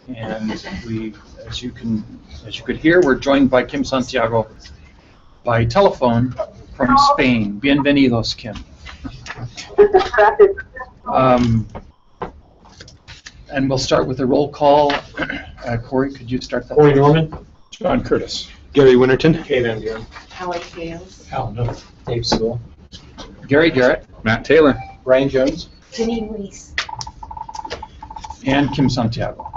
And we, as you could hear, we're joined by Kim Santiago by telephone from Spain. Bienvenidos, Kim. And we'll start with a roll call. Corey, could you start that? Corey Norman. John Curtis. Gary Winterton. Kate Van Buren. Alex Gales. Al Miller. Dave Sewell. Gary Garrett. Matt Taylor. Brian Jones. Janine Weiss. And Kim Santiago.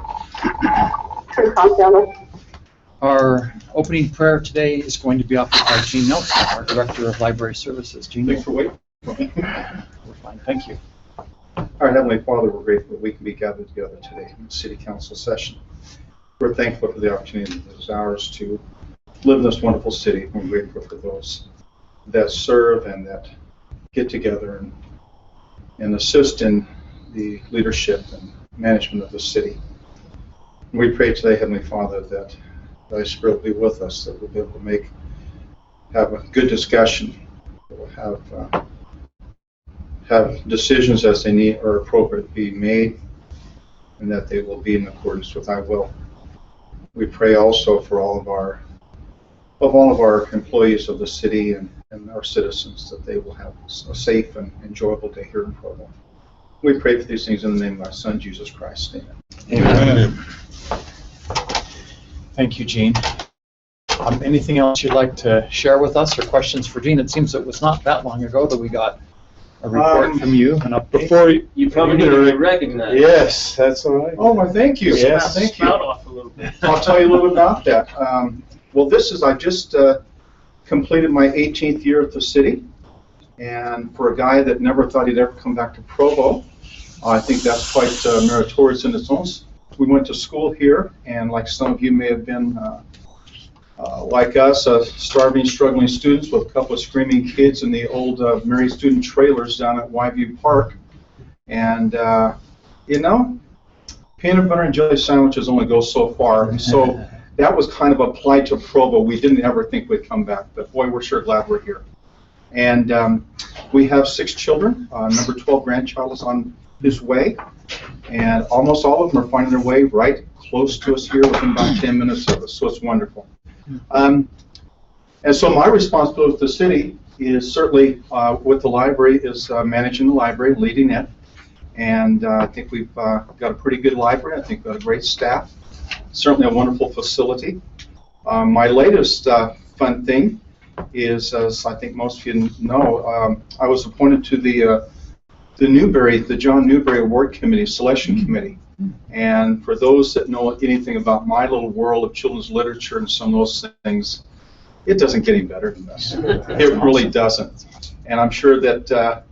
Our opening prayer today is going to be offered by Jean Nelson, our Director of Library Services. Jean, Thanks for waiting. we're fine. Thank you. Our Heavenly Father, we're grateful that we can be gathered together today in the City Council session. We're thankful for the opportunity that is ours to live in this wonderful city. We're grateful for those that serve and that get together and assist in the leadership and management of the city. And we pray today, Heavenly Father, that Thy Spirit will be with us, that we'll be able to have a good discussion, that we'll have decisions as they need or appropriate to be made, and that they will be in accordance with Thy will. We pray also for all of our employees of the city and our citizens, that they will have a safe and enjoyable day here in Provo. We pray for these things in the name of Thy Son, Jesus Christ. Amen. Amen. Thank you, Jean. Anything else you'd like to share with us or questions for Jean? It seems it was not that long ago that we got a report from you, an update. Before You probably need to be recognized. yes, that's all right. Oh, well, thank you. Yes. Thank you. Spout off a little bit. I'll tell you a little bit about that. Well, I just completed my 18th year at the city, and for a guy that never thought he'd ever come back to Provo, I think that's quite meritorious in its own. We went to school here, and like some of you may have been, like us, starving, struggling students with a couple of screaming kids in the old Mary student trailers down at Wyview Park. And, peanut butter and jelly sandwiches only go so far. And so that was kind of applied to Provo. We didn't ever think we'd come back, but boy, we're sure glad we're here. And we have 6 children. Number 12 grandchild is on his way. And almost all of them are finding their way right close to us here within about 10 minutes of us, so it's wonderful. And so my responsibility with the city is certainly with the library is managing the library, leading it. And I think we've got a pretty good library. I think we've got a great staff, certainly a wonderful facility. My latest fun thing is, as I think most of you know, I was appointed to the John Newbery Award Committee, Selection Committee. And for those that know anything about my little world of children's literature and some of those things, it doesn't get any better than this. It really doesn't. And I'm sure that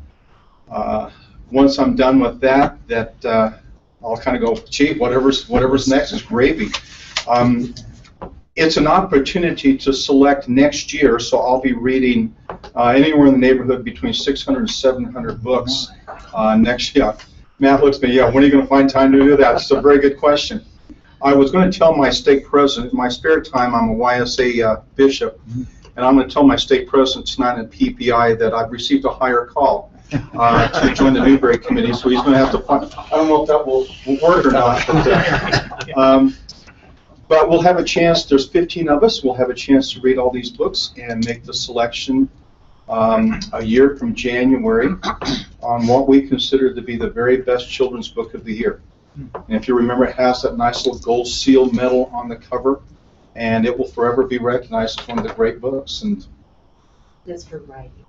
once I'm done with that, I'll kind of go, gee, whatever's next is gravy. It's an opportunity to select next year, so I'll be reading anywhere in the neighborhood between 600 and 700 books next year. Matt looks at me, when are you going to find time to do that? It's a very good question. I was going to tell my stake president, in my spare time, I'm a YSA bishop, and I'm going to tell my stake president tonight at PPI that I've received a higher call to join the Newbery Committee, so he's going to have to find, I don't know if that will work or not, but we'll have a chance, there's 15 of us, we'll have a chance to read all these books and make the selection a year from January on what we consider to be the very best children's book of the year. And if you remember, it has that nice little gold seal medal on the cover, and it will forever be recognized as one of the great books. And It's for writing.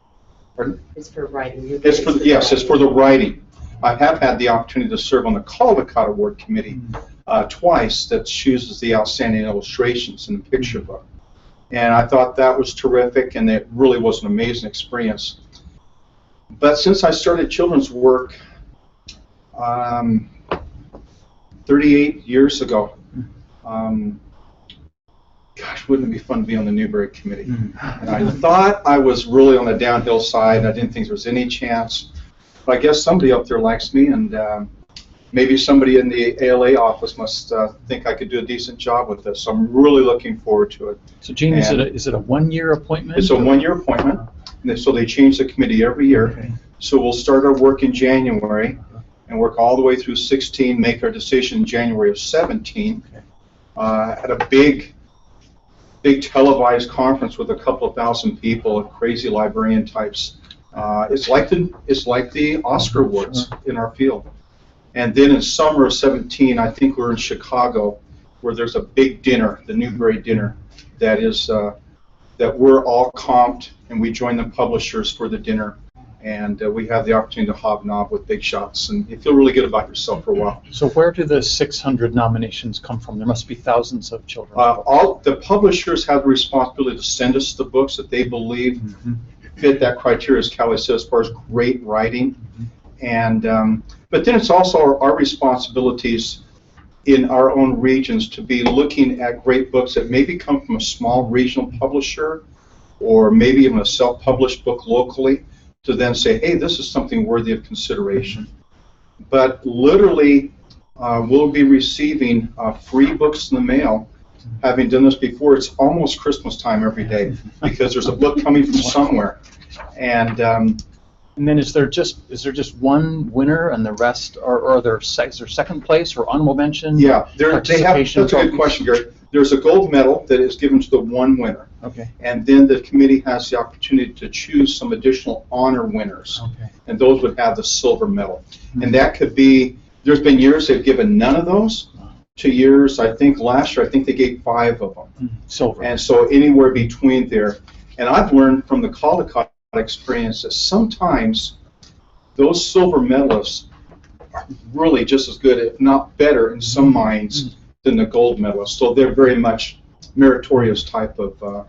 Pardon? It's for writing. It's for the writing. I have had the opportunity to serve on the Caldecott Award Committee twice that chooses the outstanding illustrations in the picture book. And I thought that was terrific, and it really was an amazing experience. But since I started children's work 38 years ago, gosh, wouldn't it be fun to be on the Newbery Committee? And I thought I was really on the downhill side. I didn't think there was any chance. But I guess somebody up there likes me, and maybe somebody in the ALA office must think I could do a decent job with this. So I'm really looking forward to it. So, Gene, is it a one-year appointment? It's a one-year appointment. So they change the committee every year. Okay. So we'll start our work in January, and and work all the way through 16, make our decision in January of 17, at a big televised conference with a couple of thousand people, crazy librarian types. It's like the Oscar Awards in our field. And then in summer of 17, I think we're in Chicago, where there's a big dinner, the Newberry dinner, that is that we're all comped, and we join the publishers for the dinner, and we have the opportunity to hobnob with big shots, and you feel really good about yourself for a while. So where do the 600 nominations come from? There must be thousands of children. All the publishers have the responsibility to send us the books that they believe fit that criteria, as Callie said, as far as great writing. And but then it's also our responsibilities in our own regions to be looking at great books that maybe come from a small regional publisher, or maybe even a self-published book locally, to then say, hey, this is something worthy of consideration. But literally, we'll be receiving free books in the mail. Having done this before, it's almost Christmas time every day, because there's a book coming from somewhere. And then is there just one winner, and the rest are there? Is there second place or honorable mention? Yeah, they have. That's a good question, Gary. There's a gold medal that is given to the one winner. Okay. And then the committee has the opportunity to choose some additional honor winners. Okay. And those would have the silver medal. And that could be, there's been years they've given none of those, to years, I think last year, I think they gave 5 of them. Silver. And so anywhere between there. And I've learned from the Caldecott experience that sometimes those silver medalists are really just as good, if not better, in some minds than the gold medalists. So they're very much meritorious type of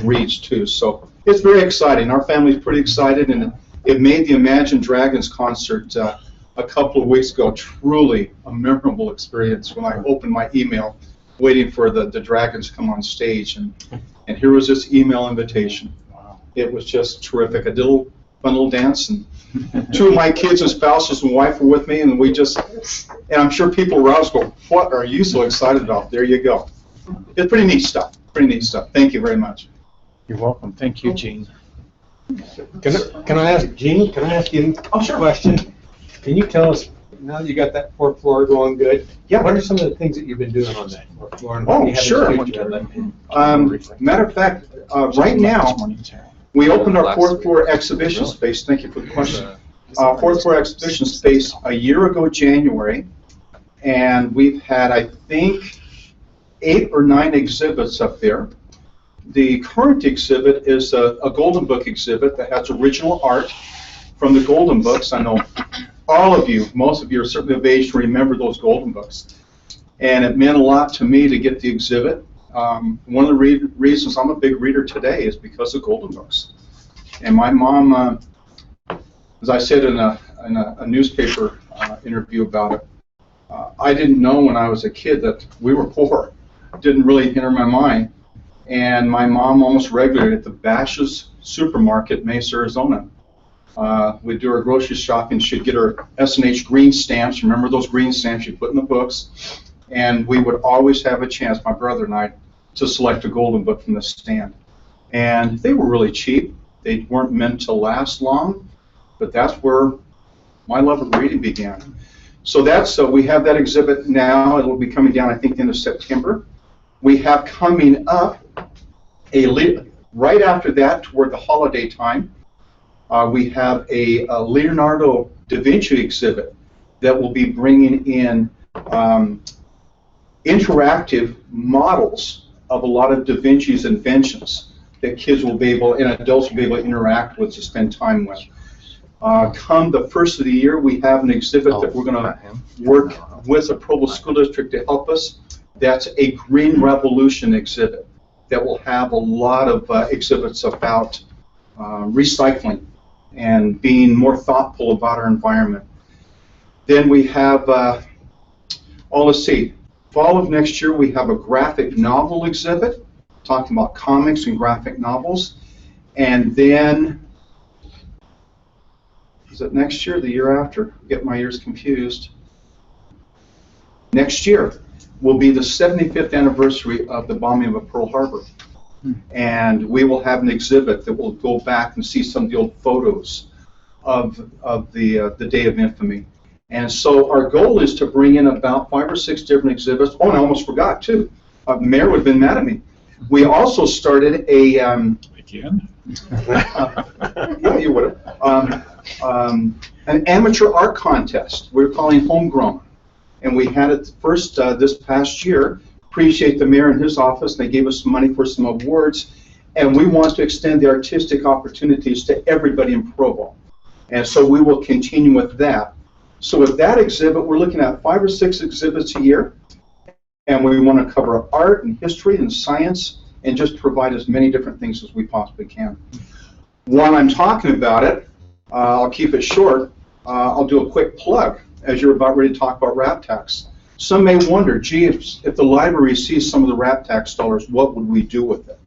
reads too. So it's very exciting. Our family's pretty excited, and it made the Imagine Dragons concert a couple of weeks ago truly a memorable experience when I opened my email waiting for the Dragons to come on stage, and here was this email invitation. Wow. It was just terrific. I did a fun little dance, and 2 of my kids and spouses and wife were with me, and and I'm sure people around us go, what are you so excited about? There you go. It's pretty neat stuff. Pretty neat stuff. Thank you very much. You're welcome. Thank you, Gene. Can I ask, Gene, can I ask you a question? Can you tell us, now that you got that 4th floor going good, what are some of the things that you've been doing on that 4th floor? And what do you have Sure. in the future? Matter of fact, right now, we opened our 4th floor exhibition space. Thank you for the question. 4th floor exhibition space a year ago, January, and we've had, I think, 8 or 9 exhibits up there. The current exhibit is a Golden Book exhibit that has original art from the Golden Books. I know all of you, most of you are certainly of age to remember those Golden Books. And it meant a lot to me to get the exhibit. One of the reasons I'm a big reader today is because of Golden Books. And my mom, as I said in a newspaper interview about it, I didn't know when I was a kid that we were poor. It didn't really enter my mind. And my mom almost regularly at the Bash's supermarket, Mesa, Arizona. We'd do our grocery shopping. She'd get her S&H green stamps. Remember those green stamps you put in the books? And we would always have a chance, my brother and I, to select a Golden Book from the stand. And they were really cheap. They weren't meant to last long, but that's where my love of reading began. So that's we have that exhibit now. It will be coming down, I think, end of September. We have coming up right after that, toward the holiday time, we have a Leonardo da Vinci exhibit that will be bringing in interactive models of a lot of Da Vinci's inventions that kids will be able, and adults will be able to interact with, to spend time with. Come the first of the year, we have an exhibit that we're going to work with the Provo School District to help us. That's a Green Revolution exhibit that will have a lot of exhibits about recycling and being more thoughtful about our environment. Then we have, let's see, fall of next year we have a graphic novel exhibit talking about comics and graphic novels. And then, is it next year or the year after? I get my years confused. Next year will be the 75th anniversary of the bombing of Pearl Harbor. And we will have an exhibit that will go back and see some of the old photos of the Day of Infamy. And so our goal is to bring in about 5 or 6 different exhibits. Oh, and I almost forgot too. The mayor would have been mad at me. We also started a Again? yeah, you would have. An amateur art contest. We're calling Homegrown. And we had it first this past year. Appreciate the mayor and his office. They gave us some money for some awards. And we want to extend the artistic opportunities to everybody in Provo. And so we will continue with that. So with that exhibit, we're looking at 5 or 6 exhibits a year. And we want to cover art and history and science and just provide as many different things as we possibly can. While I'm talking about it, I'll keep it short. I'll do a quick plug as you're about ready to talk about RAP tax. Some may wonder, gee, if the library sees some of the RAP tax dollars, what would we do with it?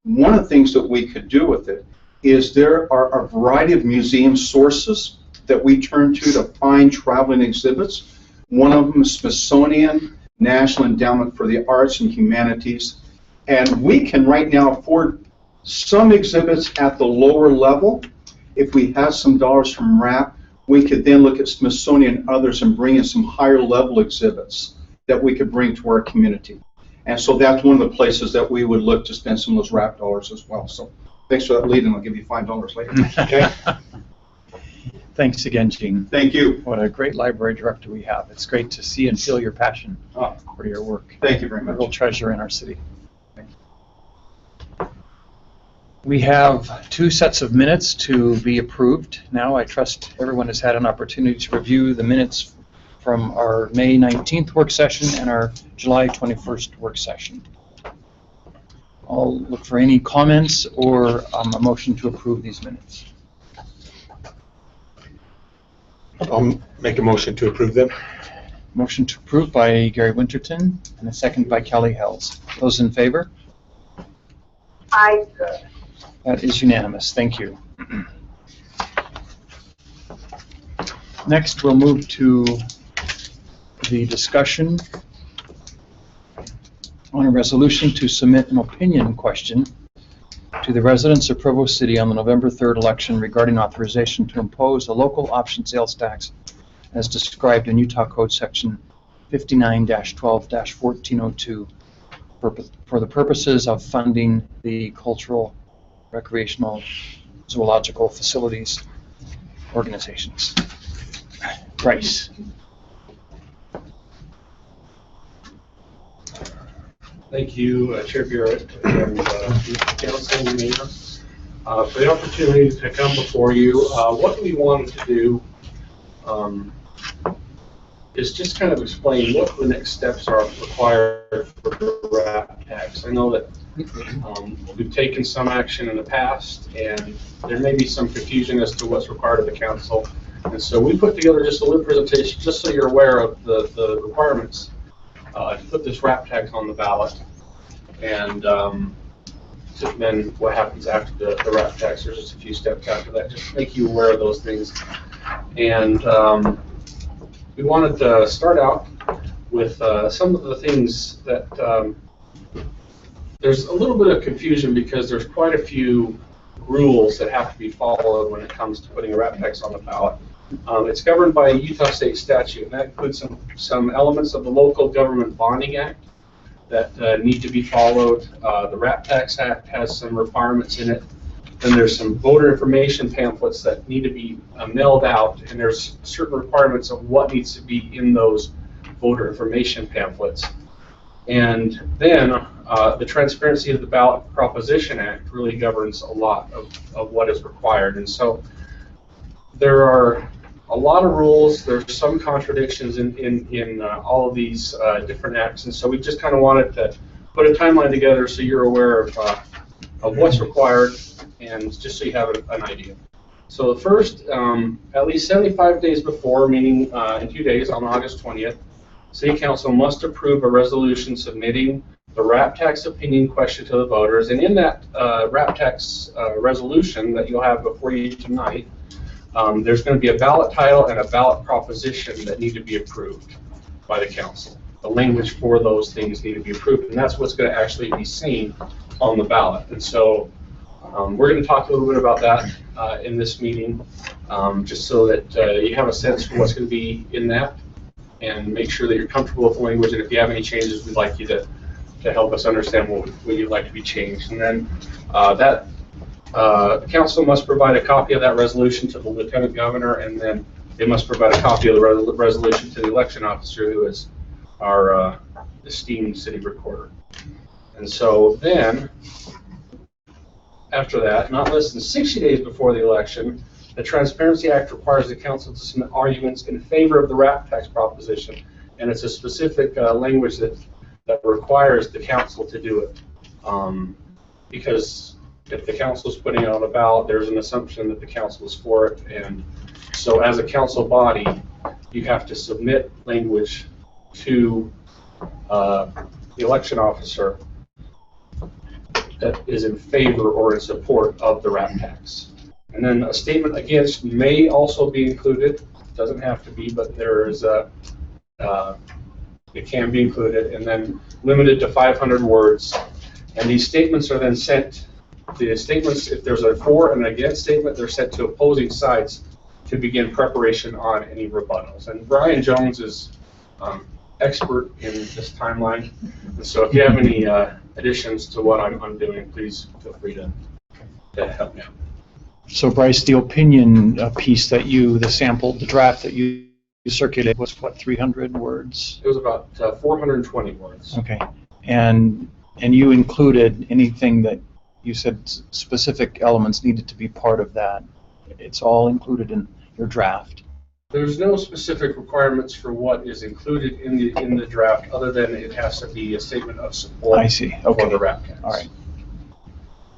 One of the things that we could do with it is there are a variety of museum sources that we turn to find traveling exhibits. One of them is Smithsonian, National Endowment for the Arts and Humanities. And we can right now afford some exhibits at the lower level. If we have some dollars from RAP, we could then look at Smithsonian and others and bring in some higher level exhibits that we could bring to our community. And so that's one of the places that we would look to spend some of those RAP dollars as well. So thanks for that lead, and I'll give you $5 later. Okay? Thanks again, Gene. Thank you. What a great library director we have. It's great to see and feel your passion for your work. Thank you very A much. real treasure in our city. We have 2 sets of minutes to be approved. Now, I trust everyone has had an opportunity to review the minutes from our May 19th work session and our July 21st work session. I'll look for any comments or a motion to approve these minutes. I'll make a motion to approve them. Motion to approve by Gary Winterton and a second by Kelly Hells. Those in favor? Aye. That is unanimous. Thank you. Next, we'll move to the discussion on a resolution to submit an opinion question to the residents of Provo City on the November 3rd election regarding authorization to impose a local option sales tax as described in Utah Code Section 59-12-1402 for the purposes of funding the cultural, recreational, zoological facilities organizations. Bryce. Thank you, Chair Barrett and Council and Mayor, for the opportunity to come before you. What we wanted to do is just kind of explain what the next steps are required for RAP tax. I know that we've taken some action in the past, and there may be some confusion as to what's required of the council. And so we put together just a little presentation, just so you're aware of the requirements to put this RAP tax on the ballot. And then what happens after the RAP tax, there's just a few steps after that, just to make you aware of those things. And we wanted to start out with some of the things that there's a little bit of confusion because there's quite a few rules that have to be followed when it comes to putting a RAP tax on the ballot. It's governed by a Utah state statute, and that includes some elements of the Local Government Bonding Act that need to be followed. The RAP tax Act has some requirements in it. Then there's some voter information pamphlets that need to be mailed out, and there's certain requirements of what needs to be in those voter information pamphlets. And then the Transparency of the Ballot Proposition Act really governs a lot of what is required. And so there are a lot of rules. There's some contradictions in all of these different acts. And so we just kind of wanted to put a timeline together so you're aware of what's required, and just so you have an idea. So the first, at least 75 days before, meaning in 2 days, on August 20th, City Council must approve a resolution submitting the RAP tax opinion question to the voters. And in that RAP tax resolution that you'll have before you tonight, there's going to be a ballot title and a ballot proposition that need to be approved by the council. The language for those things need to be approved, and that's what's going to actually be seen on the ballot. And so We're going to talk a little bit about that in this meeting, just so that you have a sense for what's going to be in that, and make sure that you're comfortable with the language. And if you have any changes, we'd like you to help us understand what you'd like to be changed. And then the council must provide a copy of that resolution to the lieutenant governor, and then they must provide a copy of the resolution to the election officer, who is our esteemed city recorder. And so then, after that, not less than 60 days before the election, the Transparency Act requires the council to submit arguments in favor of the RAP tax proposition, and it's a specific language that requires the council to do it. Because if the council is putting it on a ballot, there's an assumption that the council is for it, and so as a council body, you have to submit language to the election officer that is in favor or in support of the RAP tax. And then a statement against may also be included. Doesn't have to be, but there is it can be included, and then limited to 500 words. And these statements are then sent. The statements, if there's a for and against statement, they're sent to opposing sides to begin preparation on any rebuttals. And Brian Jones is expert in this timeline. And so if you have any additions to what I'm doing, please feel free to help me out. So Bryce, the opinion piece that the draft that you circulated was what, 300 words? It was about 420 words. Okay. And you included anything that you said specific elements needed to be part of that. It's all included in your draft. There's no specific requirements for what is included in the draft, other than it has to be a statement of support. I see. Okay. For the RAP tax. All right.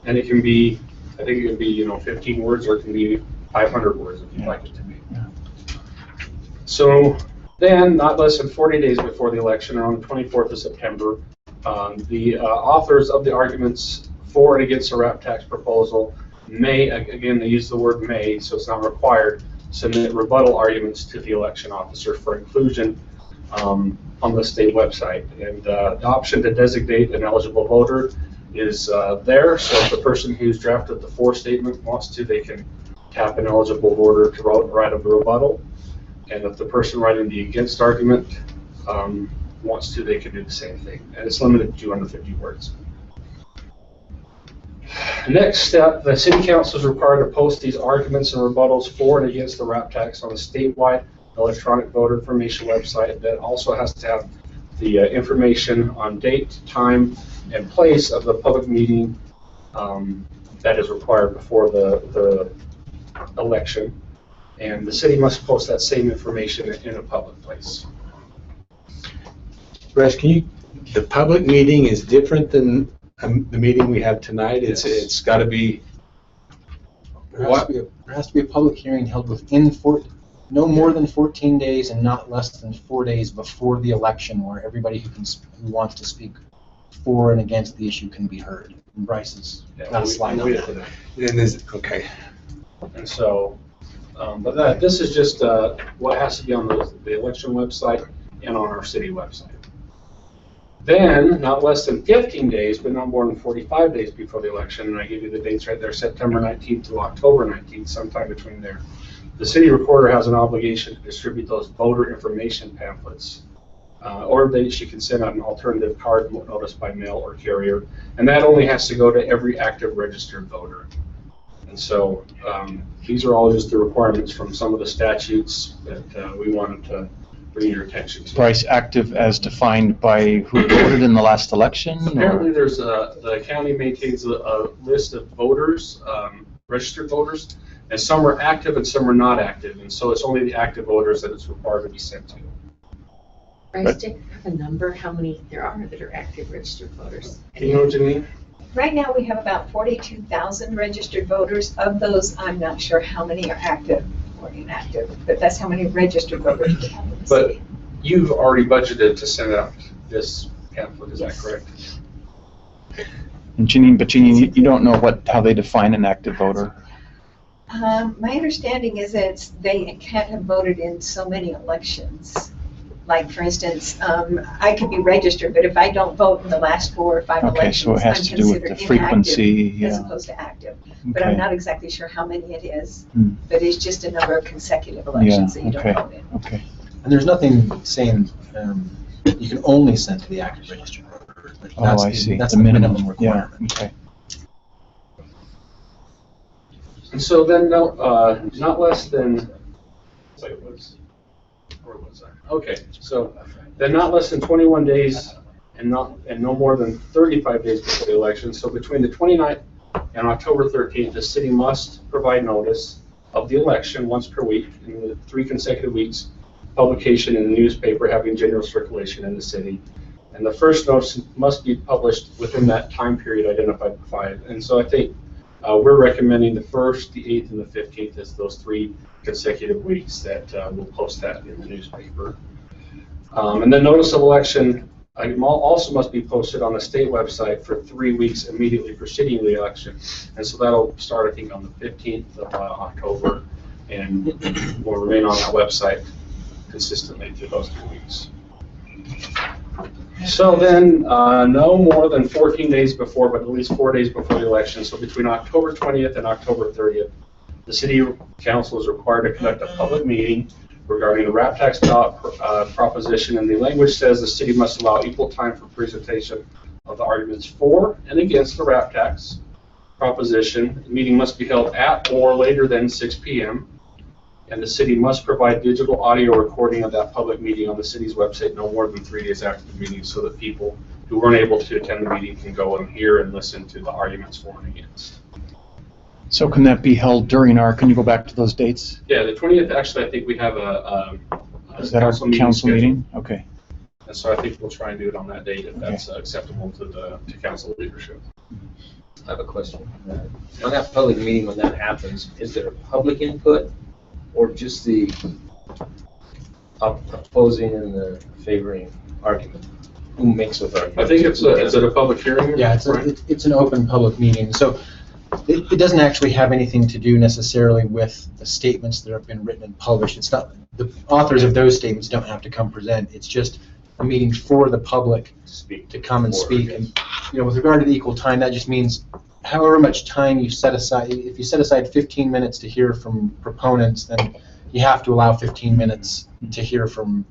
And it can be, I think it can be 15 words, or it can be 500 words if you'd like it to be. Yeah. So then, not less than 40 days before the election, or on the 24th of September, the authors of the arguments for and against the RAP tax proposal may, again, they use the word may, so it's not required, submit rebuttal arguments to the election officer for inclusion on the state website. And the option to designate an eligible voter is there, so if the person who's drafted the for statement wants to, they can tap an eligible voter to write a rebuttal. And if the person writing the against argument wants to, they can do the same thing. And it's limited to 250 words. Next step, the city council is required to post these arguments and rebuttals for and against the RAP tax on a statewide electronic voter information website that also has to have the information on date, time, and place of the public meeting that is required before the election. And the city must post that same information in a public place. Bryce, the public meeting is different than the meeting we have tonight? It's got to be, There has to be a public hearing held within no more than 14 days and not less than 4 days before the election, where everybody who wants to speak for and against the issue can be heard. And Bryce has got a slide on that. Okay. And so, but this is just what has to be on the election website and on our city website. Then, not less than 15 days, but not more than 45 days before the election, and I give you the dates right there, September 19th to October 19th, sometime between there, the city recorder has an obligation to distribute those voter information pamphlets, or she can send out an alternative card notice by mail or carrier, and that only has to go to every active registered voter. And so these are all just the requirements from some of the statutes that we wanted to bring your attention to. Bryce, active as defined by who voted in the last election? Apparently there's the county maintains a list of voters, registered voters, and some are active and some are not active, and so it's only the active voters that it's required to be sent to. Bryce, do you have a number, how many there are that are active registered voters? Do you know, Janine? Right now, we have about 42,000 registered voters. Of those, I'm not sure how many are active or inactive, but that's how many registered voters we have in the But city. you've already budgeted to send out this pamphlet, is that correct? And Janine, you don't know how they define an active voter? My understanding is that they can't have voted in so many elections. Like, for instance, I could be registered, but if I don't vote in the last 4 or 5 Okay, elections, so it has I'm to do with considered the frequency, inactive as yeah. opposed to active. But I'm Okay. not exactly sure how many it is, Hmm. but it's just a number of consecutive elections that you okay. don't vote in. Okay. And there's nothing saying you can only send to the active registered voter. But Oh, that's I the- see. That's The minimum, yeah, requirement. okay. And so then, not less than, where was I? Okay, so then not less than 21 days and no more than 35 days before the election. So between the 29th and October 13th, the city must provide notice of the election once per week in the 3 consecutive weeks, publication in the newspaper having general circulation in the city. And the first notice must be published within that time period identified by 5. And so I think we're recommending the 1st, the 8th, and the 15th as those 3 consecutive weeks that we'll post that in the newspaper. And then notice of election also must be posted on the state website for 3 weeks immediately preceding the election. And so that'll start, I think, on the 15th of October, and will remain on that website consistently through those 2 weeks. So then, no more than 14 days before, but at least 4 days before the election, so between October 20th and October 30th, the City Council is required to conduct a public meeting regarding the RAP tax ballot proposition, and the language says the city must allow equal time for presentation of the arguments for and against the RAP tax proposition. The meeting must be held at or later than 6 p.m., and the city must provide digital audio recording of that public meeting on the city's website no more than 3 days after the meeting, so that people who weren't able to attend the meeting can go and hear and listen to the arguments for and against. So can that be held during can you go back to those dates? Yeah, the 20th, actually, I think we have a Is that our council scheduled. meeting? Okay. And so I think we'll try and do it on that date if that's acceptable to council leadership. I have a question. On that public meeting, when that happens, is there public input or just the opposing and the favoring argument? Who makes those arguments? I think is it a public hearing? Yeah, it's an open public meeting, so it doesn't actually have anything to do necessarily with the statements that have been written and published. It's not, the authors of those statements don't have to come present. It's just a meeting for the public to come and speak. And, with regard to the equal time, that just means however much time you set aside. If you set aside 15 minutes to hear from proponents, then you have to allow 15 minutes to hear from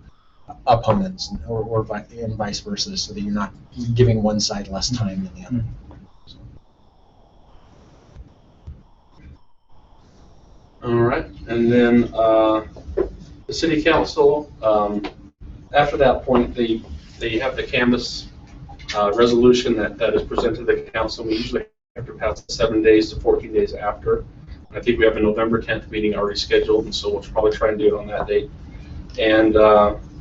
opponents, or vice versa, so that you're not giving one side less time than the other. All right, and then the city council, after that point, they have the canvas resolution that is presented to the council. We usually have to pass 7 days to 14 days after. I think we have a November 10th meeting already scheduled, and so we'll probably try and do it on that date. And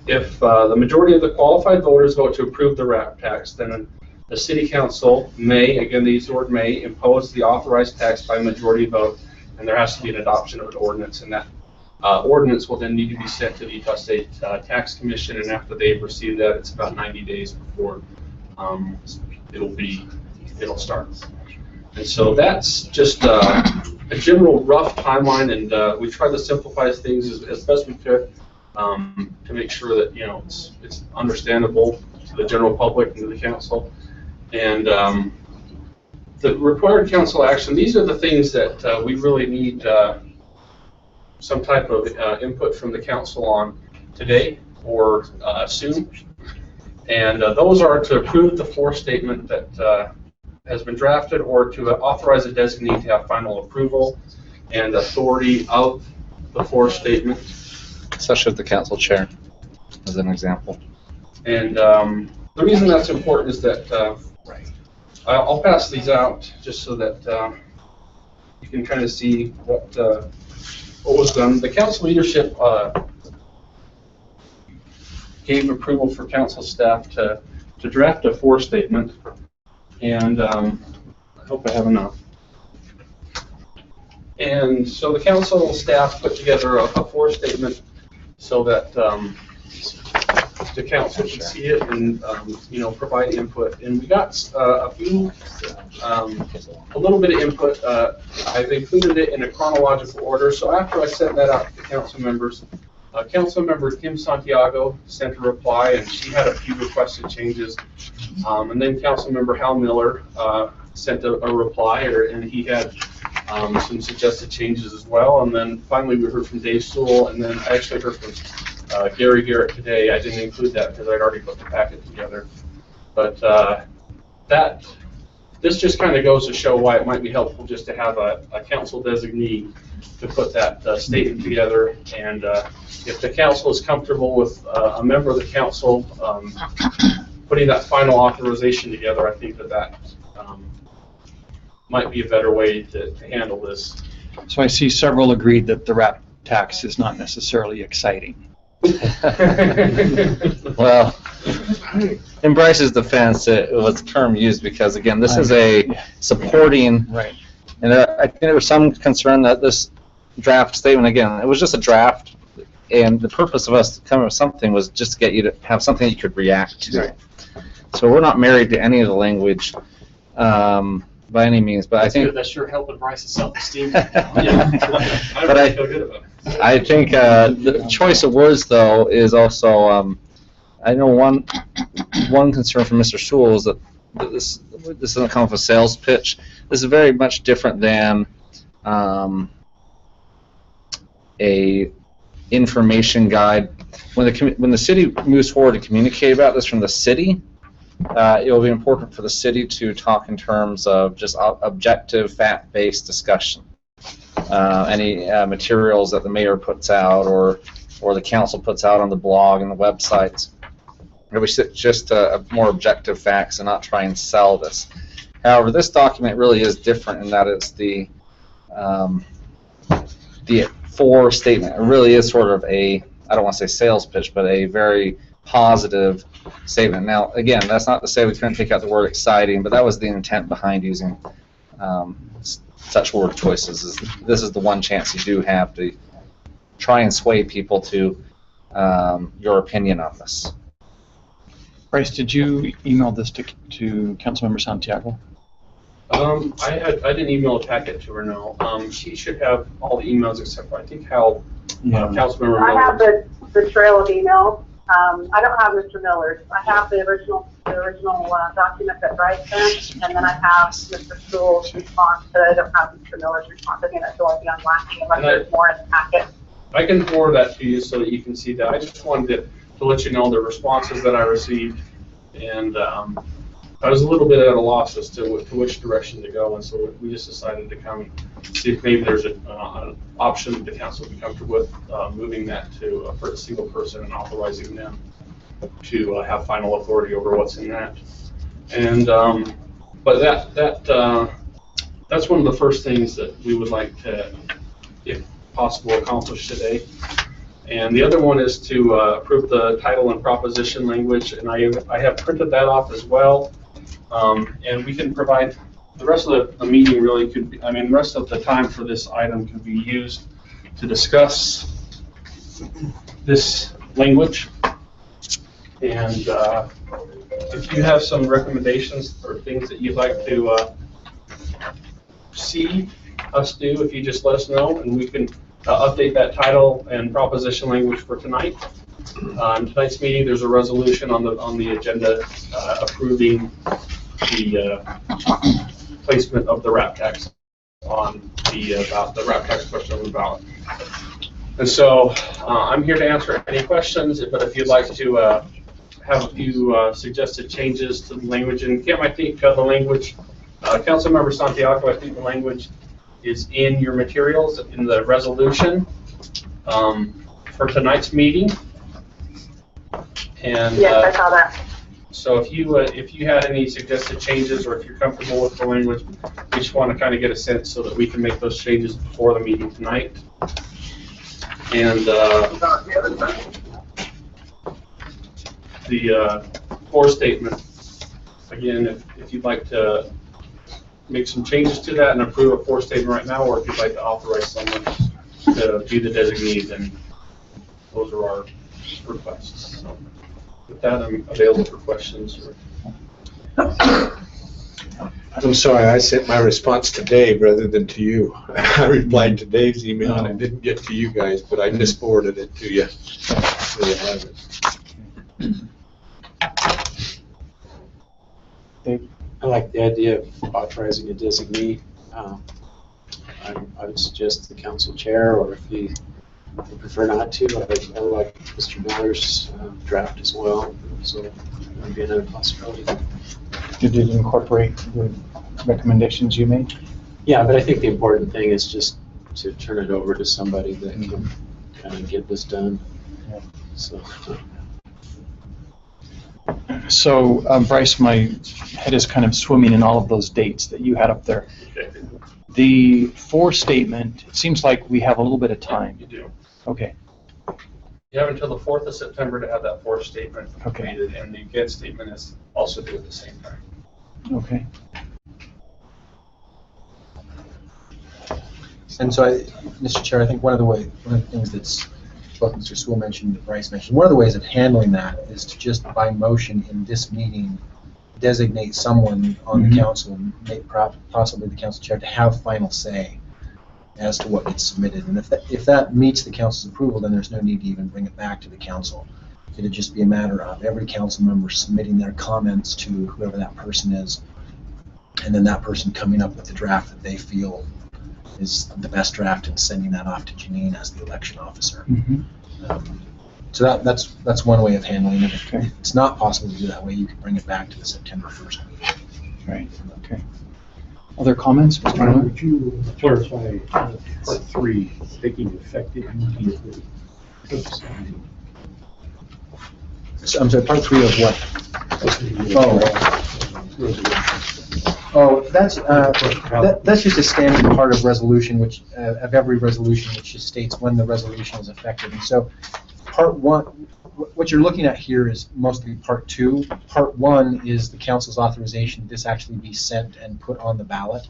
if the majority of the qualified voters vote to approve the RAP tax, then the city council may, again they use the word may, impose the authorized tax by majority vote, and there has to be an adoption of an ordinance, and that ordinance will then need to be sent to the Utah State Tax Commission, and after they've received that, it's about 90 days before it'll start. And so that's just a general rough timeline, and we try to simplify things as best we could to make sure that it's understandable to the general public and to the council. And the required council action, these are the things that we really need some type of input from the council on today or soon. And those are to approve the floor statement that has been drafted, or to authorize a designee to have final approval and authority of the floor statement. Such as the council chair, as an example. And the reason that's important is that I'll pass these out just so that you can kind of see what was done. The council leadership gave approval for council staff to draft a floor statement, and I hope I have enough. And so the council staff put together a floor statement so that the council can see it and provide input. And we got a little bit of input. I've included it in a chronological order. So after I sent that out to the council members, Councilmember Kim Santiago sent a reply, and she had a few requested changes. And then Councilmember Hal Miller sent a reply, and he had some suggested changes as well. And then finally, we heard from Dave Sewell, and then I actually heard from Gary Garrett today. I didn't include that because I'd already put the packet together. But this just kind of goes to show why it might be helpful just to have a council designee to put that statement together. And if the council is comfortable with a member of the council putting that final authorization together, I think that might be a better way to handle this. So I see several agreed that the wrap tax is not necessarily exciting. Well, in Bryce's defense, it was a term used because, again, this is a supporting, Right. and I think there was some concern that this draft statement, again, it was just a draft, and the purpose of us coming with something was just to get you to have something you could react to. Right. So we're not married to any of the language by any means, but I think That's sure helping Bryce's self-esteem. But I feel good about it. I think the choice of words, though, is also, I know one concern from Mr. Sewell is that this doesn't come with a sales pitch. This is very much different than a information guide. When the city moves forward to communicate about this from the city, it will be important for the city to talk in terms of just objective, fact-based discussion. Any materials that the mayor puts out or the council puts out on the blog and the websites. It was just more objective facts and not try and sell this. However, this document really is different in that it's the for statement. It really is sort of I don't want to say sales pitch, but a very positive statement. Now, again, that's not to say we couldn't take out the word exciting, but that was the intent behind using such word choices. This is the one chance you do have to try and sway people to your opinion on this. Bryce, did you email this to Councilmember Santiago? I didn't email a packet to her, no. She should have all the emails except for, I think, how Councilmember I have Miller. the trail of emails. I don't have Mr. Miller's. I have the original document that Bryce sent, and then I have Mr. Sewell's response, but I don't have Mr. Miller's response. I think that's all beyond lacking unless there's more in the packet. I can forward that to you so that you can see that. I just wanted to let you know the responses that I received, and I was a little bit at a loss as to which direction to go, and so we just decided to come and see if maybe there's an option that the council would be comfortable with moving that to a single person and authorizing them to have final authority over what's in that. And but that's one of the first things that we would like to, if possible, accomplish today. And the other one is to approve the title and proposition language, and I have printed that off as well. And we can provide, the rest of the meeting really could be, the rest of the time for this item could be used to discuss this language. And if you have some recommendations or things that you'd like to see us do, if you just let us know, and we can update that title and proposition language for tonight. In tonight's meeting, there's a resolution on the agenda approving the placement of the wrap tax on the wrap tax question on the ballot. And so I'm here to answer any questions, but if you'd like to have a few suggested changes to the language, and Kim, I think the language, Councilmember Santiago, I think the language is in your materials in the resolution for tonight's meeting. And Yes, I saw that. so if you had any suggested changes, or if you're comfortable with the language, we just want to kind of get a sense so that we can make those changes before the meeting tonight. And the core statement, again, if you'd like to make some changes to that and approve a core statement right now, or if you'd like to authorize someone to be the designee, then those are our requests. So with that, I'm available for questions. I'm sorry, I sent my response to Dave rather than to you. I replied to Dave's email and it didn't get to you guys, but I just forwarded it to you. So you have it. I like the idea of authorizing a designee. I would suggest the council chair, or if you prefer not to, I like Mr. Miller's draft as well, so that would be another possibility. Did it incorporate the recommendations you made? Yeah, but I think the important thing is just to turn it over to somebody that can kind of get this done. So. So, Bryce, my head is kind of swimming in all of those dates that you had up there. The for statement, it seems like we have a little bit of time. You do. Okay. You have until the 4th of September to have that fourth statement Okay. completed, and the against statement is also due at the same time. Okay. And so, Mr. Chair, I think one of the things that's both Mr. Sewell mentioned and Bryce mentioned, one of the ways of handling that is to just by motion in this meeting designate someone on the council, possibly the council chair, to have final say as to what gets submitted. And if that meets the council's approval, then there's no need to even bring it back to the council. It'd just be a matter of every council member submitting their comments to whoever that person is, and then that person coming up with the draft that they feel is the best draft and sending that off to Janine as the election officer. So that's one way of handling it. If it's not possible to do that way, you can bring it back to the September 1st meeting. Right. Okay. Other comments, Mr. Miller? Would you clarify part 3 taking effect immediately? So, I'm sorry, part 3 of what? Oh, that's just a standard part of resolution, which of every resolution, which just states when the resolution is effective. And so, part 1, what you're looking at here is mostly part 2. Part 1 is the council's authorization this actually be sent and put on the ballot.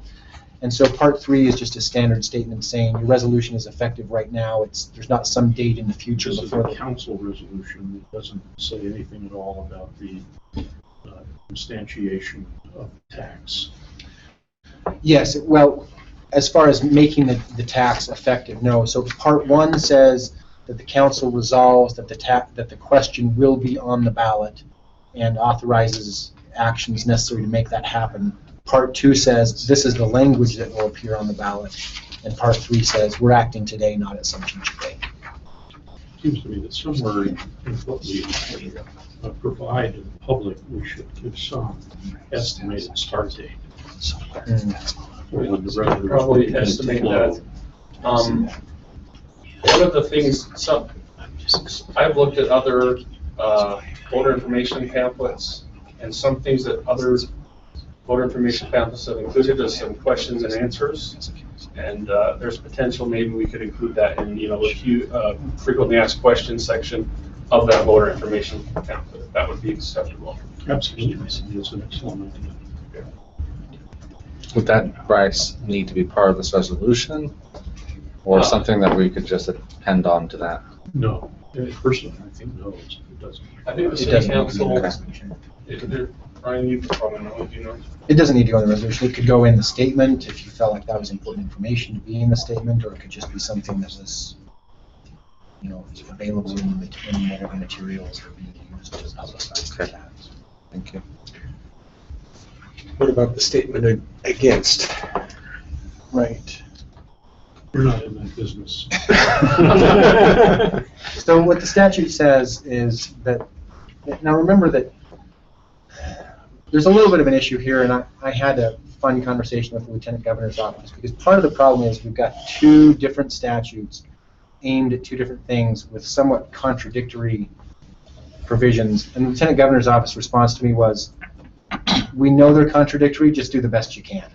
And so, part 3 is just a standard statement saying your resolution is effective right now. There's not some date in the future This is before a council resolution. It doesn't say anything at all about the instantiation of tax. Yes, well, as far as making the tax effective, no. So part 1 says that the council resolves that the question will be on the ballot and authorizes actions necessary to make that happen. Part 2 says this is the language that will appear on the ballot, and part 3 says we're acting today, not at some future date. Seems to me that somewhere in what we provide to the public, we should give some estimated start date. Probably estimate that. One of the things, I've looked at other voter information pamphlets, and some things that other voter information pamphlets have included are some questions and answers. And there's potential maybe we could include that in, a frequently asked questions section of that voter information pamphlet. That would be acceptable. Absolutely, it's an excellent idea. Would that, Bryce, need to be part of this resolution, or something that we could just append on to that? No, personally, I think no, it doesn't. I think the city council, Ryan, you probably know, do you know? It doesn't need to go in the resolution. It could go in the statement if you felt like that was important information to be in the statement, or it could just be something that was, available in whatever materials are being used to publicize the tax. Thank you. What about the statement against? Right. We're not in that business. So what the statute says is that, now remember that there's a little bit of an issue here, and I had a fun conversation with the Lieutenant Governor's office, because part of the problem is we've got 2 different statutes aimed at 2 different things with somewhat contradictory provisions. And the Lieutenant Governor's office response to me was, we know they're contradictory, just do the best you can.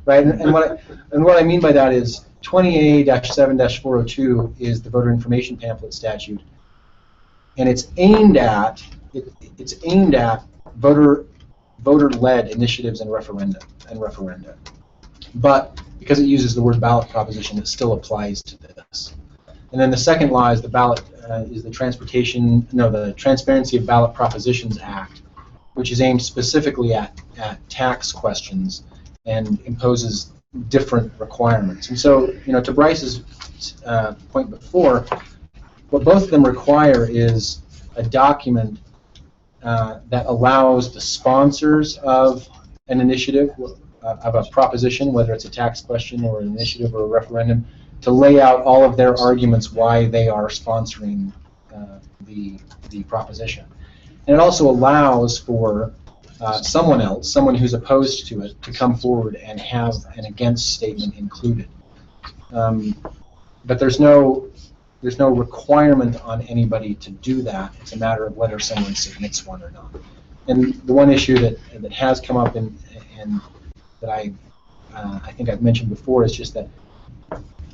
Right? And what I mean by that is 20A-7-402 is the voter information pamphlet statute, and it's aimed at voter-led initiatives and referenda. But because it uses the word ballot proposition, it still applies to this. And then the second law is the Transparency of Ballot Propositions Act, which is aimed specifically at tax questions and imposes different requirements. And so, to Bryce's point before, what both of them require is a document that allows the sponsors of an initiative, of a proposition, whether it's a tax question or an initiative or a referendum, to lay out all of their arguments why they are sponsoring the proposition. And it also allows for someone who's opposed to it, to come forward and have an against statement included. But there's no requirement on anybody to do that. It's a matter of whether someone submits one or not. And the one issue that has come up and that I think I've mentioned before is just that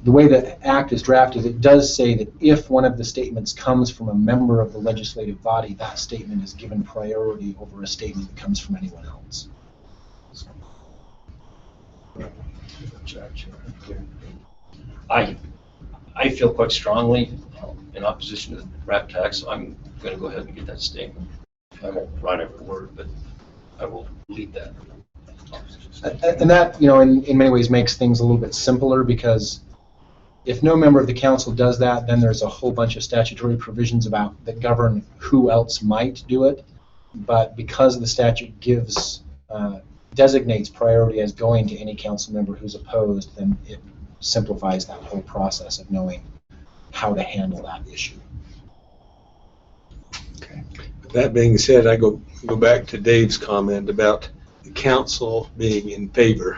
the way the Act is drafted, it does say that if one of the statements comes from a member of the legislative body, that statement is given priority over a statement that comes from anyone else. I feel quite strongly in opposition to the RAP tax. I'm going to go ahead and get that statement. I won't write every word, but I will lead that. And that, in many ways makes things a little bit simpler, because if no member of the council does that, then there's a whole bunch of statutory provisions that govern who else might do it. But because the statute designates priority as going to any council member who's opposed, then it simplifies that whole process of knowing how to handle that issue. Okay. That being said, I go back to Dave's comment about the council being in favor.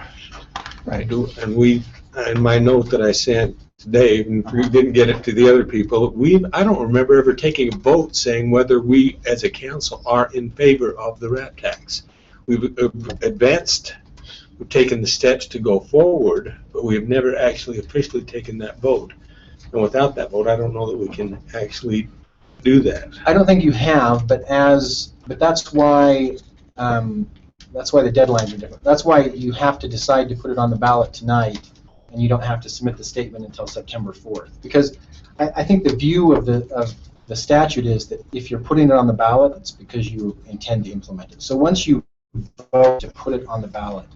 Right. And in my note that I sent to Dave, and we didn't get it to the other people, I don't remember ever taking a vote saying whether we as a council are in favor of the RAP tax. We've advanced, we've taken the steps to go forward, but we have never actually officially taken that vote. And without that vote, I don't know that we can actually do that. I don't think you have, but that's why the deadlines are different. That's why you have to decide to put it on the ballot tonight, and you don't have to submit the statement until September 4th. Because I think the view of the statute is that if you're putting it on the ballot, it's because you intend to implement it. So once you vote to put it on the ballot,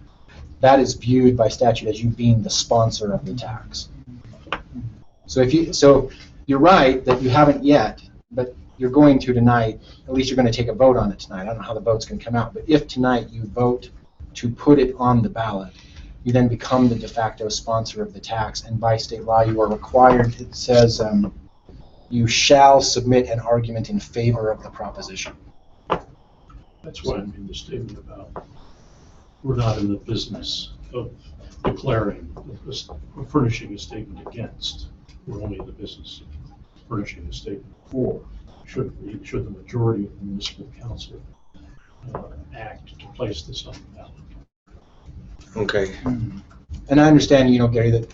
that is viewed by statute as you being the sponsor of the tax. So you're right that you haven't yet, but you're going to tonight. At least you're going to take a vote on it tonight. I don't know how the vote's going to come out, but if tonight you vote to put it on the ballot, you then become the de facto sponsor of the tax, and by state law you are required, it says, you shall submit an argument in favor of the proposition. That's why I made the statement about we're not in the business of declaring, furnishing a statement against. We're only in the business of furnishing a statement for. Should the majority of the municipal council act to place this on the ballot? Okay. And I understand, Gary, that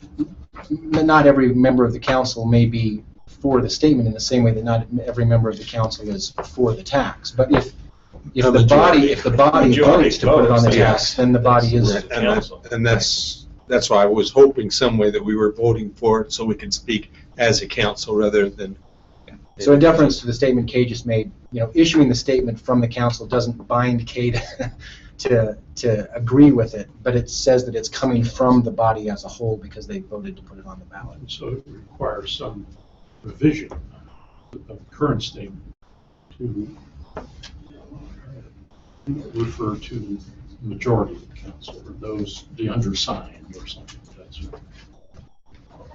not every member of the council may be for the statement in the same way that not every member of the council is for the tax. But if the body votes to put it on the tax, then the body is. And that's why I was hoping some way that we were voting for it so we could speak as a council rather than. So in deference to the statement Kay just made, issuing the statement from the council doesn't bind Kay to agree with it, but it says that it's coming from the body as a whole because they voted to put it on the ballot. And so it requires some revision of the current statement to refer to the majority of the council, or the undersigned, or something of that sort.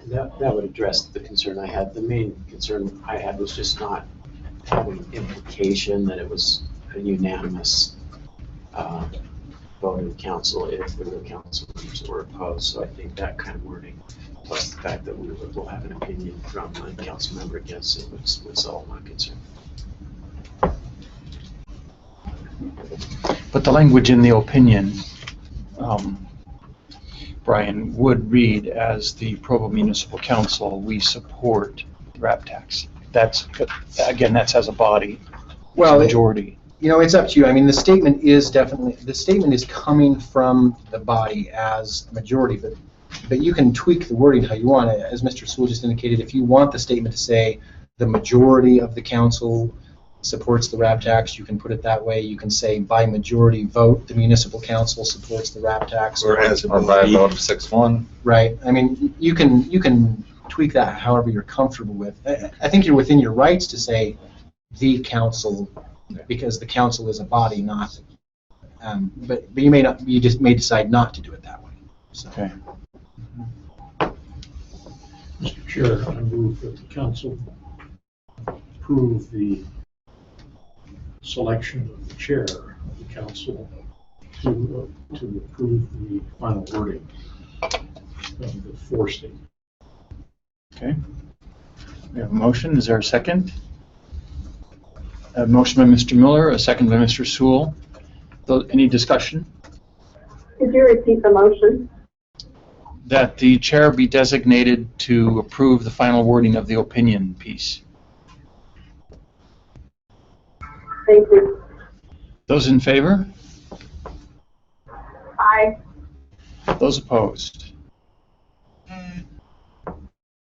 That would address the concern I had. The main concern I had was just not having implication that it was a unanimous vote in council if there were council members that were opposed. So I think that kind of wording, plus the fact that we will have an opinion from a council member against it, would solve my concern. But the language in the opinion, Brian, would read as the Provo Municipal Council, we support the RAP tax. That's, again, that's as a body, well, majority. It's up to you. I mean, the statement is coming from the body as a majority, but you can tweak the wording how you want it. As Mr. Sewell just indicated, if you want the statement to say the majority of the council supports the RAB tax, you can put it that way. You can say by majority vote, the municipal council supports the RAB tax. Or as a Or by a body. vote of 6-1. Right. I mean, you can tweak that however you're comfortable with. I think you're within your rights to say the council, because the council is a body, not. But you just may decide not to do it that way. So. Okay. Mr. Chair, I move that the council approve the selection of the chair of the council to approve the final wording of the 4 statement. Okay. We have a motion. Is there a second? A motion by Mr. Miller, a second by Mr. Sewell. Any discussion? Could you repeat the motion? That the chair be designated to approve the final wording of the opinion piece. Thank you. Those in favor? Aye. Those opposed?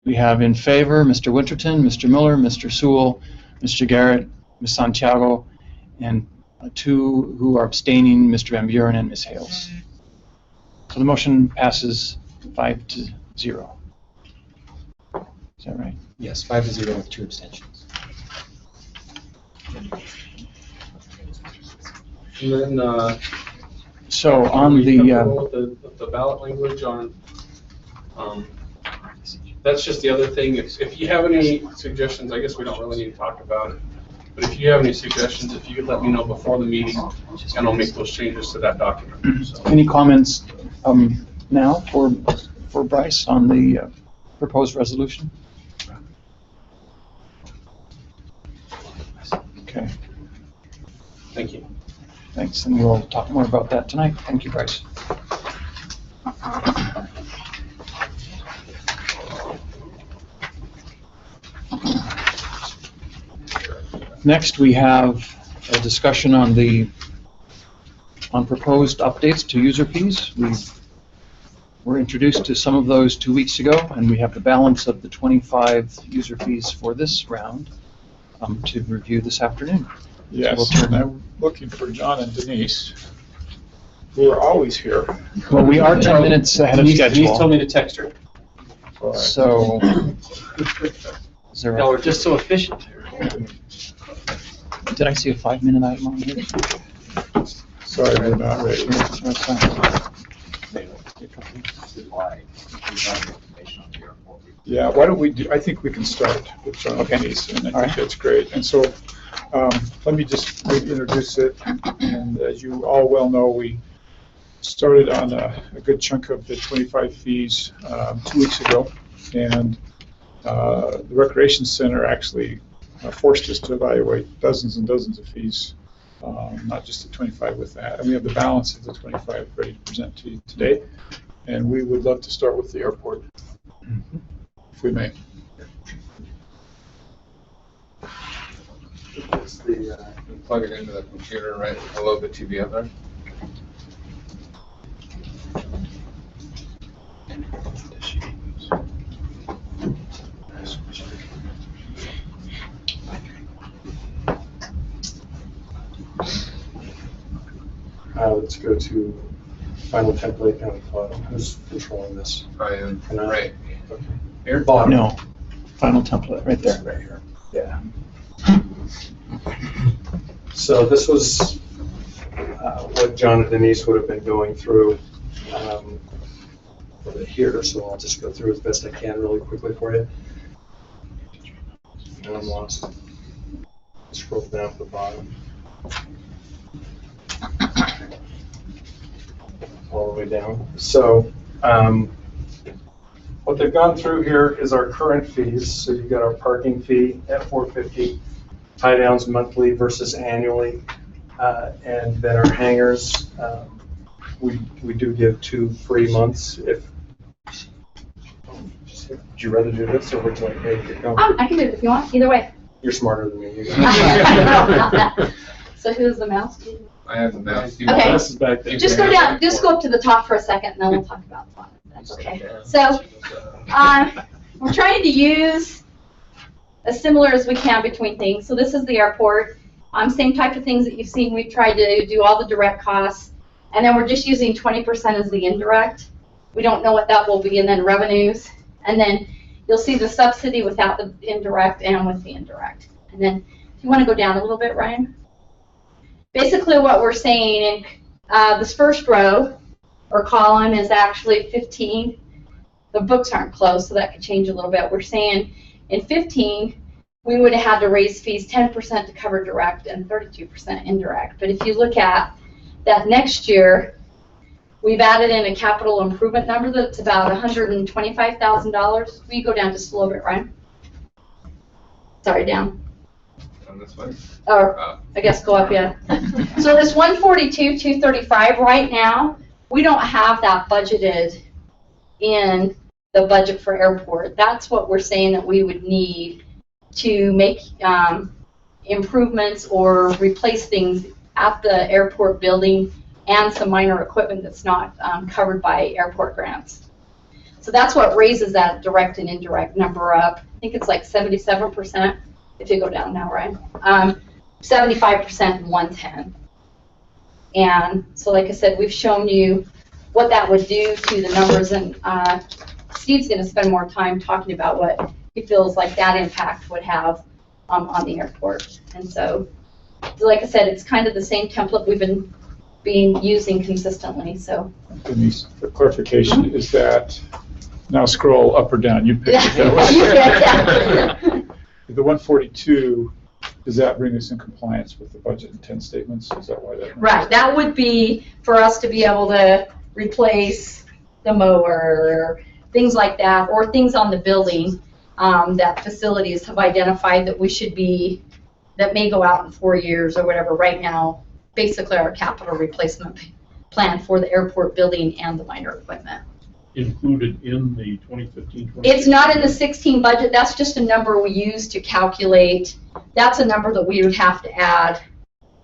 We have in favor Mr. Winterton, Mr. Miller, Mr. Sewell, Mr. Garrett, Ms. Santiago, and 2 who are abstaining, Mr. Van Buren and Ms. Hales. So the motion passes 5-0. Is that right? Yes, 5-0 with 2 abstentions. And then, So on the ballot language on, that's just the other thing. If you have any suggestions, I guess we don't really need to talk about it. But if you have any suggestions, if you could let me know before the meeting, and I'll make those changes to that document. So. Any comments now for Bryce on the proposed resolution? Okay, Thank you. thanks, and we'll talk more about that tonight. Thank you, Bryce. Next, we have a discussion on proposed updates to user fees. We were introduced to some of those 2 weeks ago, and we have the balance of the 25 user fees for this round to review this afternoon. Yes, We'll turn- and I'm looking for John and Denise, who are always here. Well, we are 10 minutes ahead of Denise told schedule, me to text her. All right. so is there Y'all are just so efficient. did I see a 5-minute item on here? Sorry, we're not ready. That's fine. Yeah, why don't we do, I think we can start with John and Okay. Denise, and I All right. think that's great. And so, let me just maybe introduce it. And as you all well know, we started on a good chunk of the 25 fees 2 weeks ago. And the Recreation Center actually forced us to evaluate dozens and dozens of fees, not just the 25 with that. And we have the balance of the 25 ready to present to you today. And we would love to start with the airport, if we may. It's the, you plug it into the computer, right, below the TV up there. Let's go to final template down at the bottom. Who's controlling this? I am, For now? right. Here? No, final template, right there. Right here. Yeah. So this was what John and Denise would have been going through for here, so I'll just go through as best I can really quickly for you. And I'm lost. Scroll down to the bottom. All the way down. So what they've gone through here is our current fees. So you've got our parking fee at $450, tie downs monthly versus annually, and then our hangers. We do give 2 free months. If would you rather do this, or would you like me to get going? I can do it if you want, either way. You're smarter than me. You So who's the mouse? I have the mouse. Okay. This is back there. Just go down, just go up to the top for a second, and then we'll talk about fun. That's okay. So, we're trying to use as similar as we can between things. So this is the airport. Same type of things that you've seen. We've tried to do all the direct costs, and then we're just using 20% as the indirect. We don't know what that will be, and then revenues. And then you'll see the subsidy without the indirect and with the indirect. And then if you want to go down a little bit, Ryan. Basically what we're saying in this first row or column is actually 15. The books aren't closed, so that could change a little bit. We're saying in 15, we would have had to raise fees 10% to cover direct and 32% indirect. But if you look at that next year, we've added in a capital improvement number that's about $125,000. Will you go down just a little bit, Ryan? Sorry, down. On this one? Or I guess go up, yeah. So this 142,235 right now, we don't have that budgeted in the budget for airport. That's what we're saying that we would need to make improvements or replace things at the airport building and some minor equipment that's not covered by airport grants. So that's what raises that direct and indirect number up. I think it's like 77%, if you go down now, right? 75% and 110. And so like I said, we've shown you what that would do to the numbers, and Steve's going to spend more time talking about what he feels like that impact would have on the airport. And so, like I said, it's kind of the same template we've been using consistently. So, Denise, for clarification, is that, now scroll up or down, you pick it. The 142, does that bring us in compliance with the budget intent statements? Is that why that? right, that would be for us to be able to replace the mower, things like that, or things on the building that facilities have identified that we should be, that may go out in 4 years or whatever. Right now, basically our capital replacement plan for the airport building and the minor equipment. Included in the 2015? It's not in the 16 budget. That's just a number we use to calculate. That's a number that we would have to add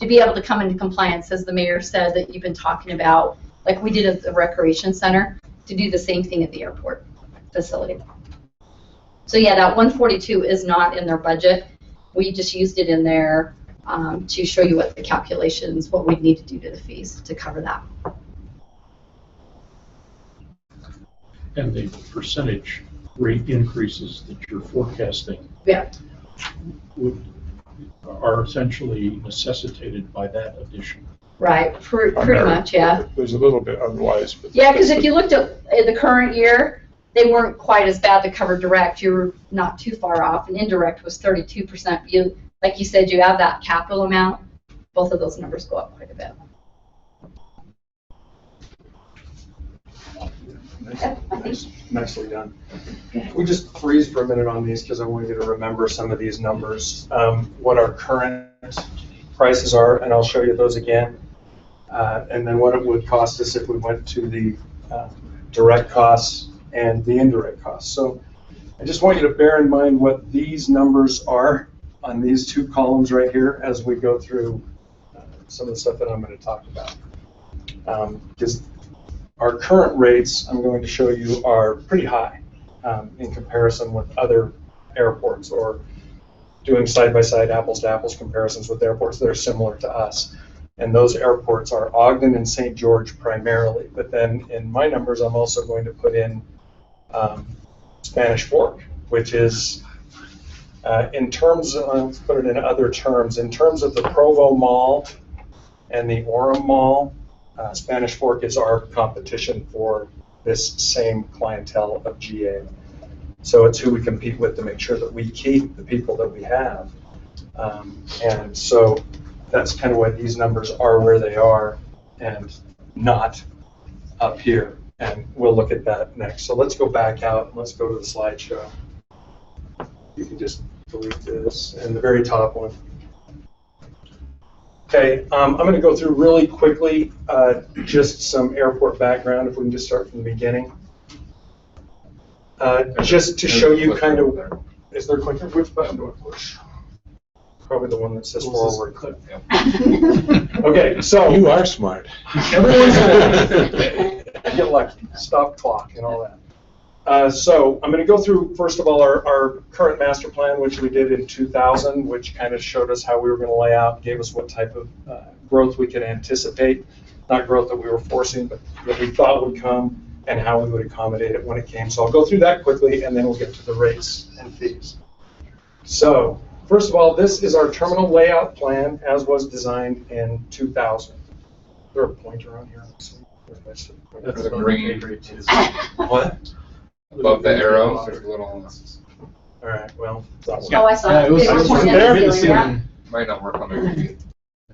to be able to come into compliance, as the mayor said, that you've been talking about, like we did at the recreation center, to do the same thing at the airport facility. So yeah, that 142 is not in their budget. We just used it in there to show you what the calculations, what we'd need to do to the fees to cover that. And the percentage rate increases that you're forecasting, Yeah. Are essentially necessitated by that addition. Right, pretty much, yeah. There's a little bit otherwise. But yeah, because if you looked at the current year, they weren't quite as bad to cover direct. You were not too far off, and indirect was 32%. You, like you said, you have that capital amount. Both of those numbers go up quite a bit. Nicely done. We just freeze for a minute on these because I want you to remember some of these numbers, what our current prices are, and I'll show you those again, and then what it would cost us if we went to the direct costs and the indirect costs. So I just want you to bear in mind what these numbers are on these two columns right here as we go through some of the stuff that I'm going to talk about. Because our current rates, I'm going to show you, are pretty high in comparison with other airports, or doing side-by-side, apples-to-apples comparisons with airports that are similar to us. And those airports are Ogden and St. George primarily. But then in my numbers, I'm also going to put in Spanish Fork, which is, in terms of, let's put it in other terms, in terms of the Provo Mall and the Orem Mall, Spanish Fork is our competition for this same clientele of GA. So it's who we compete with to make sure that we keep the people that we have. And so that's kind of why these numbers are where they are and not up here. And we'll look at that next. So let's go back out and let's go to the slideshow. You can just delete this and the very top one. Okay, I'm going to go through really quickly just some airport background, if we can just start from the beginning. Just to show you kind of, is there a clicker? Which button do I push? Probably the one that says forward. Okay, so. You are smart. Everyone's I get lucky, stop clock and all that. So I'm going to go through, first of all, our current master plan, which we did in 2000, which kind of showed us how we were going to lay out, gave us what type of growth we could anticipate, not growth that we were forcing, but that we thought would come, and how we would accommodate it when it came. So I'll go through that quickly, and then we'll get to the rates and fees. So first of all, this is our terminal layout plan as was designed in 2000. Is there a pointer on here? That's a green. What? Above the arrow, there's a little, All right, well. Oh, I saw Yeah, it. it was- They were it was pointing there. at the ceiling, yeah. might not work on the.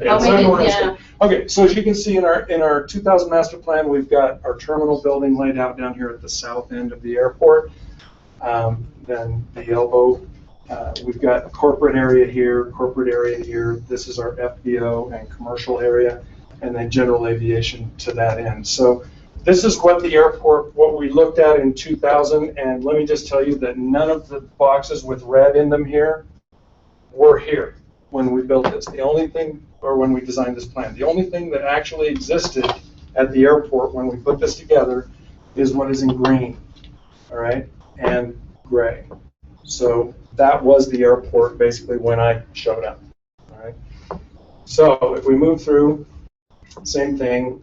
Yeah, it's Oh, maybe, unnoticed. yeah. Okay, so as you can see in our 2000 master plan, we've got our terminal building laid out down here at the south end of the airport. Then the elbow, we've got a corporate area here. This is our FBO and commercial area, and then general aviation to that end. So this is what the airport, what we looked at in 2000, and let me just tell you that none of the boxes with red in them here were here when we built this. The only thing, or when we designed this plan, the only thing that actually existed at the airport when we put this together is what is in green, all right, and gray. So that was the airport basically when I showed up, all right. So if we move through, same thing,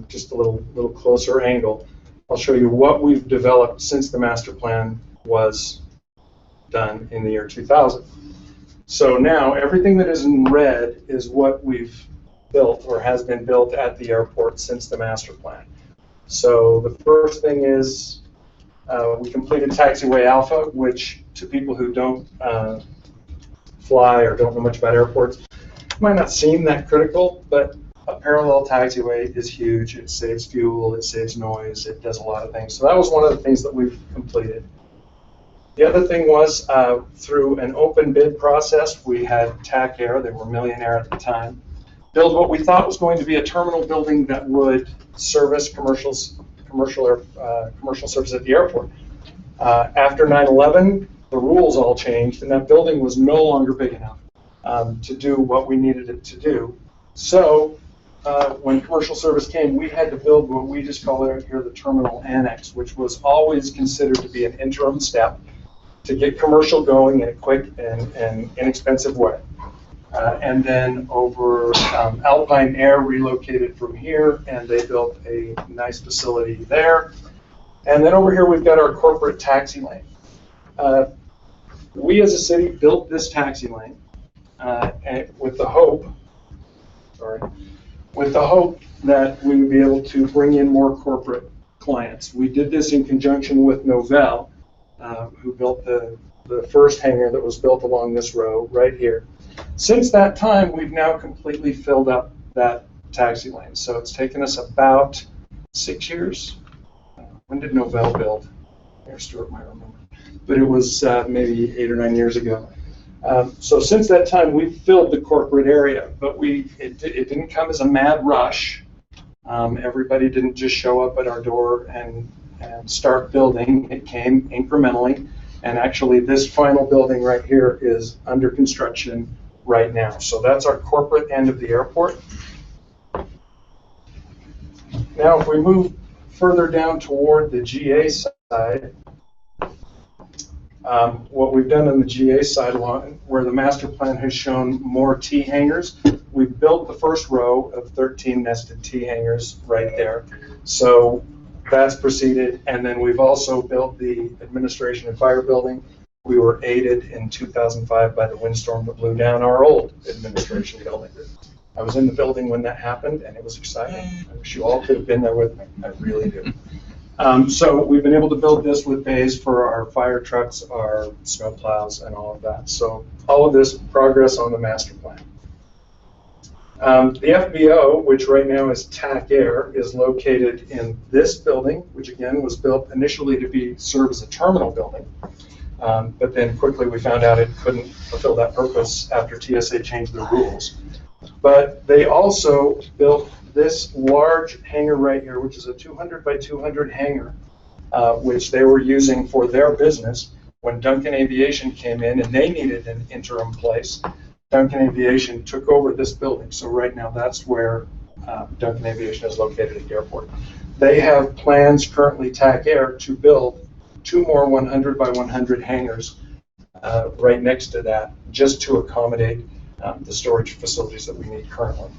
just a little closer angle. I'll show you what we've developed since the master plan was done in the year 2000. So now everything that is in red is what we've built or has been built at the airport since the master plan. So the first thing is we completed Taxiway Alpha, which to people who don't fly or don't know much about airports, might not seem that critical, but a parallel taxiway is huge. It saves fuel, it saves noise, it does a lot of things. So that was one of the things that we've completed. The other thing was through an open bid process, we had TAC Air, they were Millionaire at the time, build what we thought was going to be a terminal building that would service commercial service at the airport. After 9/11, the rules all changed, and that building was no longer big enough to do what we needed it to do. So when commercial service came, we had to build what we just call it here the terminal annex, which was always considered to be an interim step to get commercial going in a quick and inexpensive way. And then over Alpine Air relocated from here, and they built a nice facility there. And then over here we've got our corporate taxi lane. We as a city built this taxi lane with the hope that we would be able to bring in more corporate clients. We did this in conjunction with Novell, who built the first hangar that was built along this row right here. Since that time, we've now completely filled up that taxi lane. So it's taken us about 6 years. When did Novell build? Here, Stuart might remember. But it was maybe 8 or 9 years ago. So since that time, we've filled the corporate area, but it didn't come as a mad rush. Everybody didn't just show up at our door and start building. It came incrementally, and actually this final building right here is under construction right now. So that's our corporate end of the airport. Now if we move further down toward the GA side, what we've done on the GA side, where the master plan has shown more T hangars, we've built the first row of 13 nested T hangars right there. So that's proceeded, and then we've also built the administration and fire building. We were aided in 2005 by the windstorm that blew down our old administration building. I was in the building when that happened, and it was exciting. I wish you all could have been there with me. I really do. So we've been able to build this with bays for our fire trucks, our snow plows, and all of that. So all of this progress on the master plan. The FBO, which right now is TAC Air, is located in this building, which again was built initially to serve as a terminal building. But then quickly we found out it couldn't fulfill that purpose after TSA changed their rules. But they also built this large hangar right here, which is a 200 by 200 hangar, which they were using for their business when Duncan Aviation came in and they needed an interim place. Duncan Aviation took over this building. So right now that's where Duncan Aviation is located at the airport. They have plans currently, TAC Air, to build 2 more 100 by 100 hangars right next to that, just to accommodate the storage facilities that we need currently.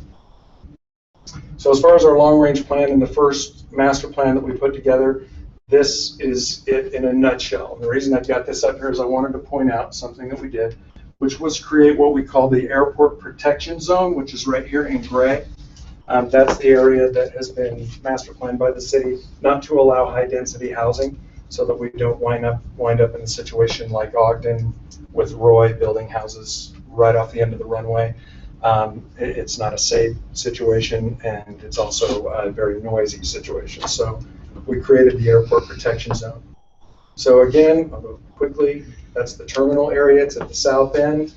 So as far as our long-range plan and the first master plan that we put together, this is it in a nutshell. The reason I've got this up here is I wanted to point out something that we did, which was create what we call the airport protection zone, which is right here in gray. That's the area that has been master planned by the city, not to allow high-density housing, so that we don't wind up in a situation like Ogden with Roy building houses right off the end of the runway. It's not a safe situation, and it's also a very noisy situation. So we created the airport protection zone. So again, I'll go quickly. That's the terminal area. It's at the south end.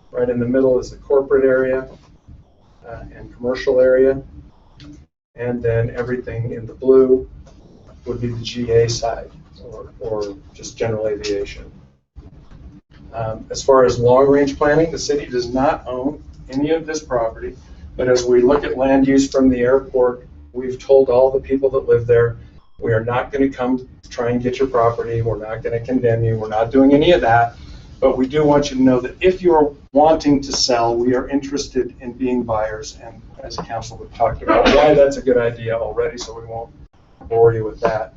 Right in the middle is the corporate area and commercial area. And then everything in the blue would be the GA side, or just general aviation. As far as long-range planning, the city does not own any of this property, but as we look at land use from the airport, we've told all the people that live there, we are not going to come try and get your property, we're not going to condemn you, we're not doing any of that, but we do want you to know that if you're wanting to sell, we are interested in being buyers, and as a council we've talked about why that's a good idea already, so we won't bore you with that.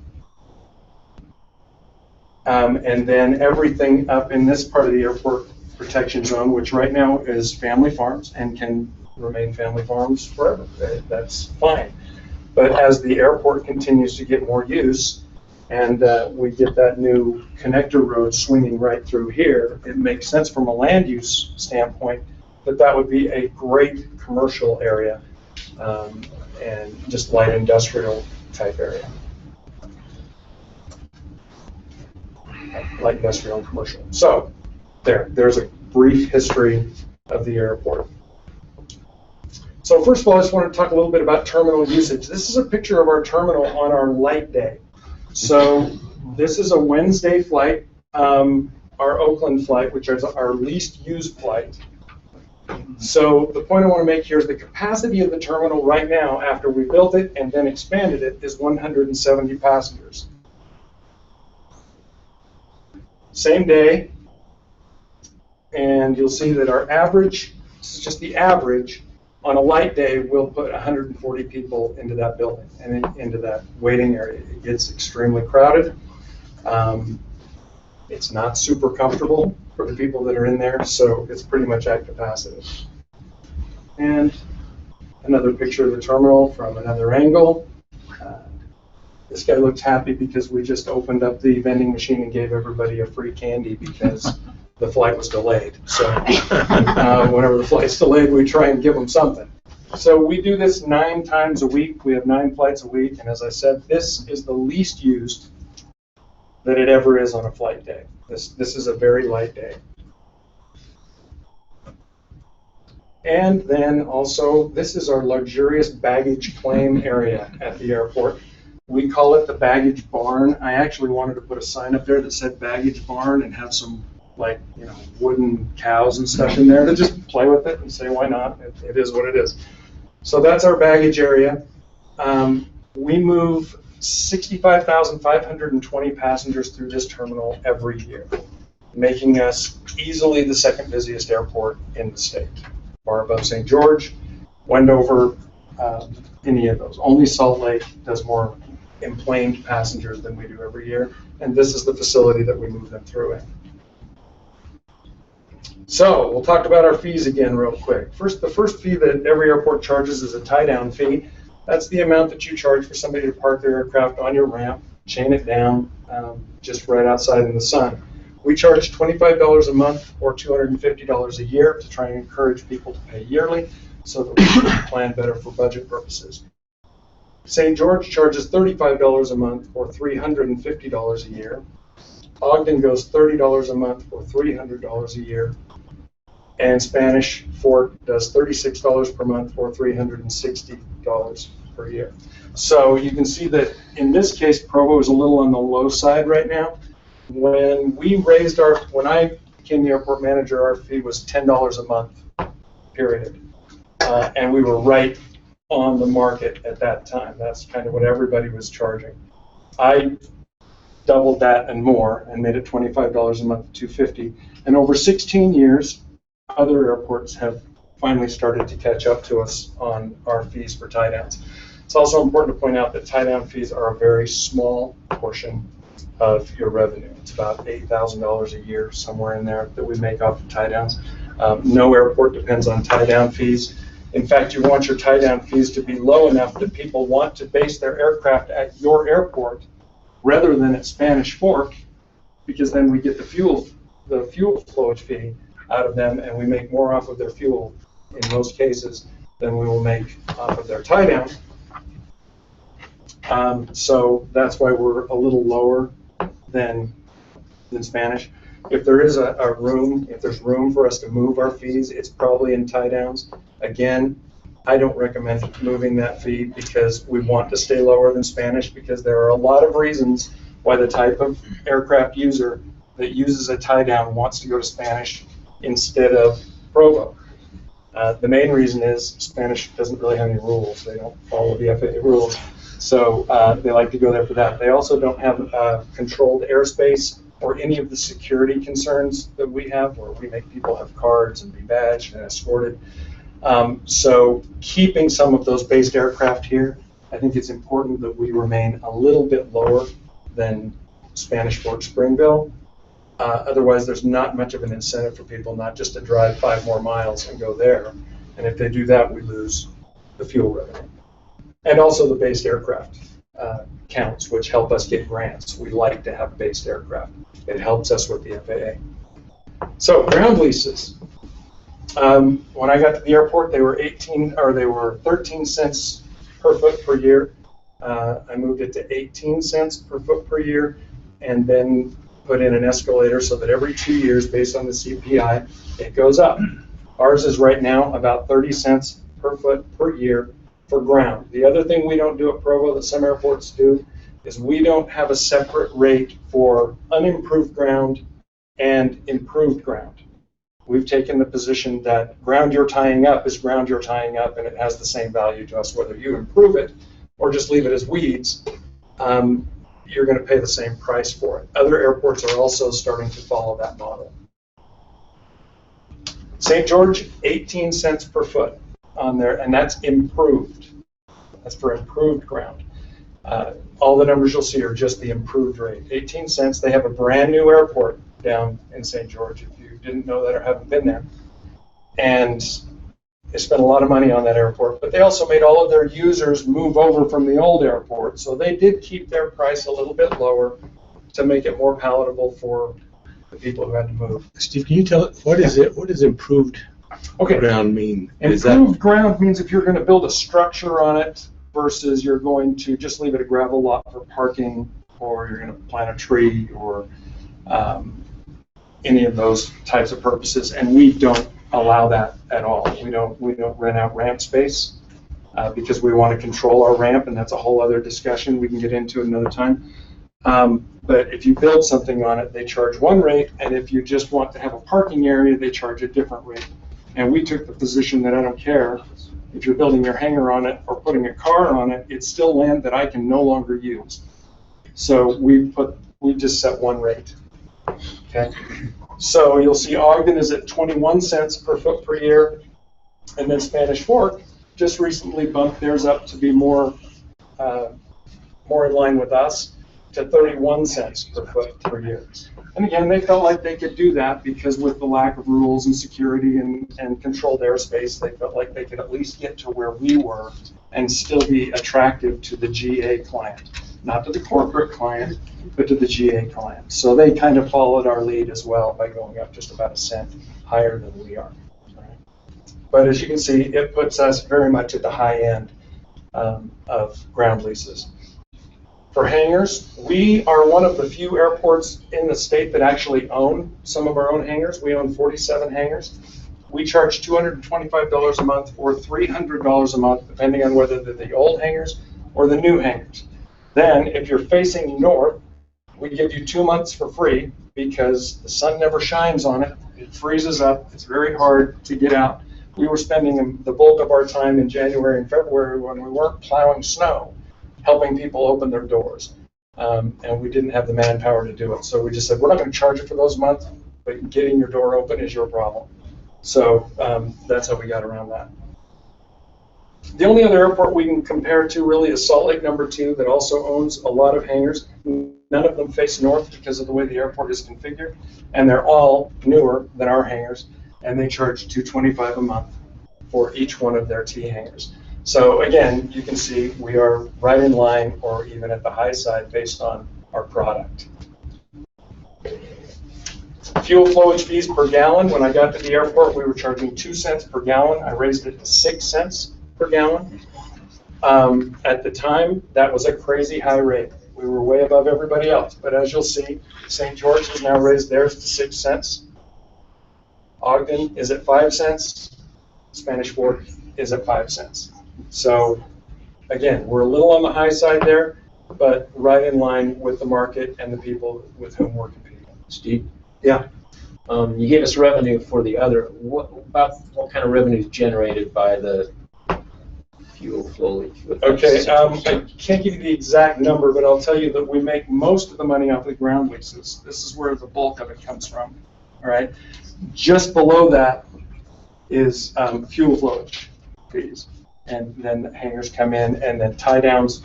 And then everything up in this part of the airport protection zone, which right now is family farms and can remain family farms forever. That's fine. But as the airport continues to get more use and we get that new connector road swinging right through here, it makes sense from a land use standpoint that that would be a great commercial area and just light industrial type area. Light industrial and commercial. So there's a brief history of the airport. So first of all, I just want to talk a little bit about terminal usage. This is a picture of our terminal on our light day. So this is a Wednesday flight, our Oakland flight, which is our least used flight. So the point I want to make here is the capacity of the terminal right now, after we built it and then expanded it, is 170 passengers. Same day, and you'll see that our average, this is just the average, on a light day, we'll put 140 people into that building and into that waiting area. It gets extremely crowded. It's not super comfortable for the people that are in there, so it's pretty much at capacity. And another picture of the terminal from another angle. This guy looks happy because we just opened up the vending machine and gave everybody a free candy because the flight was delayed. So whenever the flight's delayed, we try and give them something. So we do this 9 times a week. We have 9 flights a week. And as I said, this is the least used that it ever is on a flight day. This is a very light day. And then also, this is our luxurious baggage claim area at the airport. We call it the baggage barn. I actually wanted to put a sign up there that said baggage barn and have some, like, you know, wooden cows and stuff in there to just play with it and say, why not? It is what it is. So that's our baggage area. We move 65,520 passengers through this terminal every year, making us easily the second busiest airport in the state, far above St. George, Wendover, any of those. Only Salt Lake does more emplaned passengers than we do every year, and this is the facility that we move them through in. So we'll talk about our fees again real quick. The first fee that every airport charges is a tie-down fee. That's the amount that you charge for somebody to park their aircraft on your ramp, chain it down, just right outside in the sun. We charge $25 a month or $250 a year to try and encourage people to pay yearly so that we can plan better for budget purposes. St. George charges $35 a month or $350 a year. Ogden goes $30 a month or $300 a year. And Spanish Fort does $36 per month or $360 per year. So you can see that in this case, Provo is a little on the low side right now. When I became the airport manager, our fee was $10 a month, period. And we were right on the market at that time. That's kind of what everybody was charging. I doubled that and more and made it $25 a month to $250. And over 16 years, other airports have finally started to catch up to us on our fees for tie downs. It's also important to point out that tie down fees are a very small portion of your revenue. It's about $8,000 a year, somewhere in there, that we make off of tie downs. No airport depends on tie down fees. In fact, you want your tie down fees to be low enough that people want to base their aircraft at your airport rather than at Spanish Fork, because then we get the fuel flowage fee out of them, and we make more off of their fuel in most cases than we will make off of their tie down. So that's why we're a little lower than Spanish. If there is if there's room for us to move our fees, it's probably in tie downs. Again, I don't recommend moving that fee because we want to stay lower than Spanish, because there are a lot of reasons why the type of aircraft user that uses a tie down wants to go to Spanish instead of Provo. The main reason is Spanish doesn't really have any rules. They don't follow the FAA rules. So they like to go there for that. They also don't have controlled airspace or any of the security concerns that we have, where we make people have cards and be badged and escorted. So keeping some of those based aircraft here, I think it's important that we remain a little bit lower than Spanish Fork Springville. Otherwise, there's not much of an incentive for people not just to drive 5 more miles and go there. And if they do that, we lose the fuel revenue. And also the based aircraft counts, which help us get grants. We like to have based aircraft. It helps us with the FAA. So ground leases. When I got to the airport, they were 13 cents per foot per year. I moved it to 18 cents per foot per year, and then put in an escalator so that every 2 years, based on the CPI, it goes up. Ours is right now about 30 cents per foot per year for ground. The other thing we don't do at Provo that some airports do is we don't have a separate rate for unimproved ground and improved ground. We've taken the position that ground you're tying up is ground you're tying up, and it has the same value to us whether you improve it or just leave it as weeds. You're going to pay the same price for it. Other airports are also starting to follow that model. St. George, 18 cents per foot on there, and that's improved. That's for improved ground. All the numbers you'll see are just the improved rate. 18 cents. They have a brand new airport down in St. George, if you didn't know that or haven't been there. And they spent a lot of money on that airport, but they also made all of their users move over from the old airport. So they did keep their price a little bit lower to make it more palatable for the people who had to move. Steve, can you tell it, what does improved ground mean? Improved ground means if you're going to build a structure on it versus you're going to just leave it a gravel lot for parking, or you're going to plant a tree, or any of those types of purposes, and we don't allow that at all. We don't rent out ramp space because we want to control our ramp, and that's a whole other discussion we can get into another time. But if you build something on it, they charge one rate, and if you just want to have a parking area, they charge a different rate. And we took the position that I don't care if you're building your hangar on it or putting a car on it, it's still land that I can no longer use. So we just set one rate. Okay. So you'll see Ogden is at 21 cents per foot per year, and then Spanish Fork just recently bumped theirs up to be more in line with us, to 31 cents per foot per year. And again, they felt like they could do that because with the lack of rules and security and controlled airspace, they felt like they could at least get to where we were and still be attractive to the GA client. Not to the corporate client, but to the GA client. So they kind of followed our lead as well by going up just about a cent higher than we are. But as you can see, it puts us very much at the high end of ground leases. For hangars, we are one of the few airports in the state that actually own some of our own hangars. We own 47 hangars. We charge $225 a month or $300 a month, depending on whether they're the old hangars or the new hangars. Then, if you're facing north, we give you 2 months for free because the sun never shines on it. It freezes up. It's very hard to get out. We were spending the bulk of our time in January and February when we weren't plowing snow, helping people open their doors. and we didn't have the manpower to do it. So we just said, we're not going to charge you for those months, but getting your door open is your problem. So that's how we got around that. The only other airport we can compare to really is Salt Lake #2 that also owns a lot of hangars. None of them face north because of the way the airport is configured, and they're all newer than our hangars, and they charge $225 a month for each one of their T hangars. So again, you can see we are right in line or even at the high side based on our product. Fuel flowage fees per gallon. When I got to the airport, we were charging 2 cents per gallon. I raised it to 6 cents per gallon. At the time, that was a crazy high rate. We were way above everybody else. But as you'll see, St. George has now raised theirs to 6 cents. Ogden is at 5 cents. Spanish Fork is at 5 cents. So again, we're a little on the high side there, but right in line with the market and the people with whom we're competing. Steve? Yeah. You gave us revenue for the other. What kind of revenue is generated by the fuel flowage? Okay, I can't give you the exact number, but I'll tell you that we make most of the money off the ground leases. This is where the bulk of it comes from. All right. Just below that is fuel flowage fees, and then the hangars come in, and then tie downs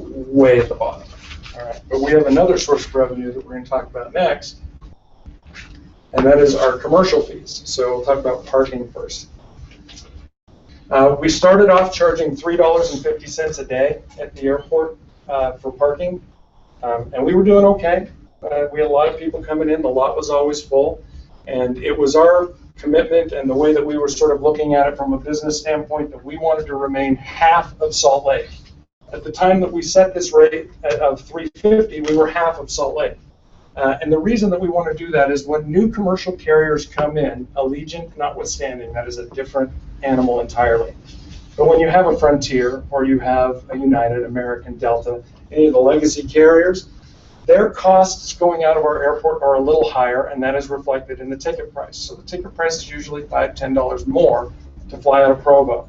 way at the bottom. All right. But we have another source of revenue that we're going to talk about next, and that is our commercial fees. So we'll talk about parking first. We started off charging $3.50 a day at the airport for parking, and we were doing okay. We had a lot of people coming in. The lot was always full, and it was our commitment and the way that we were sort of looking at it from a business standpoint that we wanted to remain half of Salt Lake. At the time that we set this rate of $3.50, we were half of Salt Lake. And the reason that we want to do that is when new commercial carriers come in, Allegiant notwithstanding, that is a different animal entirely. But when you have a Frontier or you have a United, American, Delta, any of the legacy carriers, their costs going out of our airport are a little higher, and that is reflected in the ticket price. So the ticket price is usually $5, $10 more to fly out of Provo.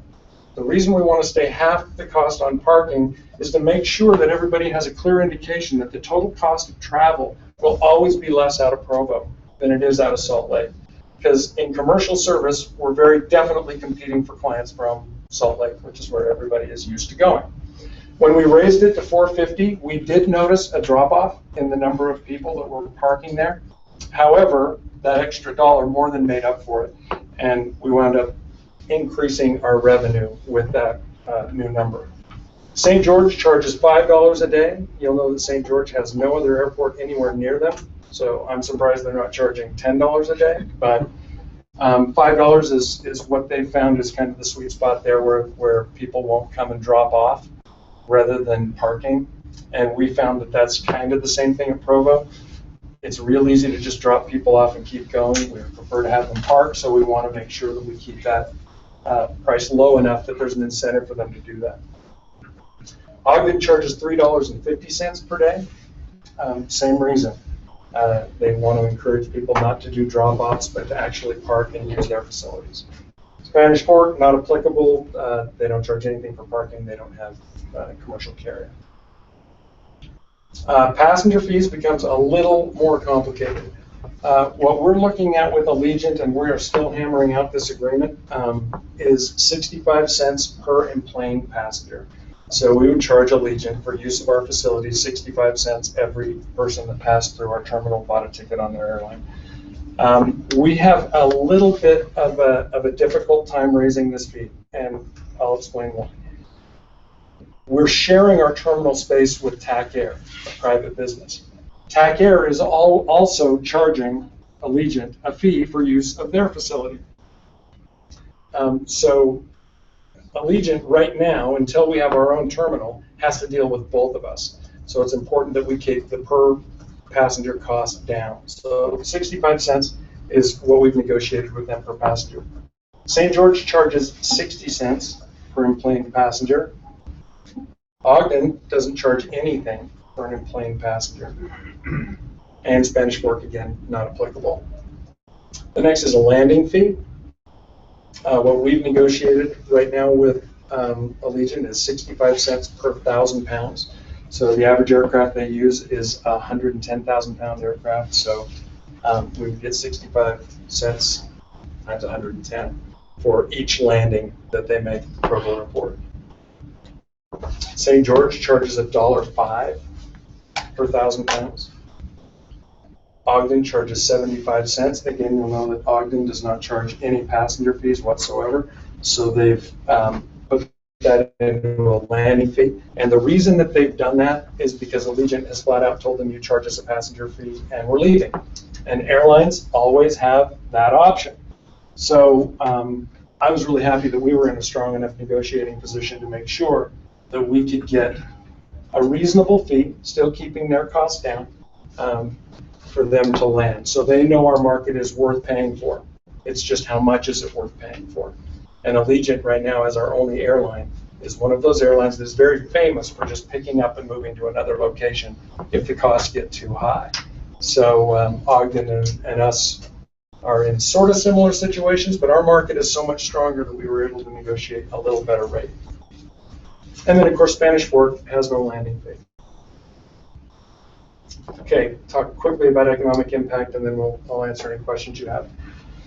The reason we want to stay half the cost on parking is to make sure that everybody has a clear indication that the total cost of travel will always be less out of Provo than it is out of Salt Lake. Because in commercial service, we're very definitely competing for clients from Salt Lake, which is where everybody is used to going. When we raised it to $4.50, we did notice a drop-off in the number of people that were parking there. However, that extra dollar more than made up for it, and we wound up increasing our revenue with that new number. St. George charges $5 a day. You'll know that St. George has no other airport anywhere near them, so I'm surprised they're not charging $10 a day, but $5 is what they found is kind of the sweet spot there where people won't come and drop off rather than parking. And we found that that's kind of the same thing at Provo. It's real easy to just drop people off and keep going. We prefer to have them park, so we want to make sure that we keep that price low enough that there's an incentive for them to do that. Ogden charges $3.50 per day. Same reason. They want to encourage people not to do drop-offs, but to actually park and use their facilities. Spanish Fork, not applicable. They don't charge anything for parking. They don't have commercial carrier. Passenger fees becomes a little more complicated. What we're looking at with Allegiant, and we are still hammering out this agreement, is 65 cents per enplaned passenger. So we would charge Allegiant for use of our facilities 65 cents every person that passed through our terminal bought a ticket on their airline. We have a little bit of a difficult time raising this fee, and I'll explain why. We're sharing our terminal space with TAC Air, a private business. TAC Air is also charging Allegiant a fee for use of their facility. So Allegiant right now, until we have our own terminal, has to deal with both of us. So it's important that we keep the per passenger cost down. So 65 cents is what we've negotiated with them per passenger. St. George charges 60 cents per enplaned passenger. Ogden doesn't charge anything for an enplaned passenger. And Spanish Fork, again, not applicable. The next is a landing fee. What we've negotiated right now with Allegiant is 65 cents per 1,000 pounds. So the average aircraft they use is a 110,000-pound aircraft, so we would get 65 cents times 110 for each landing that they make at the Provo Airport. St. George charges $1.05 per 1,000 pounds. Ogden charges 75 cents. Again, you'll know that Ogden does not charge any passenger fees whatsoever, so they've put that into a landing fee. And the reason that they've done that is because Allegiant has flat out told them you charge us a passenger fee and we're leaving. And airlines always have that option. So I was really happy that we were in a strong enough negotiating position to make sure that we could get a reasonable fee, still keeping their costs down, for them to land. So they know our market is worth paying for. It's just how much is it worth paying for. And Allegiant right now, as our only airline, is one of those airlines that is very famous for just picking up and moving to another location if the costs get too high. So Ogden and us are in sort of similar situations, but our market is so much stronger that we were able to negotiate a little better rate. And then, of course, Spanish Fork has no landing fee. Okay, talk quickly about economic impact, and then I'll answer any questions you have.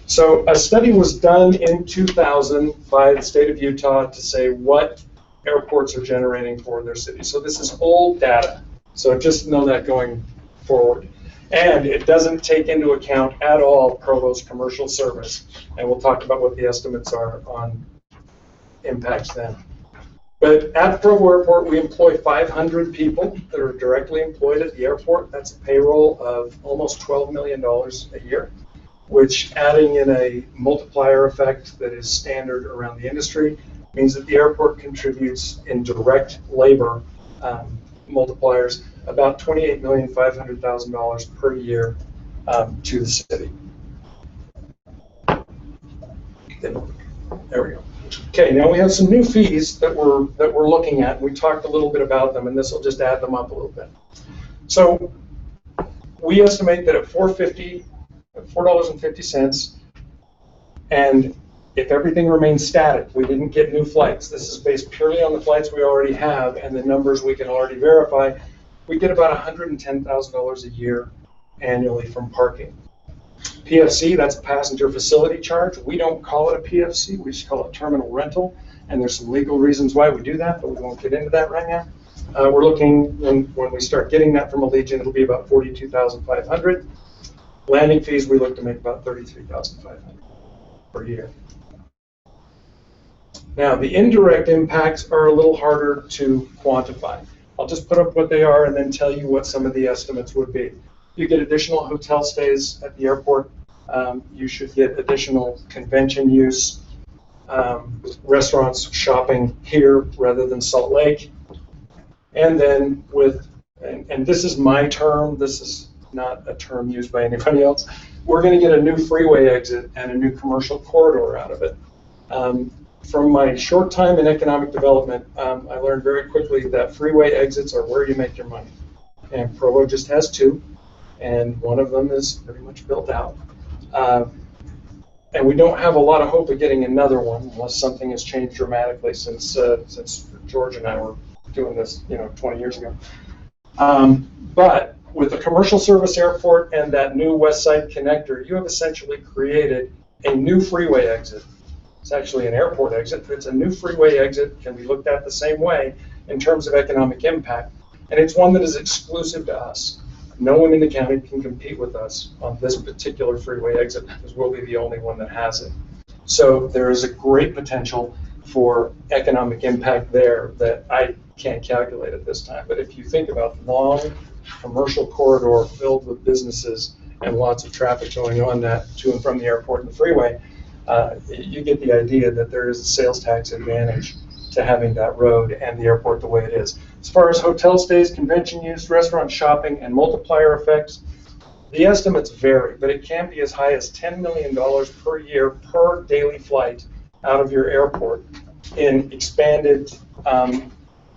So a study was done in 2000 by the state of Utah to say what airports are generating for their city. So this is old data, so just know that going forward. And it doesn't take into account at all Provo's commercial service, and we'll talk about what the estimates are on impacts then. But at Provo Airport, we employ 500 people that are directly employed at the airport. That's a payroll of almost $12 million a year, which, adding in a multiplier effect that is standard around the industry, means that the airport contributes in direct labor multipliers about $28,500,000 per year to the city. There we go. Okay, now we have some new fees that we're looking at. We talked a little bit about them, and this will just add them up a little bit. So we estimate that at $4.50, and if everything remains static, we didn't get new flights. This is based purely on the flights we already have and the numbers we can already verify. We get about $110,000 a year annually from parking. PFC, that's a passenger facility charge. We don't call it a PFC, we just call it terminal rental, and there's some legal reasons why we do that, but we won't get into that right now. We're looking, when we start getting that from Allegiant, it'll be about $42,500. Landing fees, we look to make about $33,500 per year. Now, the indirect impacts are a little harder to quantify. I'll just put up what they are and then tell you what some of the estimates would be. You get additional hotel stays at the airport. You should get additional convention use, restaurants, shopping here rather than Salt Lake. And then and this is my term, this is not a term used by anybody else, we're going to get a new freeway exit and a new commercial corridor out of it. From my short time in economic development, I learned very quickly that freeway exits are where you make your money. And Provo just has two, and one of them is pretty much built out. And we don't have a lot of hope of getting another one unless something has changed dramatically since George and I were doing this, 20 years ago. But with a commercial service airport and that new West Side connector, you have essentially created a new freeway exit. It's actually an airport exit, but it's a new freeway exit, can be looked at the same way in terms of economic impact. And it's one that is exclusive to us. No one in the county can compete with us on this particular freeway exit because we'll be the only one that has it. So there is a great potential for economic impact there that I can't calculate at this time. But if you think about long commercial corridor filled with businesses and lots of traffic going on that to and from the airport and the freeway, you get the idea that there is a sales tax advantage to having that road and the airport the way it is. As far as hotel stays, convention use, restaurant shopping, and multiplier effects, the estimates vary, but it can be as high as $10 million per year per daily flight out of your airport in expanded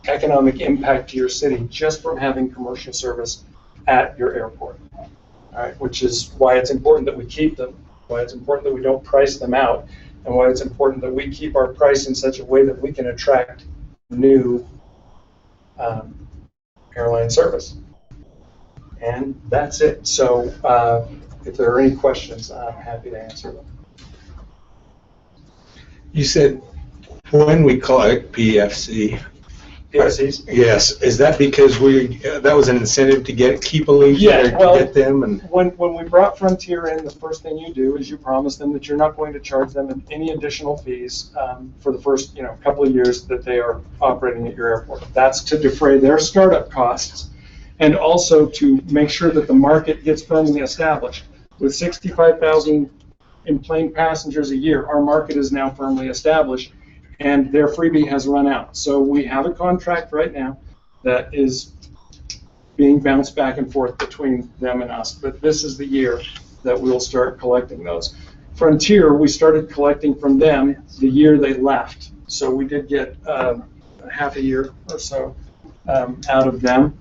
economic impact to your city just from having commercial service at your airport. All right, which is why it's important that we keep them, why it's important that we don't price them out, and why it's important that we keep our price in such a way that we can attract new airline service. And that's it. So if there are any questions, I'm happy to answer them. You said when we collect PFC. PFCs? Yes, is that because that was an incentive to keep a legion, Yeah, well, get them? And when we brought Frontier in, the first thing you do is you promise them that you're not going to charge them any additional fees for the first couple of years that they are operating at your airport. That's to defray their startup costs and also to make sure that the market gets firmly established. With 65,000 in-plane passengers a year, our market is now firmly established, and their freebie has run out. So we have a contract right now that is being bounced back and forth between them and us, but this is the year that we'll start collecting those. Frontier, we started collecting from them the year they left. So we did get half a year or so out of them,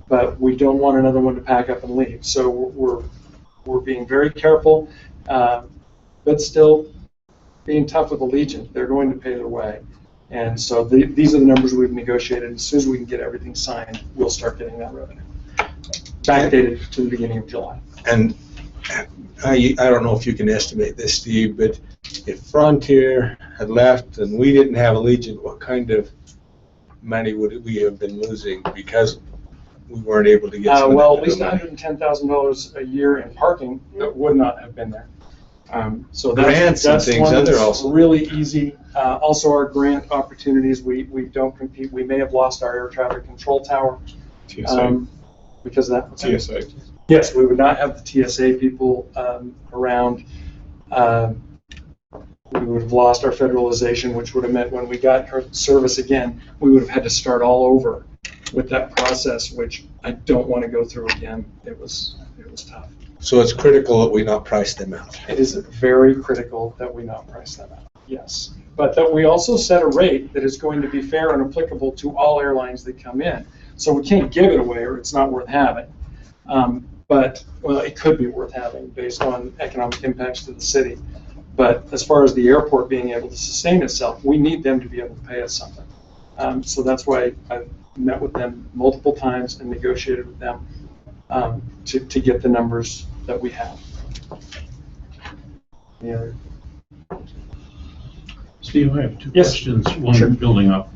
but we don't want another one to pack up and leave. So we're being very careful, but still being tough with the Legion. They're going to pay their way. And so these are the numbers we've negotiated. As soon as we can get everything signed, we'll start getting that revenue. Backdated to the beginning of July. And I don't know if you can estimate this, Steve, but if Frontier had left and we didn't have a Legion, what kind of money would we have been losing because we weren't able to get some well, at least $110,000 a year in parking that would not have been there. So that's one that's really easy. Also, our grant opportunities, we don't compete. We may have lost our air traffic control tower because of that. TSA. Yes, we would not have the TSA people around. We would have lost our federalization, which would have meant when we got our service again, we would have had to start all over with that process, which I don't want to go through again. It was tough. So it's critical that we not price them out. It is very critical that we not price them out, yes. But that we also set a rate that is going to be fair and applicable to all airlines that come in. So we can't give it away or it's not worth having. But, well, it could be worth having based on economic impacts to the city. But as far as the airport being able to sustain itself, we need them to be able to pay us something. So that's why I've met with them multiple times and negotiated with them to get the numbers that we have. Yeah. Steve, I have two Yes. questions. One, Sure. building up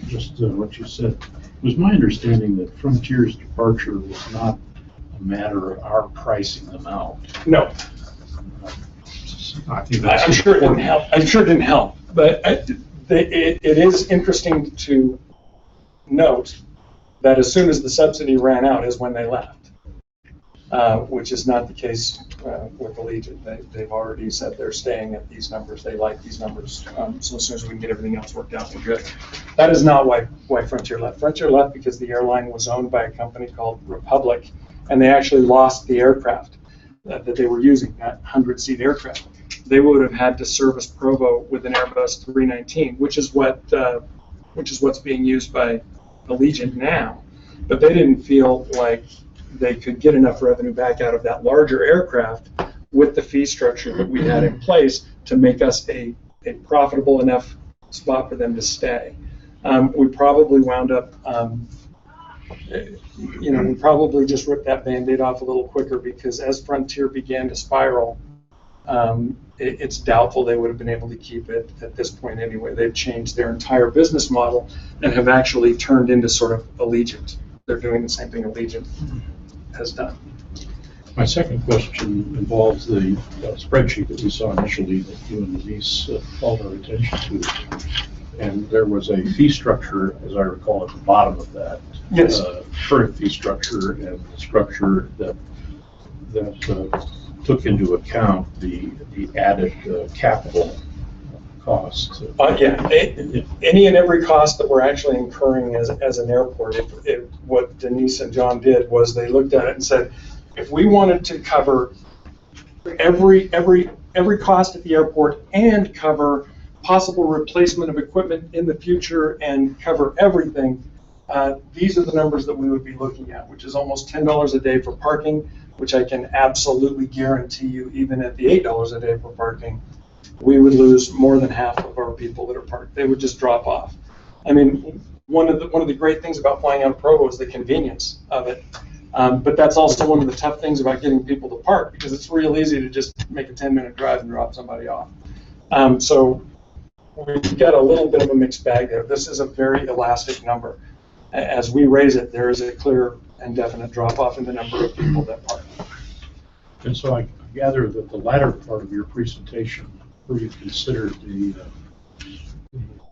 just what you said. It was my understanding that Frontier's departure was not a matter of our pricing them out. No. I think that's I'm sure it didn't important. help. I'm sure it didn't help. But it is interesting to note that as soon as the subsidy ran out is when they left. Which is not the case with the Legion. They've already said they're staying at these numbers. They like these numbers. So as soon as we can get everything else worked out, we're good. That is not why Frontier left. Frontier left because the airline was owned by a company called Republic, and they actually lost the aircraft that they were using, that 100-seat aircraft. They would have had to service Provo with an Airbus 319, which is what's being used by the Legion now. But they didn't feel like they could get enough revenue back out of that larger aircraft with the fee structure that we had in place to make us a profitable enough spot for them to stay. We probably wound up, we probably just ripped that Band-Aid off a little quicker because as Frontier began to spiral, it's doubtful they would have been able to keep it at this point anyway. They've changed their entire business model and have actually turned into sort of Allegiant. They're doing the same thing Allegiant has done. My second question involves the spreadsheet that we saw initially that you and Denise called our attention to. And there was a fee structure, as I recall, at the bottom of that. Yes. Current fee structure and the structure that took into account the added capital cost. Yeah, any and every cost that we're actually incurring as an airport. What Denise and John did was they looked at it and said, if we wanted to cover every cost at the airport and cover possible replacement of equipment in the future and cover everything, these are the numbers that we would be looking at, which is almost $10 a day for parking, which I can absolutely guarantee you, even at the $8 a day for parking, we would lose more than half of our people that are parked. They would just drop off. I mean, one of the great things about flying out of Provo is the convenience of it. But that's also one of the tough things about getting people to park, because it's real easy to just make a 10-minute drive and drop somebody off. So we've got a little bit of a mixed bag there. This is a very elastic number. As we raise it, there is a clear and definite drop-off in the number of people that park. And so I gather that the latter part of your presentation, where you considered the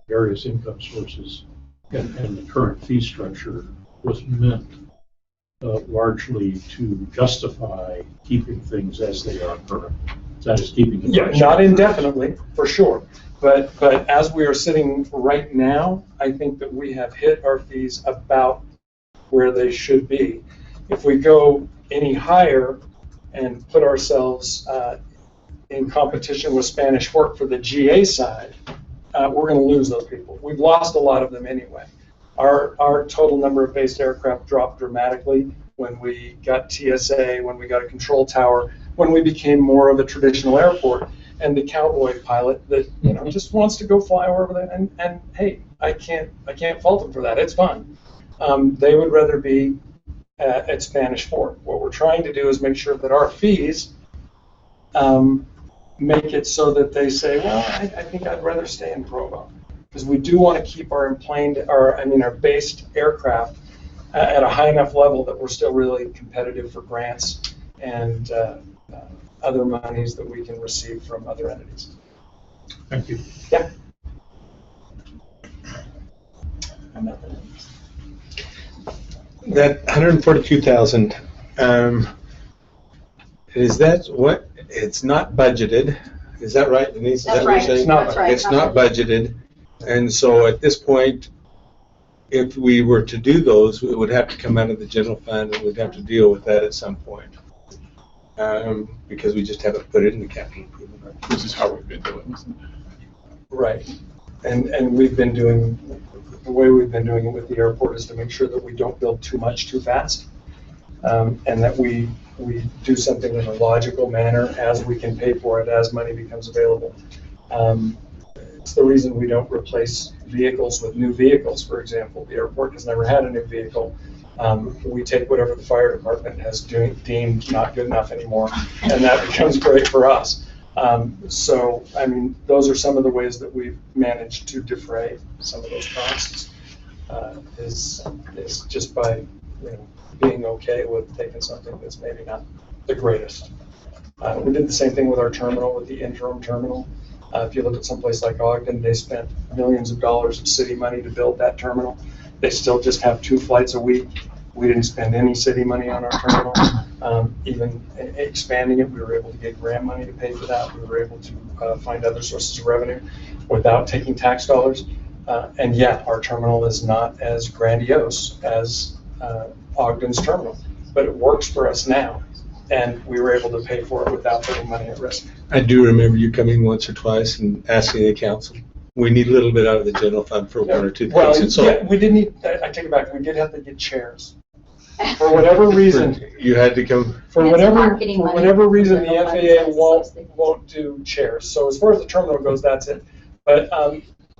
various income sources and the current fee structure, was meant largely to justify keeping things as they are current. That is keeping the price. Not indefinitely, for sure. But as we are sitting right now, I think that we have hit our fees about where they should be. If we go any higher and put ourselves in competition with Spanish Fork for the GA side, we're going to lose those people. We've lost a lot of them anyway. Our total number of based aircraft dropped dramatically when we got TSA, when we got a control tower, when we became more of a traditional airport, and the cowboy pilot that just wants to go fly over there. And hey, I can't fault them for that. It's fun. They would rather be at Spanish Fork. What we're trying to do is make sure that our fees make it so that they say, well, I think I'd rather stay in Provo, because we do want to keep our based aircraft at a high enough level that we're still really competitive for grants and other monies that we can receive from other entities. Thank you. Yeah. That 142,000, is that what, it's not budgeted, is that right, Denise? Is that what you're saying? That's right. It's not budgeted, and so at this point, if we were to do those, it would have to come out of the general fund, and we'd have to deal with that at some point. Because we just haven't put it in the capital improvement. This is how we've been doing, isn't it? Right. And we've been doing, the way we've been doing it with the airport is to make sure that we don't build too much too fast, and that we do something in a logical manner as we can pay for it, as money becomes available. It's the reason we don't replace vehicles with new vehicles, for example. The airport has never had a new vehicle. We take whatever the fire department has deemed not good enough anymore, and that becomes great for us. So, I mean, those are some of the ways that we've managed to defray some of those costs, is just by being okay with taking something that's maybe not the greatest. We did the same thing with our terminal, with the interim terminal. If you look at someplace like Ogden, they spent millions of dollars of city money to build that terminal. They still just have 2 flights a week. We didn't spend any city money on our terminal. Even expanding it, we were able to get grant money to pay for that. We were able to find other sources of revenue without taking tax dollars. And yeah, our terminal is not as grandiose as Ogden's terminal, but it works for us now. And we were able to pay for it without putting money at risk. I do remember you coming once or twice and asking the council, we need a little bit out of the general fund for 1 or 2 things. Well, And so yeah, we did need, I take it back, we did have to get chairs. For whatever reason, you had to come. for That's whatever marketing money. reason, the General fund FAA funds. won't do chairs. So as far as the terminal goes, that's it. But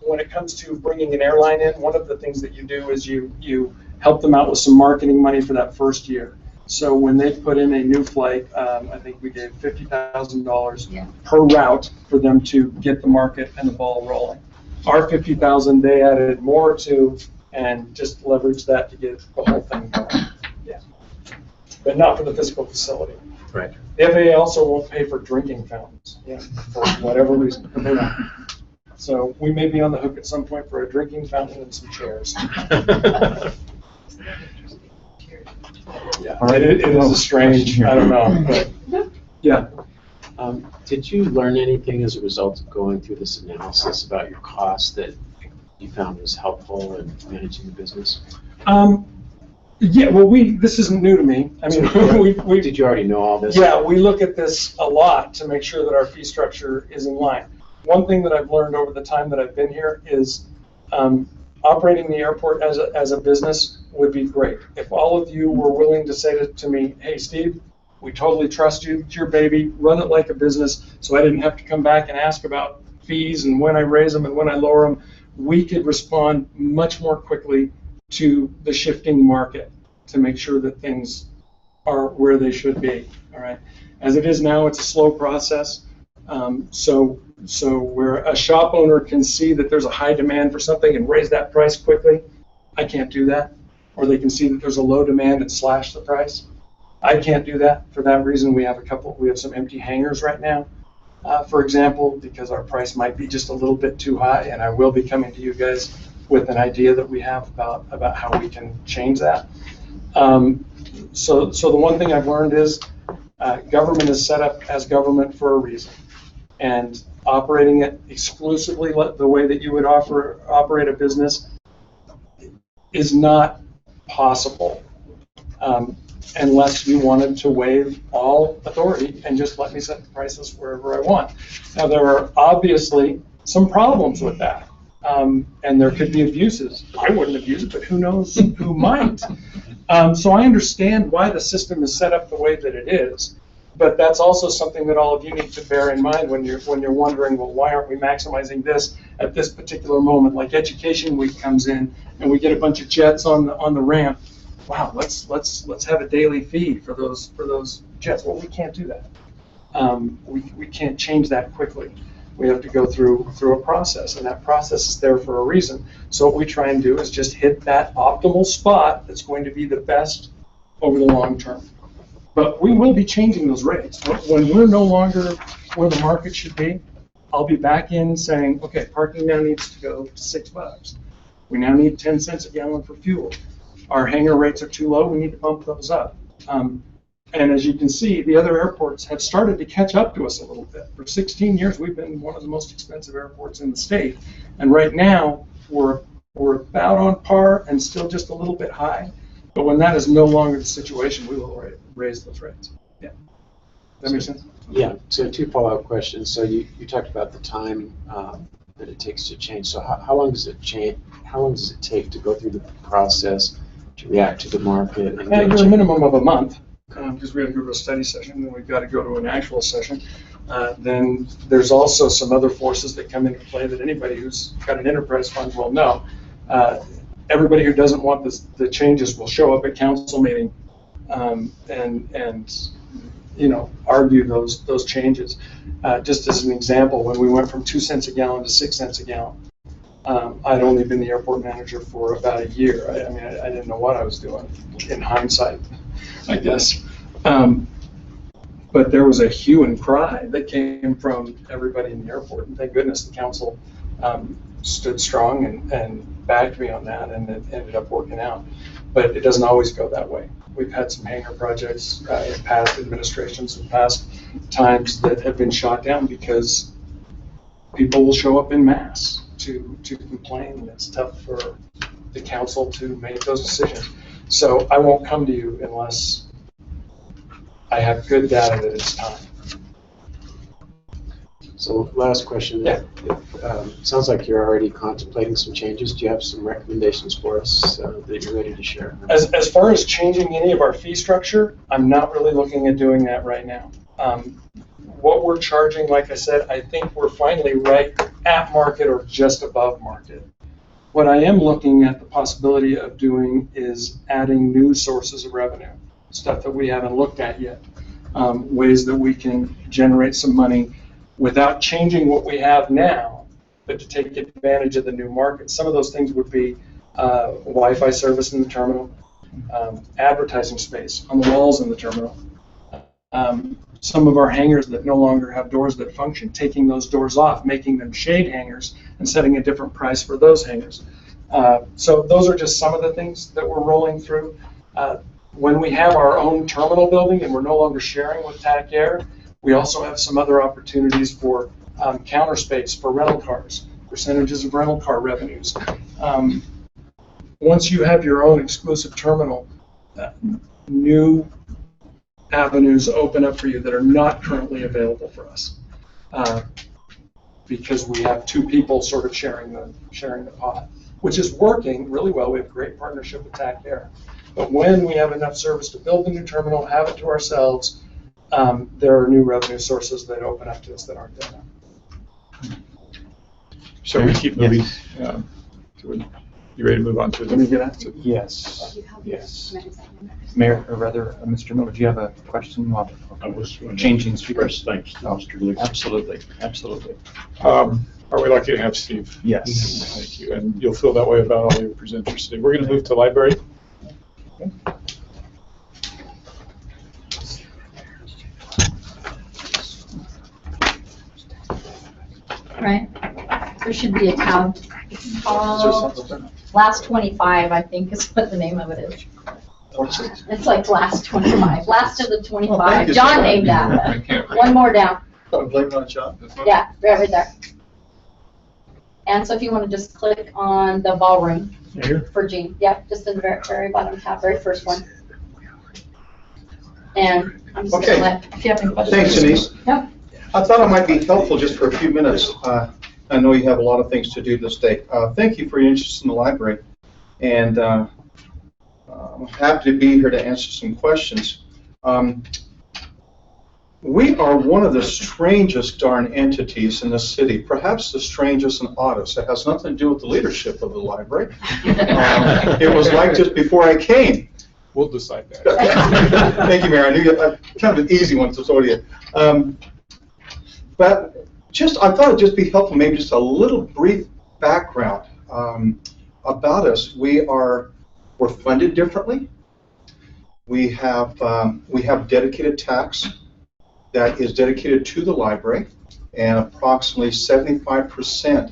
when it comes to bringing an airline in, one of the things that you do is you help them out with some marketing money for that first year. So when they put in a new flight, I think we gave $50,000 per route for them to get the market and the ball rolling. Our $50,000 they added more to, and just leveraged that to get the whole thing going. Yeah, but not for the physical facility. Right. The FAA also won't pay for drinking fountains, for whatever reason. They're not. So we may be on the hook at some point for a drinking fountain and some chairs. Yeah, it is a strange, I don't know, but yeah. Did you learn anything as a result of going through this analysis about your costs that you found was helpful in managing the business? Yeah, well, this isn't new to me. I mean, we Did you already know all this? Yeah, we look at this a lot to make sure that our fee structure is in line. One thing that I've learned over the time that I've been here is operating the airport as a business would be great. If all of you were willing to say to me, hey, Steve, we totally trust you, it's your baby, run it like a business, so I didn't have to come back and ask about fees and when I raise them and when I lower them. we could respond much more quickly to the shifting market to make sure that things are where they should be, all right? As it is now, it's a slow process. So where a shop owner can see that there's a high demand for something and raise that price quickly, I can't do that. Or they can see that there's a low demand and slash the price. I can't do that. For that reason, we have some empty hangars right now, for example, because our price might be just a little bit too high, and I will be coming to you guys with an idea that we have about how we can change that. So the one thing I've learned is government is set up as government for a reason, and operating it exclusively the way that you would operate a business is not possible unless you wanted to waive all authority and just let me set the prices wherever I want. Now, there are obviously some problems with that, and there could be abuses. I wouldn't abuse it, but who knows who might. So I understand why the system is set up the way that it is, but that's also something that all of you need to bear in mind when you're wondering, well, why aren't we maximizing this at this particular moment? Like Education Week comes in, and we get a bunch of jets on the ramp. Wow, let's have a daily fee for those jets. Well, we can't do that. We can't change that quickly. We have to go through a process, and that process is there for a reason. So what we try and do is just hit that optimal spot that's going to be the best over the long term. But we will be changing those rates. When we're no longer where the market should be, I'll be back in saying, okay, parking now needs to go to $6. We now need 10 cents a gallon for fuel. Our hangar rates are too low, we need to bump those up. And as you can see, the other airports have started to catch up to us a little bit. For 16 years, we've been one of the most expensive airports in the state. And right now, we're about on par and still just a little bit high. But when that is no longer the situation, we will raise those rates. Yeah. Does that make sense? Yeah, so 2 follow-up questions. So you talked about the time that it takes to change. So how long does it change? How long does it take to go through the process to react to the market? And you're a minimum of a month, because we have to go to a study session, then we've got to go to an actual session. Then there's also some other forces that come into play that anybody who's got an enterprise fund will know. Everybody who doesn't want the changes will show up at council meeting and argue those changes. Just as an example, when we went from 2 cents a gallon to 6 cents a gallon, I'd only been the airport manager for about a year. I didn't know what I was doing in hindsight, I guess. But there was a hue and cry that came from everybody in the airport, and thank goodness the council stood strong and backed me on that, and it ended up working out. But it doesn't always go that way. We've had some hangar projects in past administrations and past times that have been shot down because people will show up in mass to complain, and it's tough for the council to make those decisions. So I won't come to you unless I have good data that it's time. So last question. Yeah. Sounds like you're already contemplating some changes. Do you have some recommendations for us that you're ready to share? As far as changing any of our fee structure, I'm not really looking at doing that right now. What we're charging, like I said, I think we're finally right at market or just above market. What I am looking at the possibility of doing is adding new sources of revenue, stuff that we haven't looked at yet, ways that we can generate some money without changing what we have now, but to take advantage of the new market. Some of those things would be Wi-Fi service in the terminal, advertising space on the walls in the terminal, some of our hangars that no longer have doors that function, taking those doors off, making them shade hangars, and setting a different price for those hangars. So those are just some of the things that we're rolling through. When we have our own terminal building and we're no longer sharing with TAC Air, we also have some other opportunities for counter space for rental cars, percentages of rental car revenues. Once you have your own exclusive terminal, new avenues open up for you that are not currently available for us, because we have 2 people sort of sharing the pot, which is working really well. We have a great partnership with TAC Air. But when we have enough service to build a new terminal, have it to ourselves, there are new revenue sources that open up to us that aren't there now. shall we keep moving? You ready to move on to the? Yes. Yes. Mayor, or rather, Mr. Miller, do you have a question while I was going to changing speakers? express thanks to Mr. Lee. Absolutely, absolutely. Are we lucky to have Steve? Yes. Thank you, and you'll feel that way about all your presenters today. We're going to move to library. Right? There should be a tab. It's called Last 25, I think is what the name of it is. It's like Last 25, Last of the 25. you, John sir. named I that. can't read. One more down. Blame it on John. Yeah, right there. And so if you want to just click on the ballroom for Gene. Yeah, just in the very, very bottom tab, very first one. And I'm just going Okay. to let, if you have any questions. Thanks, Denise. Yep. I thought it might be helpful just for a few minutes. I know you have a lot of things to do this day. Thank you for your interest in the library, and I'm happy to be here to answer some questions. We are one of the strangest darn entities in the city, perhaps the strangest and oddest. It has nothing to do with the leadership of the library. It was like just before I came. We'll decide that. Thank you, Mayor. I knew you, kind of an easy one to throw to you. But I thought it'd just be helpful, maybe just a little brief background about us. We're funded differently. We have dedicated tax that is dedicated to the library, and approximately 75%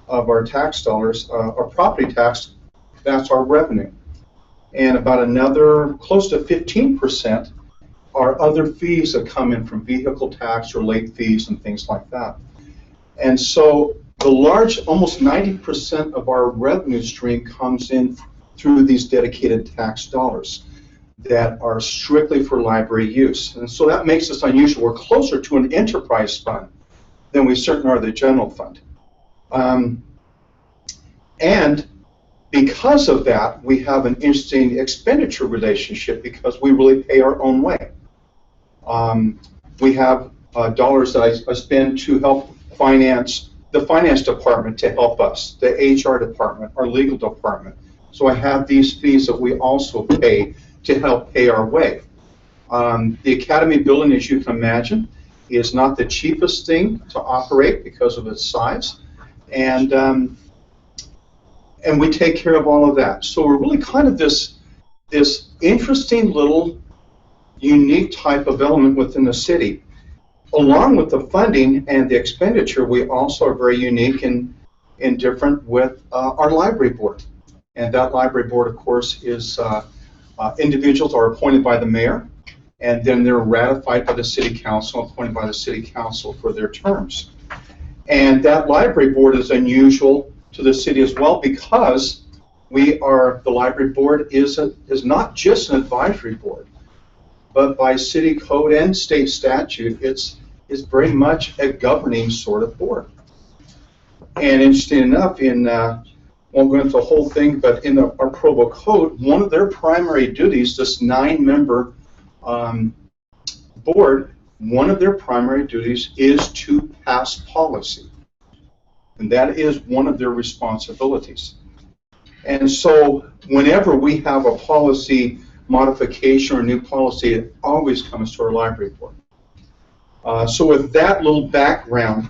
of our tax dollars are property tax. That's our revenue, and about another close to 15% are other fees that come in from vehicle tax or late fees and things like that. And so the almost 90% of our revenue stream comes in through these dedicated tax dollars that are strictly for library use. And so that makes us unusual. We're closer to an enterprise fund than we certainly are the general fund. And because of that, we have an interesting expenditure relationship because we really pay our own way. We have dollars that I spend to help finance the finance department, to help us, the HR department, our legal department. So I have these fees that we also pay to help pay our way. The Academy building, as you can imagine, is not the cheapest thing to operate because of its size, and we take care of all of that. So we're really kind of this interesting little unique type of element within the city. Along with the funding and the expenditure, we also are very unique and different with our library board. And that library board, of course, is individuals are appointed by the mayor, and then they're ratified by the city council, appointed by the city council for their terms. And that library board is unusual to the city as well because the library board is not just an advisory board, but by city code and state statute, it's very much a governing sort of board. And interesting enough, won't go into the whole thing, but in our Provo code, one of their primary duties, this 9-member board, one of their primary duties is to pass policy. And that is one of their responsibilities. And so whenever we have a policy modification or new policy, it always comes to our library board. So with that little background,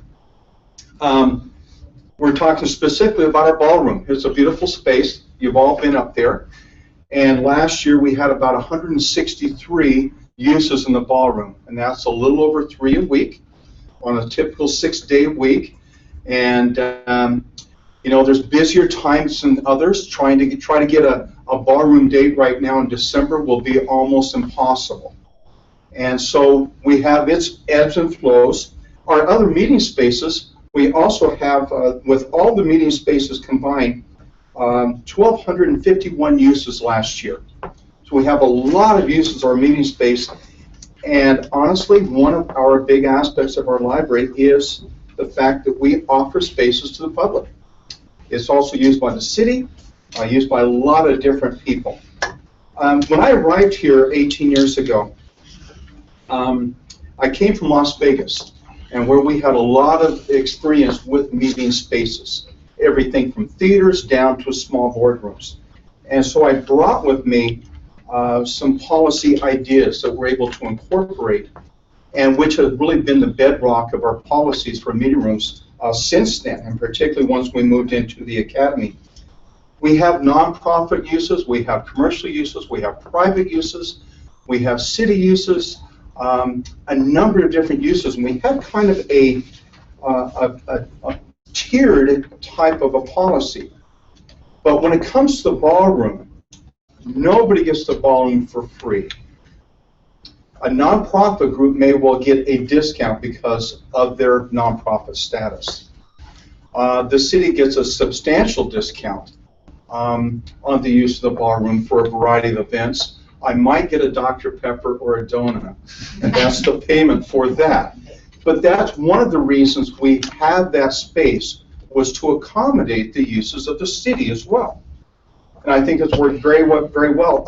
we're talking specifically about our ballroom. It's a beautiful space. You've all been up there. And last year we had about 163 uses in the ballroom, and that's a little over 3 a week on a typical 6-day week. And there's busier times than others. Trying to get a ballroom date right now in December will be almost impossible. And so we have its ebbs and flows. Our other meeting spaces, we also have, with all the meeting spaces combined, 1,251 uses last year. So we have a lot of uses of our meeting space. And honestly, one of our big aspects of our library is the fact that we offer spaces to the public. It's also used by the city, used by a lot of different people. When I arrived here 18 years ago, I came from Las Vegas. and where we had a lot of experience with meeting spaces, everything from theaters down to small boardrooms. And so I brought with me some policy ideas that we're able to incorporate, and which have really been the bedrock of our policies for meeting rooms since then, and particularly once we moved into the academy. We have nonprofit uses, we have commercial uses, we have private uses, we have city uses, a number of different uses, and we have kind of a tiered type of a policy. But when it comes to the ballroom, nobody gets the ballroom for free. A nonprofit group may well get a discount because of their nonprofit status. The city gets a substantial discount on the use of the ballroom for a variety of events. I might get a Dr. Pepper or a donut, and that's the payment for that. But that's one of the reasons we had that space, was to accommodate the uses of the city as well. And I think it's worked very well.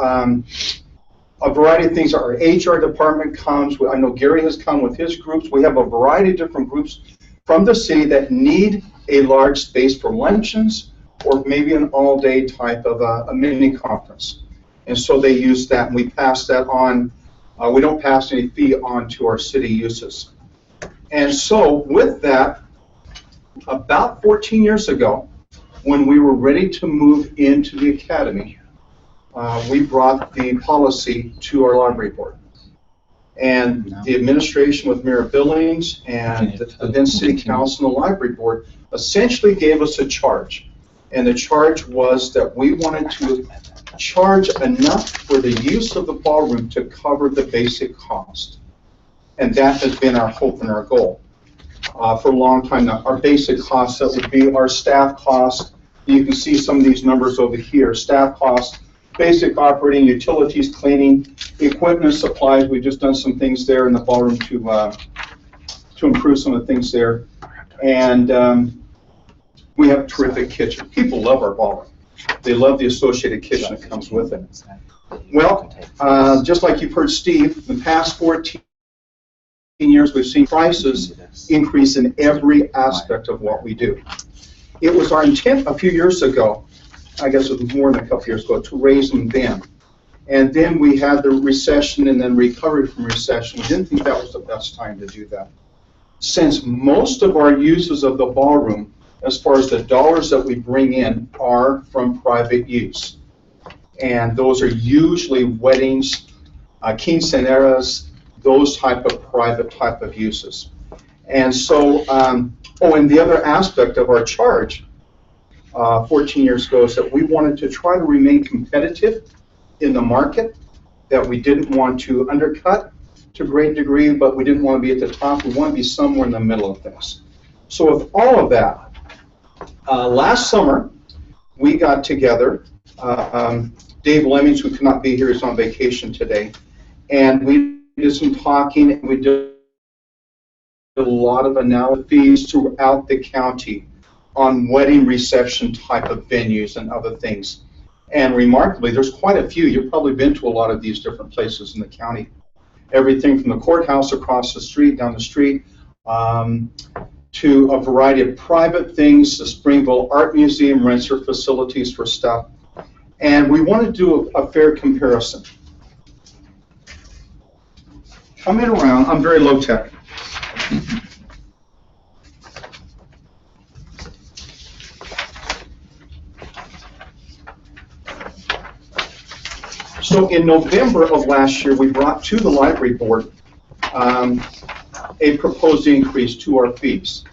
A variety of things. Our HR department comes. I know Gary has come with his groups. We have a variety of different groups from the city that need a large space for luncheons or maybe an all-day type of a mini conference. And so they use that, and we pass that on. We don't pass any fee on to our city uses. And so with that, about 14 years ago, when we were ready to move into the academy, we brought the policy to our library board. And the administration with Mayor Billings and the then City Council and the library board essentially gave us a charge. And the charge was that we wanted to charge enough for the use of the ballroom to cover the basic cost. And that has been our hope and our goal for a long time now. Our basic costs, that would be our staff costs. You can see some of these numbers over here. Staff costs, basic operating, utilities, cleaning, equipment, supplies. We've just done some things there in the ballroom to improve some of the things there. And we have a terrific kitchen. People love our ballroom. They love the associated kitchen that comes with it. Well, just like you've heard Steve, the past 14 years we've seen prices increase in every aspect of what we do. It was our intent a few years ago, I guess it was more than a couple years ago, to raise them then. And then we had the recession and then recovery from recession. We didn't think that was the best time to do that. Since most of our uses of the ballroom, as far as the dollars that we bring in, are from private use. And those are usually weddings, quinceaneras, those type of private type of uses. And so, and the other aspect of our charge 14 years ago is that we wanted to try to remain competitive in the market, that we didn't want to undercut to a great degree, but we didn't want to be at the top. We want to be somewhere in the middle of things. So with all of that, last summer, we got together, Dave Lemmings, who could not be here, is on vacation today, and we did some talking, and we did a lot of analyses throughout the county on wedding reception type of venues and other things. And remarkably, there's quite a few. You've probably been to a lot of these different places in the county. Everything from the courthouse across the street, down the street, to a variety of private things. The Springville Art Museum rents their facilities for stuff. And we want to do a fair comparison. Coming around, I'm very low tech. So in November of last year, we brought to the library board a proposed increase to our fees.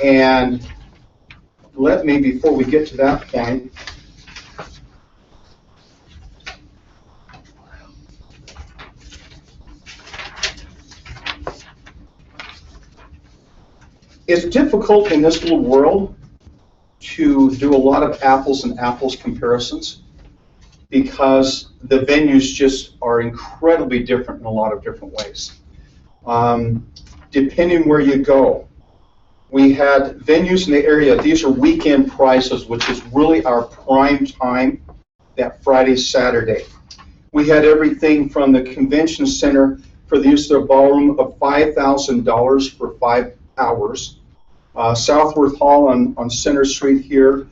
And let me, before we get to that point, it's difficult in this little world to do a lot of apples and apples comparisons, because the venues just are incredibly different in a lot of different ways. Depending where you go, we had venues in the area. These are weekend prices, which is really our prime time, that Friday, Saturday. We had everything from the convention center for the use of the ballroom of $5,000 for 5 hours. Southworth Hall on Center Street here,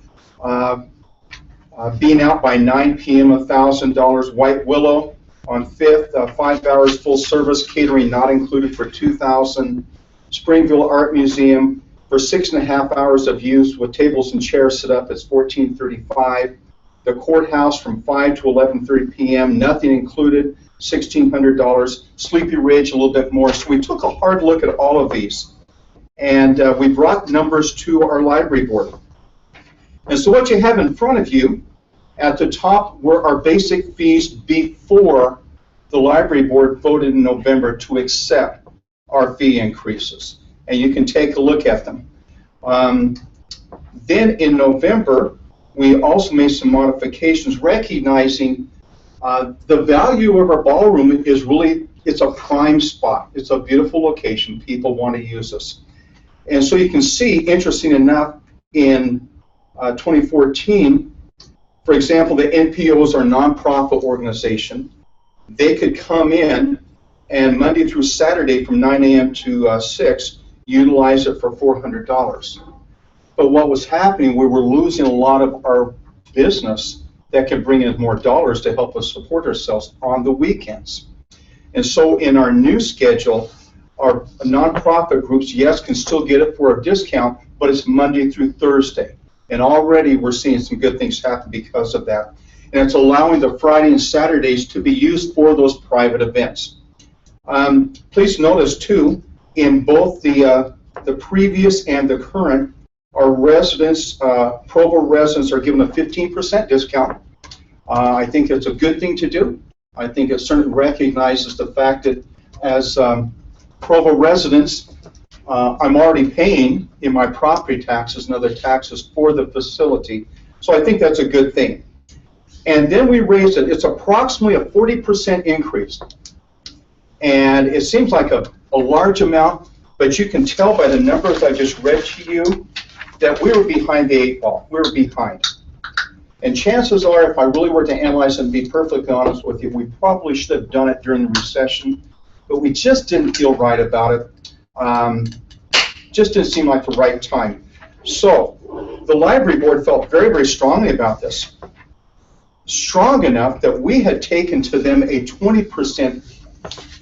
being out by 9 p.m., $1,000. White Willow on 5th, 5 hours full service, catering not included for $2,000. Springville Art Museum for 6.5 hours of use with tables and chairs set up, it's $1,435. The courthouse from 5 to 11:30 p.m., nothing included, $1,600. Sleepy Ridge a little bit more. So we took a hard look at all of these, and we brought numbers to our library board. And so what you have in front of you, at the top were our basic fees before the library board voted in November to accept our fee increases. And you can take a look at them. Then in November, we also made some modifications recognizing the value of our ballroom is really, it's a prime spot. It's a beautiful location. People want to use us. And so you can see, interesting enough, in 2014, for example, the NPOs are a nonprofit organization. They could come in and Monday through Saturday from 9 a.m. to 6, utilize it for $400. But what was happening, we were losing a lot of our business that could bring in more dollars to help us support ourselves on the weekends. And so in our new schedule, our nonprofit groups, yes, can still get it for a discount, but it's Monday through Thursday. And already we're seeing some good things happen because of that. And it's allowing the Friday and Saturdays to be used for those private events. Please notice too, in both the previous and the current, our residents, Provo residents, are given a 15% discount. I think it's a good thing to do. I think it certainly recognizes the fact that as Provo residents, I'm already paying in my property taxes and other taxes for the facility. So I think that's a good thing. And then we raised it. It's approximately a 40% increase. And it seems like a large amount, but you can tell by the numbers I just read to you that we were behind the 8 ball. We were behind. And chances are, if I really were to analyze and be perfectly honest with you, we probably should have done it during the recession, but we just didn't feel right about it. Just didn't seem like the right time. So the library board felt very, very strongly about this. Strong enough that we had taken to them a 20%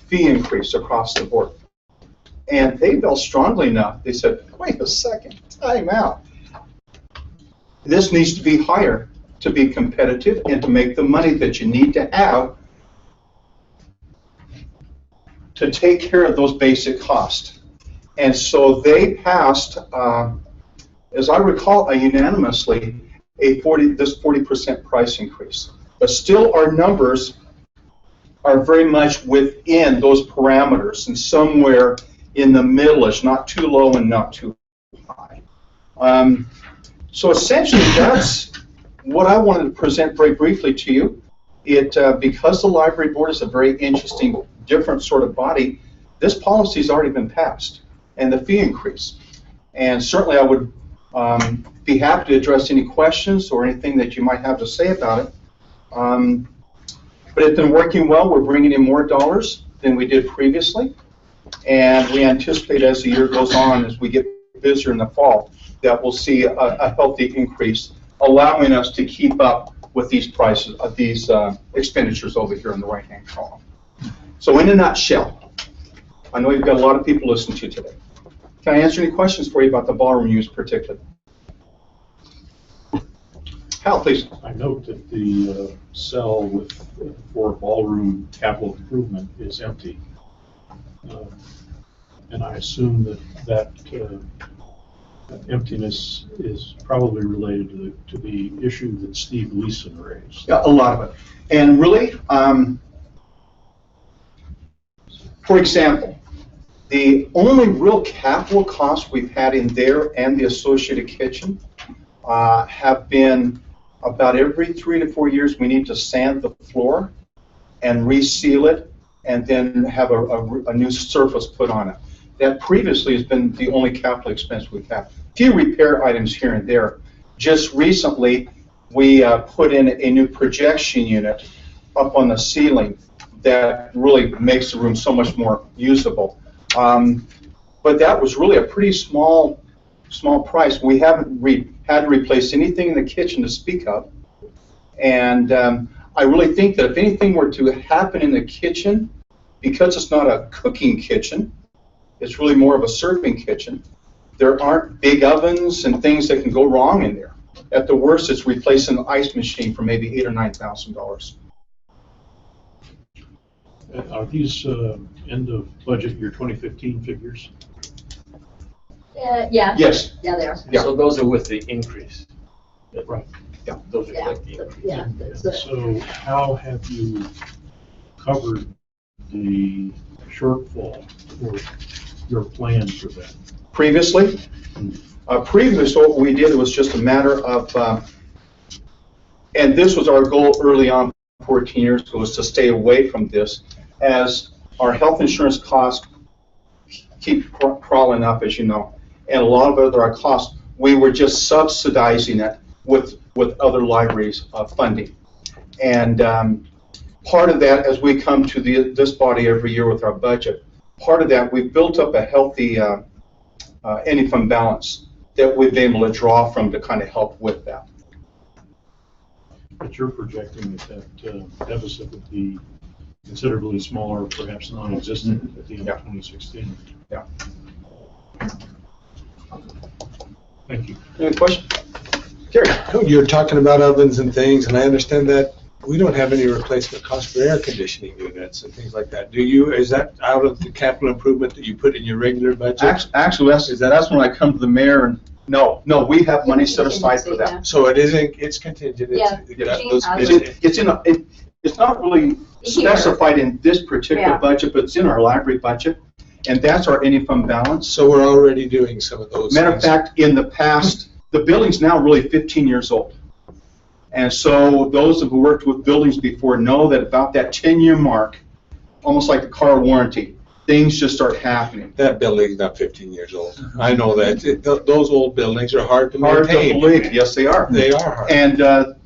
fee increase across the board. And they felt strongly enough, they said, wait a second, time out. This needs to be higher to be competitive and to make the money that you need to have to take care of those basic costs. And so they passed, as I recall, unanimously, this 40% price increase. But still our numbers are very much within those parameters and somewhere in the middle-ish, not too low and not too high. So essentially that's what I wanted to present very briefly to you. Because the library board is a very interesting, different sort of body, this policy has already been passed, and the fee increase. And certainly I would be happy to address any questions or anything that you might have to say about it. But it's been working well. We're bringing in more dollars than we did previously. And we anticipate as the year goes on, as we get busier in the fall, that we'll see a healthy increase, allowing us to keep up with these prices, these expenditures over here in the right-hand column. So in a nutshell, I know you've got a lot of people listening to you today. Can I answer any questions for you about the ballroom use particularly? Hal, please. I note that the cell for ballroom capital improvement is empty. And I assume that emptiness is probably related to the issue that Steve Leeson raised. Yeah, a lot of it. And really, for example, the only real capital costs we've had in there and the associated kitchen have been about every 3 to 4 years we need to sand the floor and reseal it and then have a new surface put on it. That previously has been the only capital expense we've had. A few repair items here and there. Just recently, we put in a new projection unit up on the ceiling, that really makes the room so much more usable. But that was really a pretty small price. We haven't had to replace anything in the kitchen to speak of. And I really think that if anything were to happen in the kitchen, because it's not a cooking kitchen, it's really more of a serving kitchen, there aren't big ovens and things that can go wrong in there. At the worst, it's replacing an ice machine for maybe $8,000 or $9,000. Are these end of budget year 2015 figures? Yeah. Yes. Yeah, they are. Yeah. So those are with the increase. Right. Yeah. Those are Yeah. like the increase. Yeah. So how have you covered the shortfall or your plan for that? Previously, what we did was just a matter of, and this was our goal early on, 14 years ago, was to stay away from this, as our health insurance costs keep crawling up, as you know, and a lot of our costs, we were just subsidizing it with other libraries' funding. And part of that, as we come to this body every year with our budget, part of that, we've built up a healthy any fund balance that we've been able to draw from to kind of help with that. But you're projecting that deficit would be considerably smaller, perhaps non-existent at the end of 2016. Yeah. Thank you. Any questions? Gary? You're talking about ovens and things, and I understand that we don't have any replacement cost for air conditioning units and things like that. Do you? Is that out of the capital improvement that you put in your regular budget? Actually, that's when I come to the mayor and, no, we have money set aside for that. So it isn't, it's contingent. Yeah. It's not really specified in this particular budget, but it's in our library budget, and that's our any fund balance. So we're already doing some of those Matter of things. fact, in the past, the building's now really 15 years old. And so those who worked with buildings before know that about that 10-year mark, almost like the car warranty, things just start happening. That building's not 15 years old. I know that. Those old buildings are hard to Hard to maintain. believe. Yes, they are. They are hard. And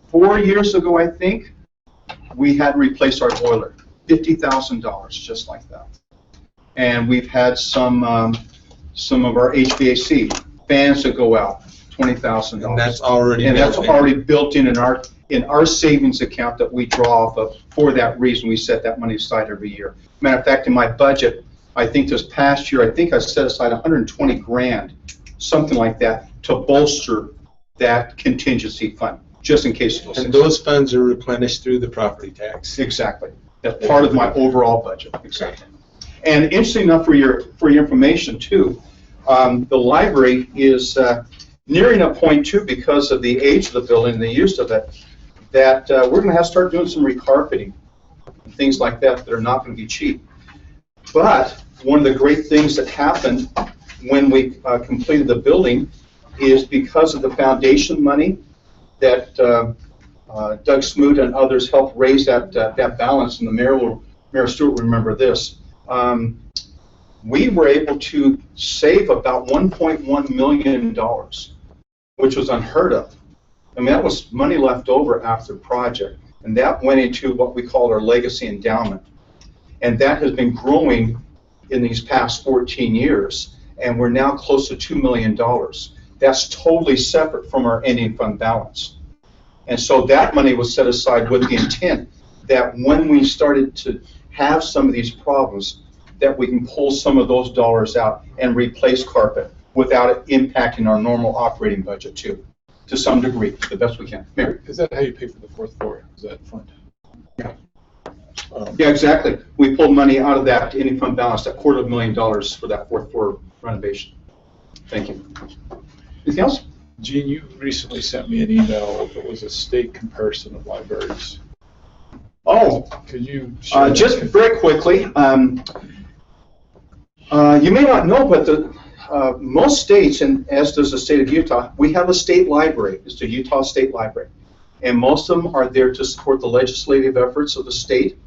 4 years ago, I think, we had to replace our boiler, $50,000, just like that. And we've had some of our HVAC fans that go out, $20,000. And that's already built in our savings account that we draw off of. For that reason, we set that money aside every year. Matter of fact, in my budget, I think this past year, I set aside 120 grand, something like that, to bolster that contingency fund, just in case. And those funds are replenished through the property tax. Exactly. That's part of my overall budget. Exactly. And interesting enough for your information too, the library is nearing a point too, because of the age of the building and the use of it, that we're going to have to start doing some recarpeting and things like that are not going to be cheap. But one of the great things that happened when we completed the building is because of the foundation money that Doug Smoot and others helped raise that balance, and Mayor Stewart will remember this. We were able to save about $1.1 million, which was unheard of. I mean, that was money left over after the project, and that went into what we call our legacy endowment. And that has been growing in these past 14 years, and we're now close to $2 million. That's totally separate from our ending fund balance. And so that money was set aside with the intent that when we started to have some of these problems, that we can pull some of those dollars out and replace carpet without it impacting our normal operating budget too, to some degree, the best we can. Mary? Is that how you pay for the fourth floor? Is that fund? Yeah. Yeah, exactly. We pulled money out of that any fund balance, that $250,000 for that fourth floor renovation. Thank you. Anything else? Gene, you recently sent me an email that was a state comparison of libraries. Oh, Could you share that? just very quickly, you may not know, but most states, and as does the state of Utah, we have a state library. It's the Utah State Library. And most of them are there to support the legislative efforts of the state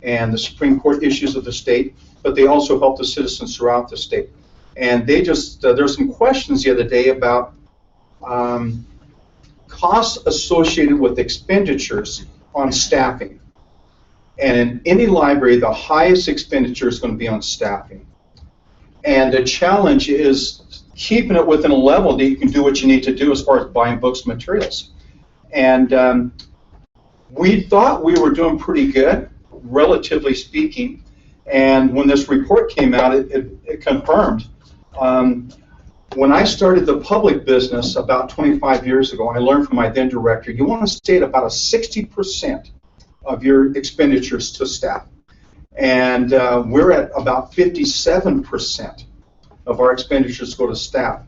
and the Supreme Court issues of the state, but they also help the citizens throughout the state. And they just, there's some questions the other day about costs associated with expenditures on staffing. And in any library, the highest expenditure is going to be on staffing. And the challenge is keeping it within a level that you can do what you need to do as far as buying books and materials. And we thought we were doing pretty good, relatively speaking. And when this report came out, it confirmed. When I started the public business about 25 years ago, I learned from my then director, you want to stay at about a 60% of your expenditures to staff. And we're at about 57% of our expenditures go to staff.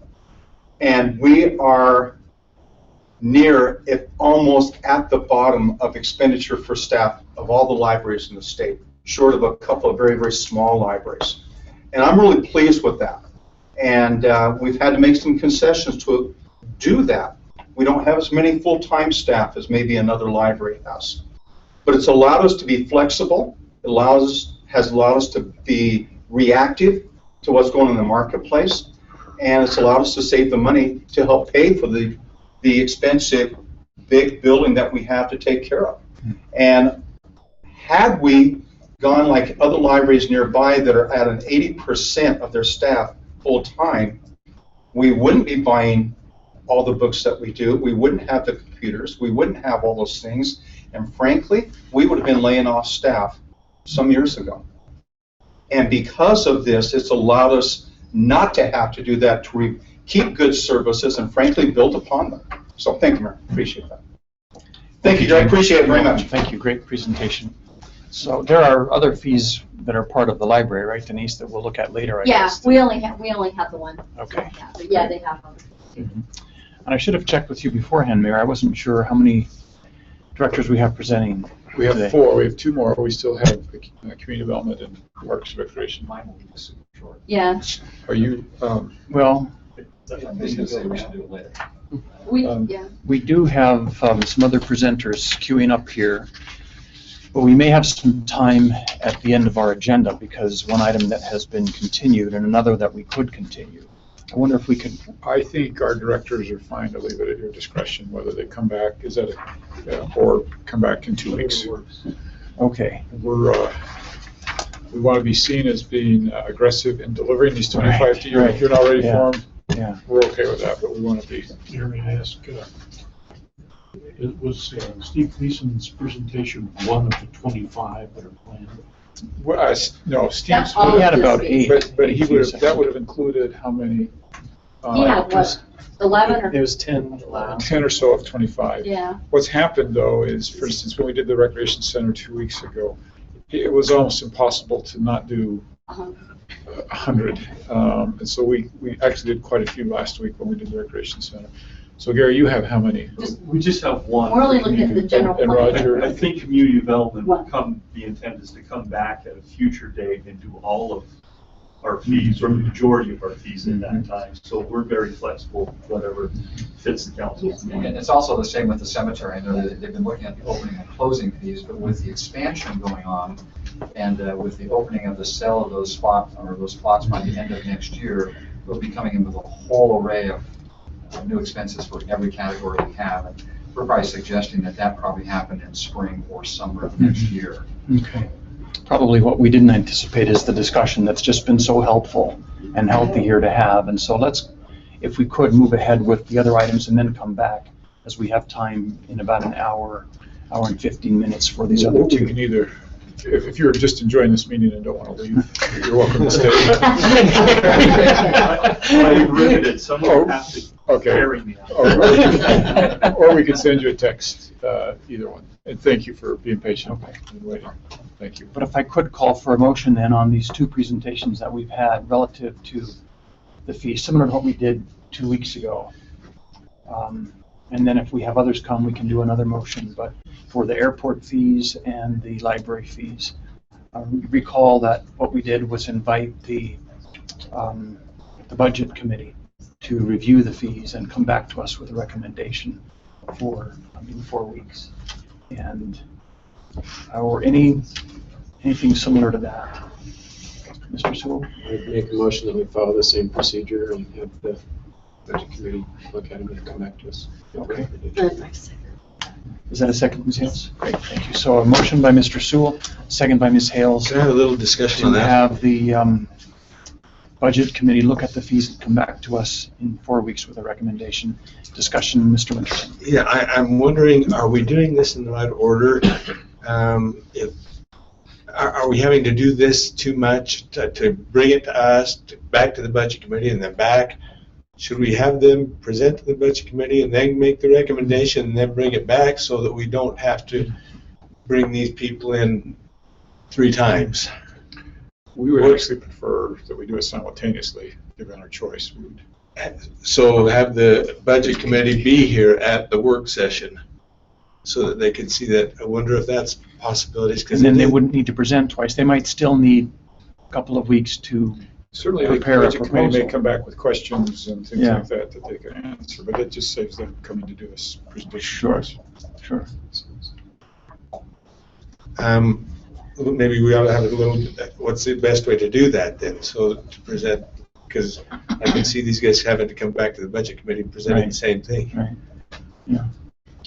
And we are near, if almost at the bottom of expenditure for staff of all the libraries in the state, short of a couple of very, very small libraries. And I'm really pleased with that. And we've had to make some concessions to do that. We don't have as many full-time staff as maybe another library has. But it's allowed us to be flexible. It has allowed us to be reactive to what's going on in the marketplace. And it's allowed us to save the money to help pay for the expensive big building that we have to take care of. And had we gone like other libraries nearby that are at an 80% of their staff full-time, we wouldn't be buying all the books that we do. We wouldn't have the computers. We wouldn't have all those things. And frankly, we would have been laying off staff some years ago. And because of this, it's allowed us not to have to do that, to keep good services and frankly build upon them. So thank you, Mayor. Appreciate that. Thank you, Jerry. Appreciate it very much. Thank you. Great presentation. So there are other fees that are part of the library, right, Denise, that we'll look at later, I Yeah, guess. we only have the one. Okay. Yeah, but yeah, they have them. And I should have checked with you beforehand, Mayor. I wasn't sure how many directors we have presenting. We have today. 4. We have 2 more. We still have community development and parks and recreation. Mine will be super short. Yeah, Are you, Well, I'm just gonna say we should do it later. yeah. we do have some other presenters queuing up here, but we may have some time at the end of our agenda because one item that has been continued and another that we could continue. I wonder if we could. I think our directors are fine to leave it at your discretion, whether they come back, or come back in 2 weeks. Okay. We want to be seen as being aggressive in delivering these 25 Right, to you. right. If you're not ready Yeah. for them, Yeah. we're okay with that, but we want to be. Gary, I ask, it was Steve Gleason's presentation one of the 25 that are planned? Well, no, Steve's. all He had of about this 8. But he would have, that would have included how many? He had what, 11 or? It was 10. 10 or so of 25. Yeah. What's happened, though, is, for instance, when we did the recreation center 2 weeks ago, it was almost impossible to not do 100. And so we actually did quite a few last week when we did the recreation center. So Gary, you have how many? We just have one. We're only looking at the general And plan. Roger? I think community development will What? the intent is to come back at a future date and do all of our fees, or the majority of our fees at that time. So we're very flexible, whatever fits the council. And it's also the same with the cemetery. I know that they've been looking at the opening and closing fees, but with the expansion going on and with the opening of the sale of those spots by the end of next year, we'll be coming in with a whole array of new expenses for every category we have. And we're probably suggesting that probably happen in spring or summer of next year. Okay. Probably what we didn't anticipate is the discussion that's just been so helpful and healthy here to have. And so let's, if we could, move ahead with the other items and then come back as we have time in about an hour and 15 minutes for these other We 2. can either, if you're just enjoying this meeing and don't want to leave, you're welcome to stay. I'm riveted. Someone has to Okay. carry me. Or we can send you a text, either one. And thank you for being patient and waiting. Thank you. But if I could call for a motion then on these 2 presentations that we've had relative to the fees, similar to what we did 2 weeks ago. And then if we have others come, we can do another motion. But for the airport fees and the library fees, recall that what we did was invite the budget committee to review the fees and come back to us with a recommendation for in 4 weeks. And or anything similar to that. Mr. Sewell? I'd make a motion that we follow the same procedure and have the budget committee look at them and come back to us. Okay. Is that a second, Ms. Hales? Great, thank you. So a motion by Mr. Sewell, second by Ms. Hales. Can I have a little discussion on To that? have the Budget Committee look at the fees and come back to us in 4 weeks with a recommendation. Discussion, Mr. Winterling. Yeah, I'm wondering, are we doing this in the right order? Are we having to do this too much to bring it to us, back to the Budget Committee and then back? Should we have them present to the Budget Committee and then make the recommendation and then bring it back so that we don't have to bring these people in 3 times? We would actually prefer that we do it simultaneously, given our choice. We would. So have the Budget Committee be here at the work session so that they can see that. I wonder if that's possibilities. And then they wouldn't need to present twice. They might still need a couple of weeks to Certainly, the prepare a Budget Committee may proposal. come back with questions and things Yeah. like that that they can answer, but it just saves them coming to do this presentation. Sure. Sure. Maybe we ought to have a little, what's the best way to do that then? So to present, because I can see these guys having to come back to the Budget Committee and presenting the same thing. Right. Yeah.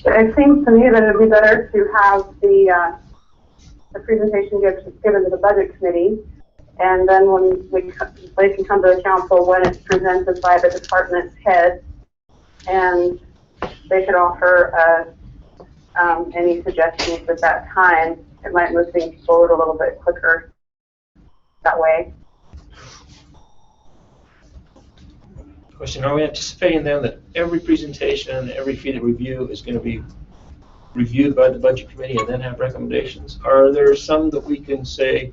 It seems to me that it would be better to have the presentation given to the Budget Committee, and then when they can come to the council when it's presented by the department head, and they could offer any suggestions at that time. It might move things forward a little bit quicker that way. Question, are we anticipating then that every presentation, every fee that review is going to be reviewed by the Budget Committee and then have recommendations? Are there some that we can say,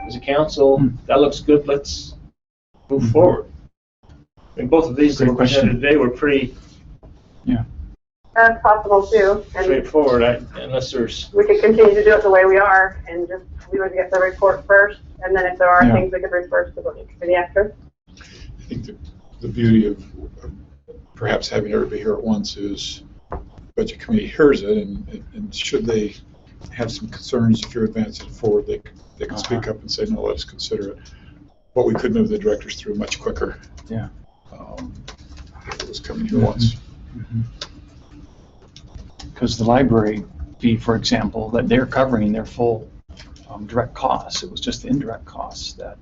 as a council, that looks good, let's move forward? I mean, both of these that were presented today were pretty That's possible too, and straightforward, unless there's... we could continue to do it the way we are, and just we would get the report first, and then if there are Yeah. things we could refer to the Budget Committee after. I think the beauty of perhaps having everybody here at once is Budget Committee hears it, and should they have some concerns, if you're advancing it forward, they can speak up and say, no, let's consider it. But we could move the directors through much quicker. Yeah. If it was coming here once. Because the library fee, for example, that they're covering their full direct costs. It was just the indirect costs that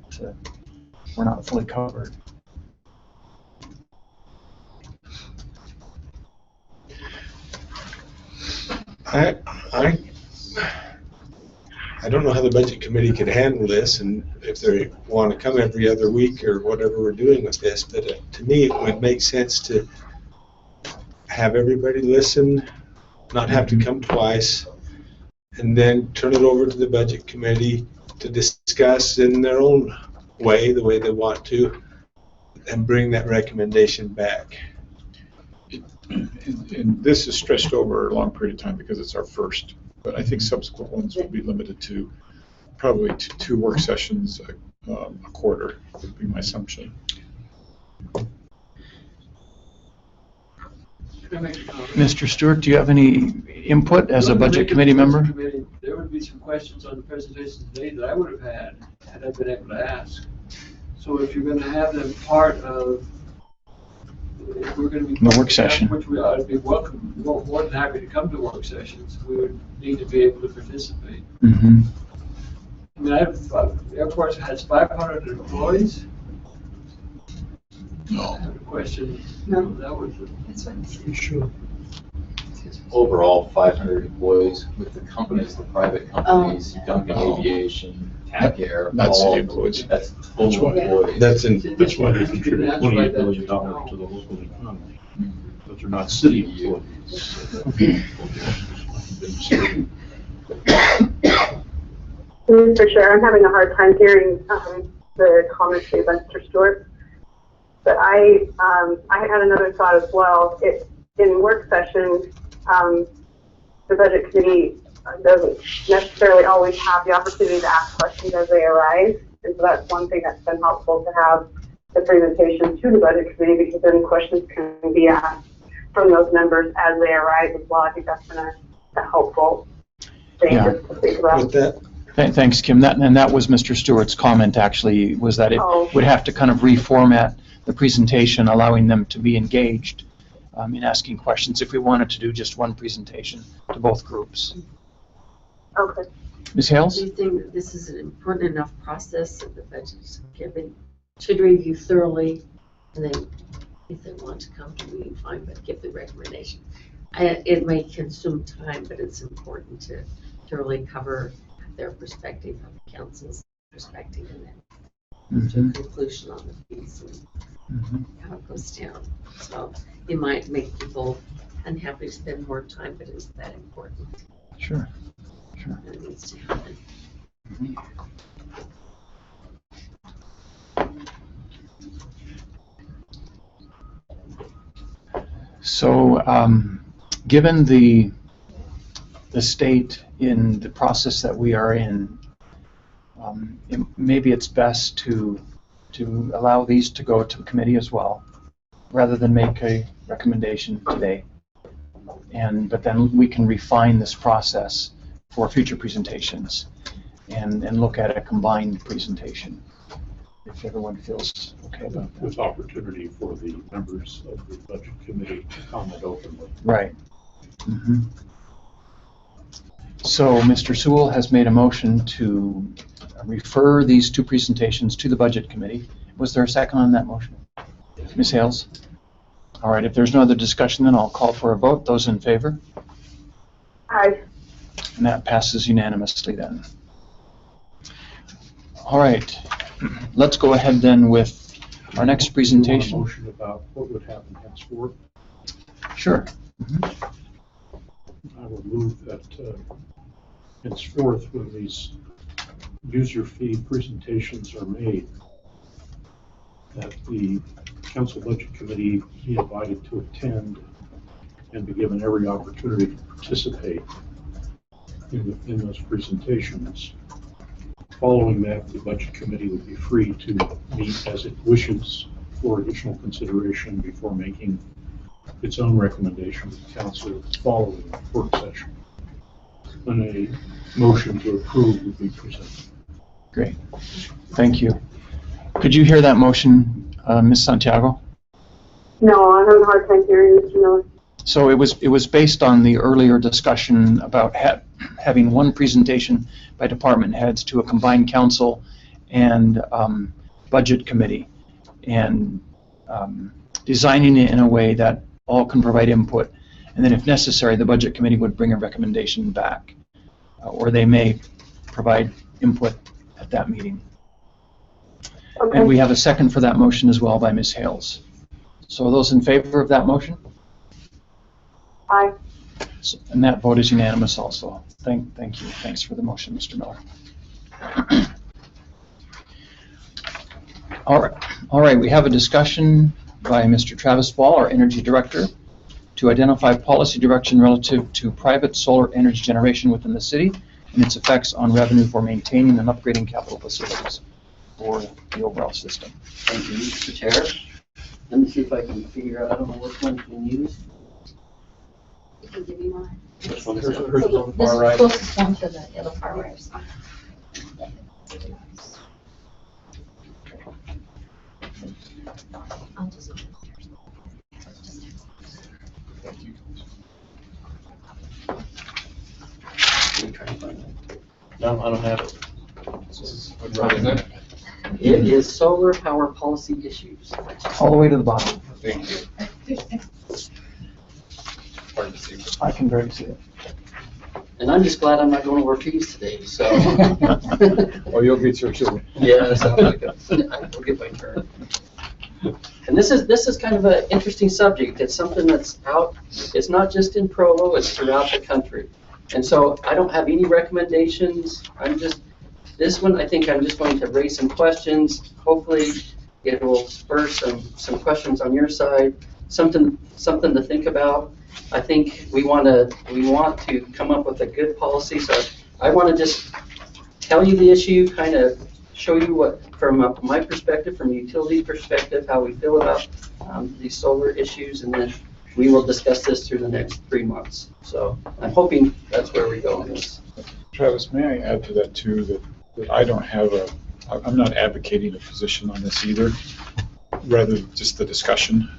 were not fully covered. I don't know how the Budget Committee could handle this, and if they want to come every other week or whatever we're doing with this, but to me, it would make sense to have everybody listen, not have to come twice, and then turn it over to the Budget Committee to discuss in their own way, the way they want to, and bring that recommendation back. And this is stretched over a long period of time because it's our first, but I think subsequent ones will be limited to probably two work sessions a quarter, would be my assumption. Mr. Stewart, do you have any input as a Budget Committee member? There would be some questions on the presentation today that I would have had I been able to ask. So if you're going to have them part of, if we're going to be The work session. which we ought to be welcome, more than happy to come to work sessions. We would need to be able to participate. Mm-hmm. I mean, the airport has 500 employees. No. I have a question. No. That was. That's what I'm saying. Sure. Overall, 500 employees with the companies, the private companies, Duncan Aviation, TAC Air. Not city all- employees. That's total employees. That's in, That's why they contribute $28 billion to the local economy. But they're not city employees. For sure, I'm having a hard time hearing the comments made by Mr. Stewart. But I had another thought as well. In work session, the Budget Committee doesn't necessarily always have the opportunity to ask questions as they arise. And so that's one thing that's been helpful to have the presentation to the Budget Committee, because then questions can be asked from those members as they arise as well. I think that's been a helpful thing Yeah. to think about. with that, Thanks, Kim. That was Mr. Stewart's comment, actually, was that it Oh. would have to kind of reformat the presentation, allowing them to be engaged in asking questions if we wanted to do just one presentation to both groups. Okay. Ms. Hales? Do you think that this is an important enough process that the budget committee should review thoroughly, and then if they want to come to me, fine, but give the recommendation? It may consume time, but it's important to thoroughly cover their perspective, the council's perspective, and then to a conclusion on the fees and how it goes down. So it might make people unhappy to spend more time, but it's that important. Sure. Sure. It needs to happen. So, given the state in the process that we are in, maybe it's best to allow these to go to committee as well, rather than make a recommendation today. But then we can refine this process for future presentations and look at a combined presentation, if everyone feels okay about that. With opportunity for the members of the budget committee to comment openly. Right. So Mr. Sewell has made a motion to refer these two presentations to the budget committee. Was there a second on that motion? Ms. Hales? All right, if there's no other discussion, then I'll call for a vote. Those in favor? Aye. And that passes unanimously then. All right, let's go ahead then with our next presentation. You want a motion about what would happen henceforth? Sure. I will move that henceforth, when these user fee presentations are made, that the council budget committee be invited to attend and be given every opportunity to participate in those presentations. Following that, the budget committee would be free to meet as it wishes for additional consideration before making its own recommendation to the council following the work session. And a motion to approve would be presented. Great. Thank you. Could you hear that motion, Ms. Santiago? No, I'm having a hard time hearing Mr. Miller. So it was based on the earlier discussion about having one presentation by department heads to a combined council and budget committee, and designing it in a way that all can provide input, and then if necessary the budget committee would bring a recommendation back, or they may provide input at that meeting. Okay. And we have a second for that motion as well by Ms. Hales. So are those in favor of that motion? Aye. So, and that vote is unanimous also. Thank you. Thanks for the motion, Mr. Miller. All right. We have a discussion by Mr. Travis Ball, our Energy Director, to identify policy direction relative to private solar energy generation within the city and its effects on revenue for maintaining and upgrading capital facilities for the overall system. Thank you, Mr. Chair. Let me see if I can figure out, I don't know which one can use. You can give me mine. Which one is So it? this is the closest one to the yellow far right. I'll just. No, I don't have it. What is it? It is solar power policy issues. All the way to the bottom. Thank you. Hard to see. I can barely see it. And I'm just glad I'm not going over fees today, so. Oh, you'll get your turn. Yes, I'll get my turn. And this is kind of an interesting subject. It's something that's out, it's not just in Provo, it's throughout the country. And so I don't have any recommendations. This one, I think I'm just going to raise some questions. Hopefully it will spur some questions on your side, something to think about. I think we want to come up with a good policy. So I want to just tell you the issue, kind of show you what, from my perspective, from a utility perspective, how we feel about these solar issues, and then we will discuss this through the next 3 months. So I'm hoping that's where we go on this. Travis, may I add to that too, that I don't have I'm not advocating a position on this either, rather just the discussion.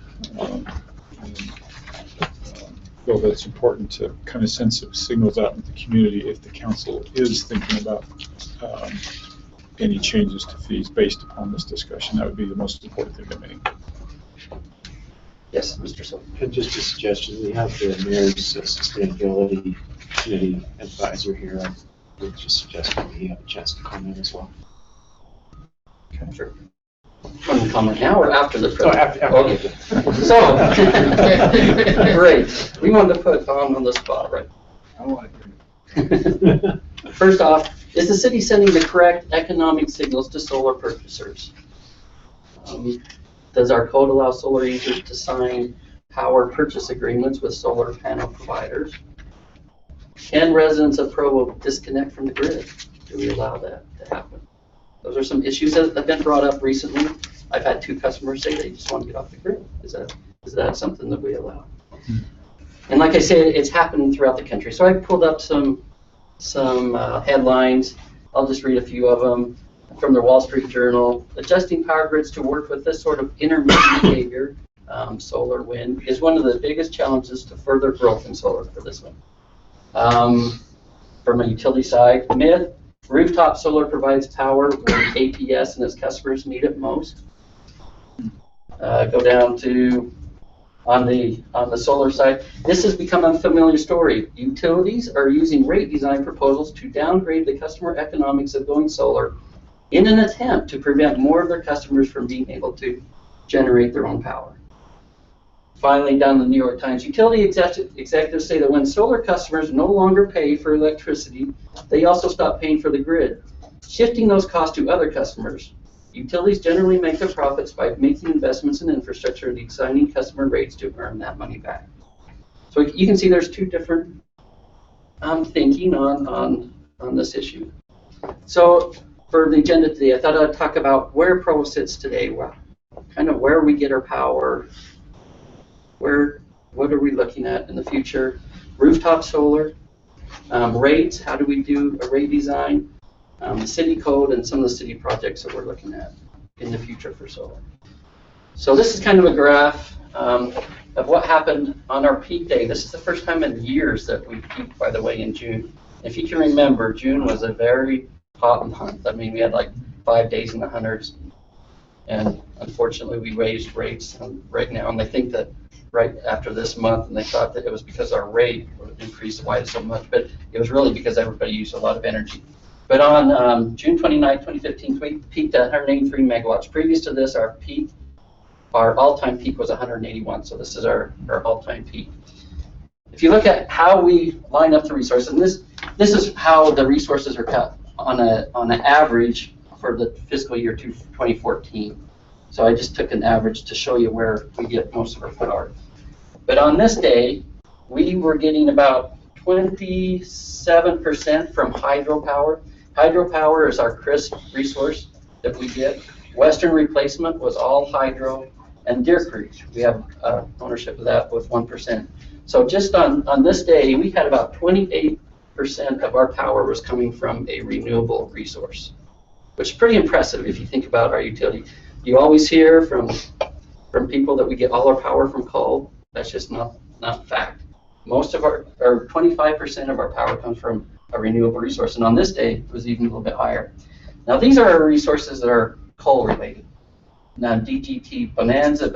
feel that it's important to kind of send some signals out in the community if the council is thinking about any changes to fees based upon this discussion. That would be the most important thing to me. Yes, Mr. Silver. And just a suggestion, we have the mayor's sustainability committee advisor here. I would just suggest that he have a chance to comment as well. Sure. Want to comment now or after the presentation? After. So, great. We wanted to put Tom on the spot, right? I want to First off, is the city sending the correct economic signals to solar purchasers? Does our code allow solar users to sign power purchase agreements with solar panel providers? Can residents of Provo disconnect from the grid? Do we allow that to happen? Those are some issues that have been brought up recently. I've had 2 customers say they just want to get off the grid. Is that something that we allow? And like I said, it's happening throughout the country. So I pulled up some headlines. I'll just read a few of them from the Wall Street Journal. Adjusting power grids to work with this sort of intermittent behavior, solar, wind, is one of the biggest challenges to further growth in solar for this one. From a utility side, myth, rooftop solar provides power when APS and its customers need it most. Go down to on the solar side. This has become a familiar story. Utilities are using rate design proposals to downgrade the customer economics of going solar in an attempt to prevent more of their customers from being able to generate their own power. Finally, down the New York Times, utility executives say that when solar customers no longer pay for electricity, they also stop paying for the grid, shifting those costs to other customers. Utilities generally make their profits by making investments in infrastructure and assigning customer rates to earn that money back. So you can see there's 2 different thinking on this issue. So for the agenda today, I thought I'd talk about where Provo sits today, kind of where we get our power, what are we looking at in the future, rooftop solar, rates, how do we do a rate design, the city code, and some of the city projects that we're looking at in the future for solar. So this is kind of a graph of what happened on our peak day. This is the first time in years that we peaked, by the way, in June. If you can remember, June was a very hot month. I mean, we had like 5 days in the hundreds. And unfortunately, we raised rates right now. And they think that right after this month, and they thought that it was because our rate increased why so much. But it was really because everybody used a lot of energy. But on June 29, 2015, we peaked at 183 megawatts. Previous to this, our all-time peak was 181. So this is our all-time peak. If you look at how we line up the resources, and this is how the resources are cut on an average for the fiscal year 2014. So I just took an average to show you where we get most of our power. But on this day, we were getting about 27% from hydropower. Hydropower is our crisp resource that we get. Western replacement was all hydro, and Deer Creek, we have ownership of that with 1%. So just on this day, we had about 28% of our power was coming from a renewable resource, which is pretty impressive if you think about our utility. You always hear from people that we get all our power from coal. That's just not fact. Most of our 25% of our power comes from a renewable resource, and on this day it was even a little bit higher. Now these are our resources that are coal related. Now DGT, Bonanza,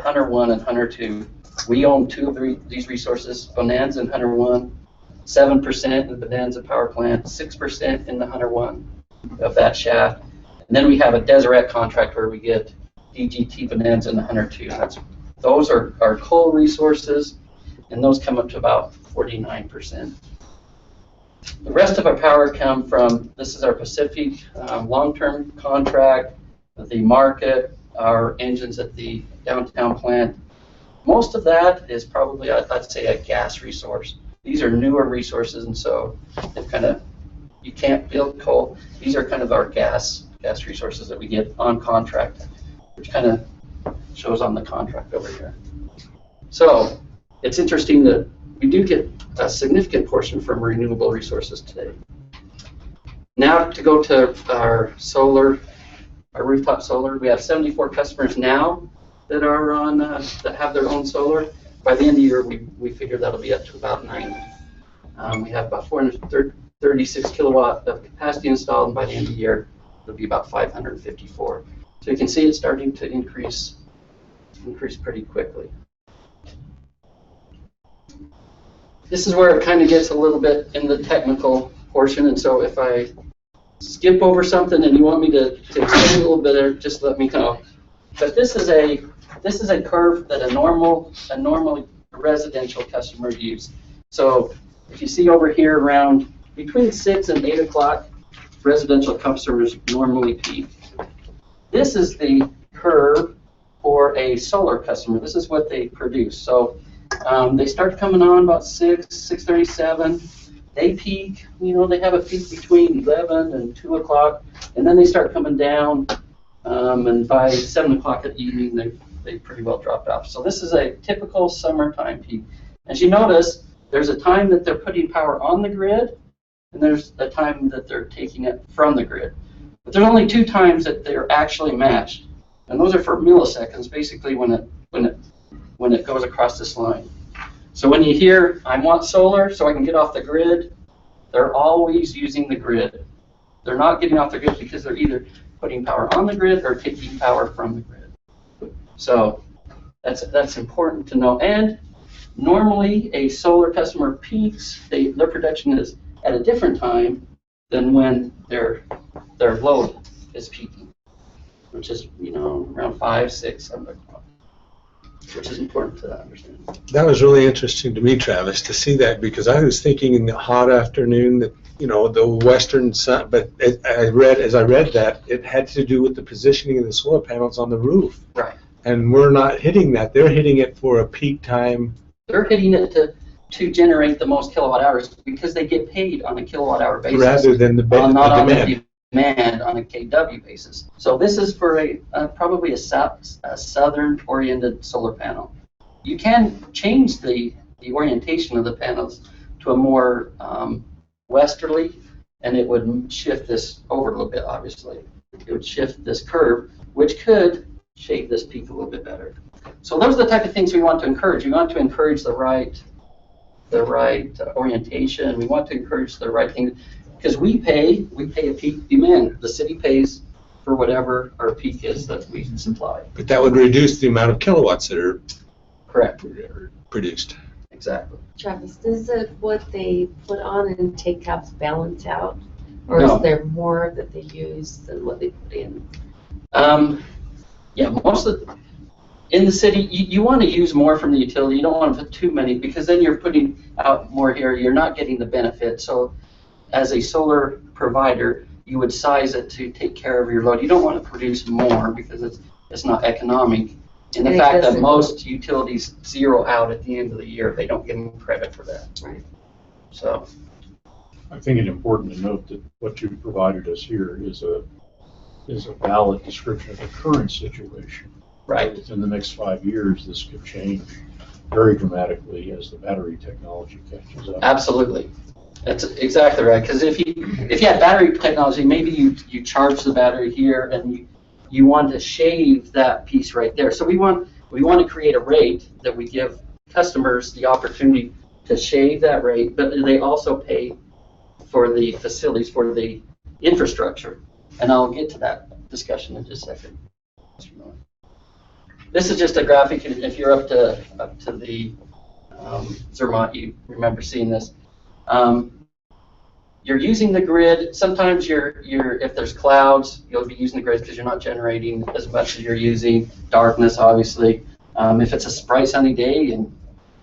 Hunter 1 and Hunter 2. We own 2 of these resources, Bonanza and Hunter 1, 7% in the Bonanza power plant, 6% in the Hunter 1 of that shaft. And then we have a Deseret contract where we get DGT, Bonanza, and the Hunter 2. Those are our coal resources, and those come up to about 49%. The rest of our power come from, this is our Pacific long-term contract, the market, our engines at the downtown plant. Most of that is probably, I'd say, a gas resource. These are newer resources, and so they've kind of, you can't build coal. These are kind of our gas resources that we get on contract, which kind of shows on the contract over here. So it's interesting that we do get a significant portion from renewable resources today. Now to go to our solar, our rooftop solar, we have 74 customers now that are on that have their own solar. by the end of the year, we figure that'll be up to about 90. We have about 436 kilowatt of capacity installed, and by the end of the year, it'll be about 554. So you can see it's starting to increase pretty quickly. This is where it kind of gets a little bit in the technical portion, and so if I skip over something and you want me to explain a little bit, just let me know. But this is a curve that a normal residential customer use. So if you see over here around between 6 and 8 o'clock, residential customers normally peak. This is the curve for a solar customer. This is what they produce. So they start coming on about 6:37. They peak, they have a peak between 11 and 2 o'clock, and then they start coming down, and by 7 o'clock at evening, they pretty well dropped off. So this is a typical summertime peak. As you notice, there's a time that they're putting power on the grid, and there's a time that they're taking it from the grid. But there's only 2 times that they're actually matched, and those are for milliseconds, basically when it goes across this line. So when you hear, I want solar so I can get off the grid, they're always using the grid. They're not getting off the grid because they're either putting power on the grid or taking power from the grid. So that's important to know. And normally a solar customer peaks, their production is at a different time than when their load is peaking, which is around 5, 6, 7 o'clock, which is important to understand. That was really interesting to me, Travis, to see that, because I was thinking in the hot afternoon that the western sun, but as I read that, it had to do with the positioning of the solar panels on the roof. Right. And we're not hitting that. They're hitting it for a peak time. They're hitting it to generate the most kilowatt hours because they get paid on a kilowatt hour basis. Rather than the not on demand. the demand on a KW basis. So this is for probably a southern oriented solar panel. You can change the orientation of the panels to a more westerly, and it would shift this over a little bit, obviously. It would shift this curve, which could shape this peak a little bit better. So those are the type of things we want to encourage. We want to encourage the right orientation. We want to encourage the right thing, because we pay a peak demand. The city pays for whatever our peak is that we supply. But that would reduce the amount of kilowatts that are correct produced. Exactly. Travis, does what they put on and take out balance out? Or No. is there more that they use than what they put in? Yeah, in the city, you want to use more from the utility. You don't want to put too many, because then you're putting out more here. You're not getting the benefit. So as a solar provider, you would size it to take care of your load. You don't want to produce more because it's not economic. And the fact that most utilities zero out at the end of the year, they don't get any credit for that. Right. So I think it's important to note that what you provided us here is a valid description of the current situation. Right. Within the next 5 years, this could change very dramatically as the battery technology catches up. absolutely. That's exactly right. Because if you had battery technology, maybe you charge the battery here and you want to shave that piece right there. So we want to create a rate that we give customers the opportunity to shave that rate, but they also pay for the facilities, for the infrastructure. And I'll get to that discussion in just a second. This is just a graphic. If you're up to the Zermatt, you remember seeing this. You're using the grid. Sometimes if there's clouds, you'll be using the grid because you're not generating as much as you're using. Darkness, obviously. If it's a bright sunny day and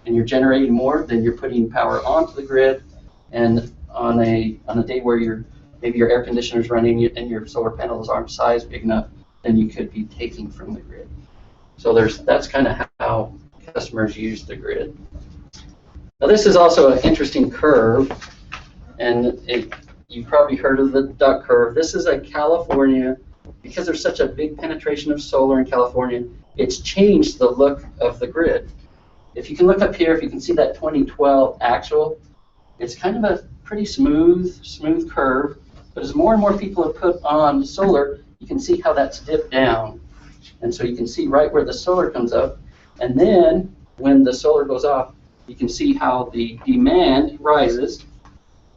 you're generating more, then you're putting power onto the grid. And on a day where maybe your air conditioner is running and your solar panels aren't sized big enough, then you could be taking from the grid. So that's kind of how customers use the grid. Now this is also an interesting curve, and you've probably heard of the duck curve. This is a California, because there's such a big penetration of solar in California, it's changed the look of the grid. If you can look up here, if you can see that 2012 actual, it's kind of a pretty smooth curve, but as more and more people have put on solar, you can see how that's dipped down. And so you can see right where the solar comes up, and then when the solar goes off, you can see how the demand rises.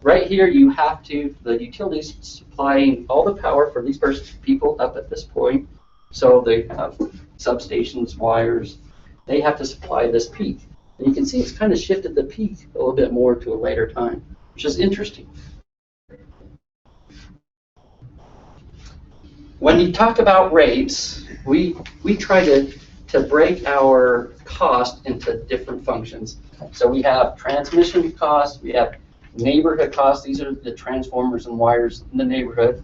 Right here, you have to, the utilities supplying all the power for these people up at this point. So they have substations, wires, they have to supply this peak. And you can see it's kind of shifted the peak a little bit more to a later time, which is interesting. When you talk about rates, we try to break our cost into different functions. So we have transmission costs, we have neighborhood costs. These are the transformers and wires in the neighborhood.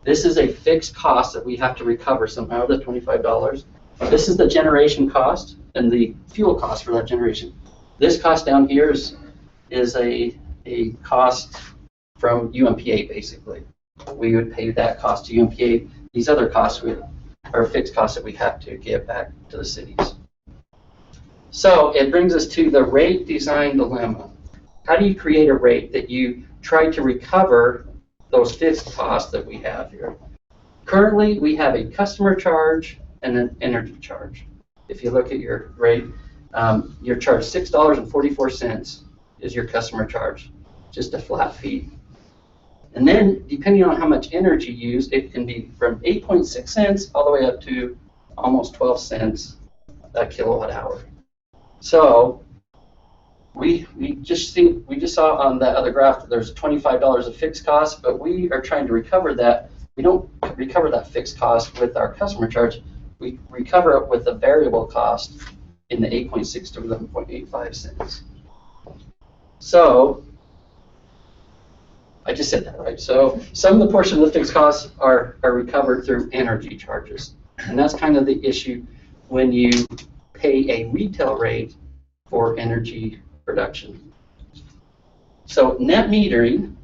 This is a fixed cost that we have to recover somehow, the $25. This is the generation cost and the fuel cost for that generation. This cost down here is a cost from UMPA, basically. We would pay that cost to UMPA. These other costs are fixed costs that we have to give back to the cities. So it brings us to the rate design dilemma. How do you create a rate that you try to recover those fixed costs that we have here? Currently, we have a customer charge and an energy charge. If you look at your rate, you're charged $6.44 is your customer charge, just a flat fee. And then, depending on how much energy used, it can be from 8.6 cents all the way up to almost 12 cents a kilowatt hour. So we just saw on that other graph that there's $25 of fixed cost, but we are trying to recover that. We don't recover that fixed cost with our customer charge. We recover it with the variable cost in the 8.6 to 11.85 cents. So I just said that, right? So some of the portion of the fixed costs are recovered through energy charges. And that's kind of the issue when you pay a retail rate for energy production. So net metering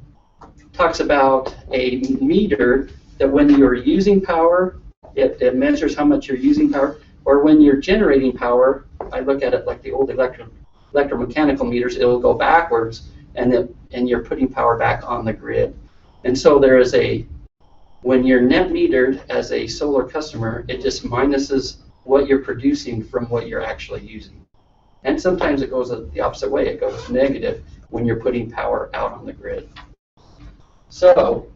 talks about a meter that when you're using power, it measures how much you're using power, or when you're generating power, I look at it like the old electromechanical meters, it'll go backwards and you're putting power back on the grid. And so there is when you're net metered as a solar customer, it just minuses what you're producing from what you're actually using. And sometimes it goes the opposite way. It goes negative when you're putting power out on the grid. So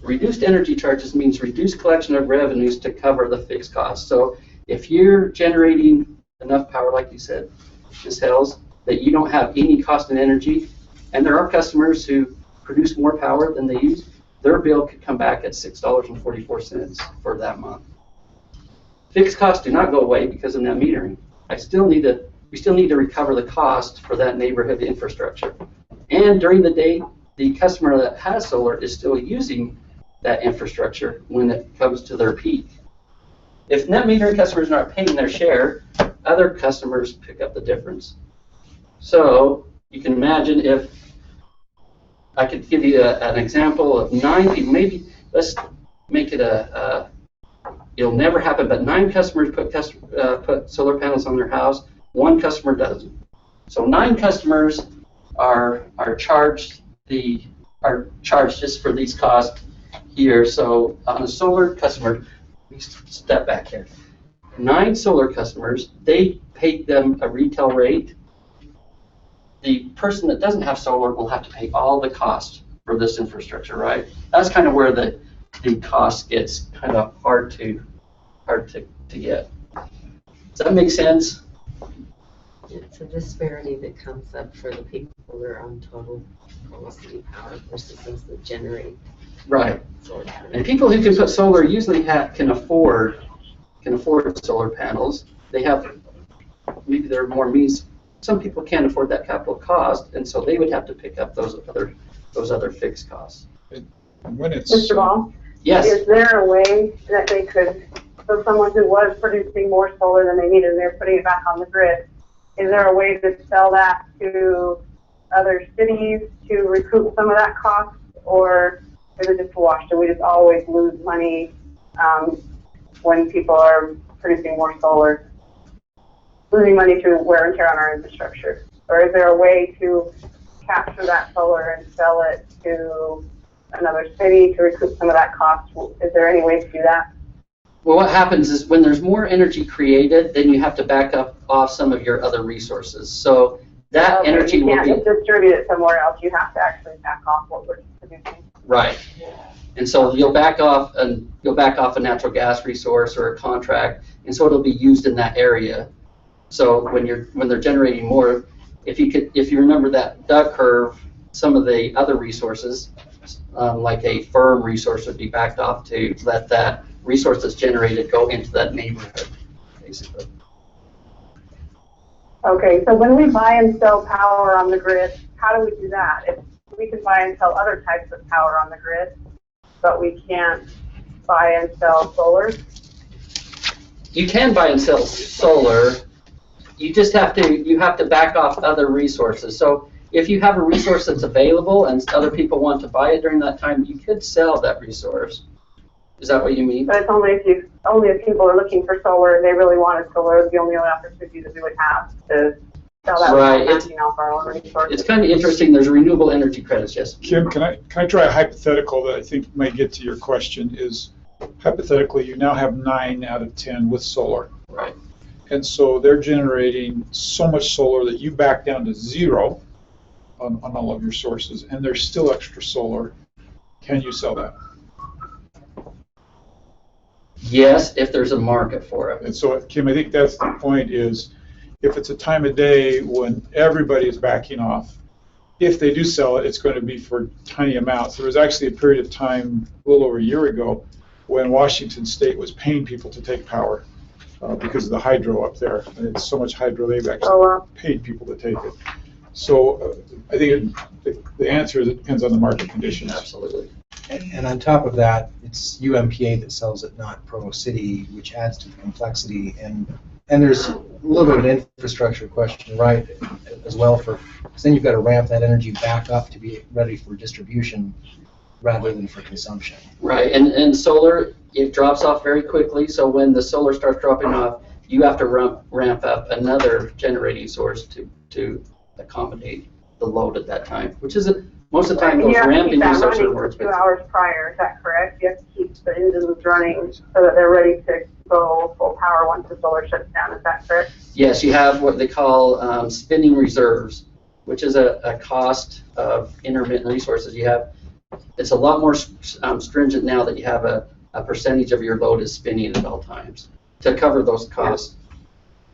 reduced energy charges means reduced collection of revenues to cover the fixed costs. So if you're generating enough power, like you said, Ms. Hells, that you don't have any cost in energy, and there are customers who produce more power than they use, their bill could come back at $6.44 for that month. Fixed costs do not go away because of net metering. We still need to recover the cost for that neighborhood infrastructure. And during the day, the customer that has solar is still using that infrastructure when it comes to their peak. If net metering customers are not paying their share, other customers pick up the difference. So you can imagine if I could give you an example of 9 people, maybe let's make it it'll never happen, but 9 customers put solar panels on their house, 1 customer doesn't. So 9 customers are charged just for these costs here. So on a solar customer, let me step back here. 9 solar customers, they pay them a retail rate. The person that doesn't have solar will have to pay all the cost for this infrastructure, right? That's kind of where the cost gets kind of hard to get. Does that make sense? It's a disparity that comes up for the people that are on total city power versus those that generate. Right. And people who can put solar usually can afford solar panels. They have, maybe there are more means. Some people can't afford that capital cost, and so they would have to pick up those other fixed costs. When it's Mr. Ball? Yes. Is there a way that they could, so someone who was producing more solar than they needed, and they're putting it back on the grid, is there a way to sell that to other cities to recoup some of that cost, or is it just a wash? Do we just always lose money when people are producing more solar, losing money through wear and tear on our infrastructure? Or is there a way to capture that solar and sell it to another city to recoup some of that cost? Is there any way to do that? Well, what happens is when there's more energy created, then you have to back up off some of your other resources. So that Okay, energy you will can't be, just distribute it somewhere else. You have to actually back off what we're producing. right. And so you'll back off a natural gas resource or a contract, and so it'll be used in that area. So when they're generating more, if you remember that duck curve, some of the other resources, like a firm resource, would be backed off to let that resource that's generated go into that neighborhood, basically. Okay, so when we buy and sell power on the grid, how do we do that? If we can buy and sell other types of power on the grid, but we can't buy and sell solar? You can buy and sell solar. You just have to back off other resources. So if you have a resource that's available and other people want to buy it during that time, you could sell that resource. Is that what you mean? But it's only if people are looking for solar and they really wanted solar, the only opportunity that we would have to sell that Right. without backing off our own resources. It's kind of interesting. There's renewable energy credits, yes. Kim, can I try a hypothetical that I think might get to your question? Is hypothetically, you now have 9 out of 10 with solar. Right. And so they're generating so much solar that you back down to 0 on all of your sources, and there's still extra solar. Can you sell that? Yes, if there's a market for it. And so, Kim, I think that's the point is, if it's a time of day when everybody is backing off, if they do sell it, it's going to be for tiny amounts. There was actually a period of time, a little over a year ago, when Washington State was paying people to take power because of the hydro up there. And it's so much hydro, they've actually paid people to take it. So I think the answer is it depends on the market conditions. Absolutely. And on top of that, it's UMPA that sells it, not Provo City, which adds to the complexity. And there's a little bit of an infrastructure question, right, as well, because then you've got to ramp that energy back up to be ready for distribution rather than for consumption. Right, and solar, it drops off very quickly, so when the solar starts dropping off, you have to ramp up another generating source to accommodate the load at that time, which is most of the time those ramping resources are more expensive. 2 hours prior, is that correct? You have to keep the engines running so that they're ready to go full power once the solar shuts down, is that correct? Yes, you have what they call spinning reserves, which is a cost of intermittent resources. It's a lot more stringent now that you have a percentage of your load is spinning at all times to cover those costs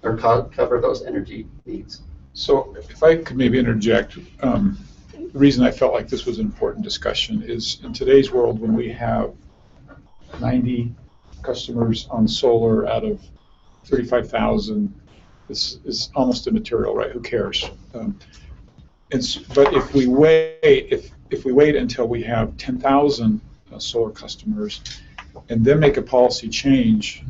or cover those energy needs. So if I could maybe interject, the reason I felt like this was an important discussion is in today's world when we have 90 customers on solar out of 35,000, this is almost immaterial, right? Who cares? But if we wait until we have 10,000 solar customers and then make a policy change,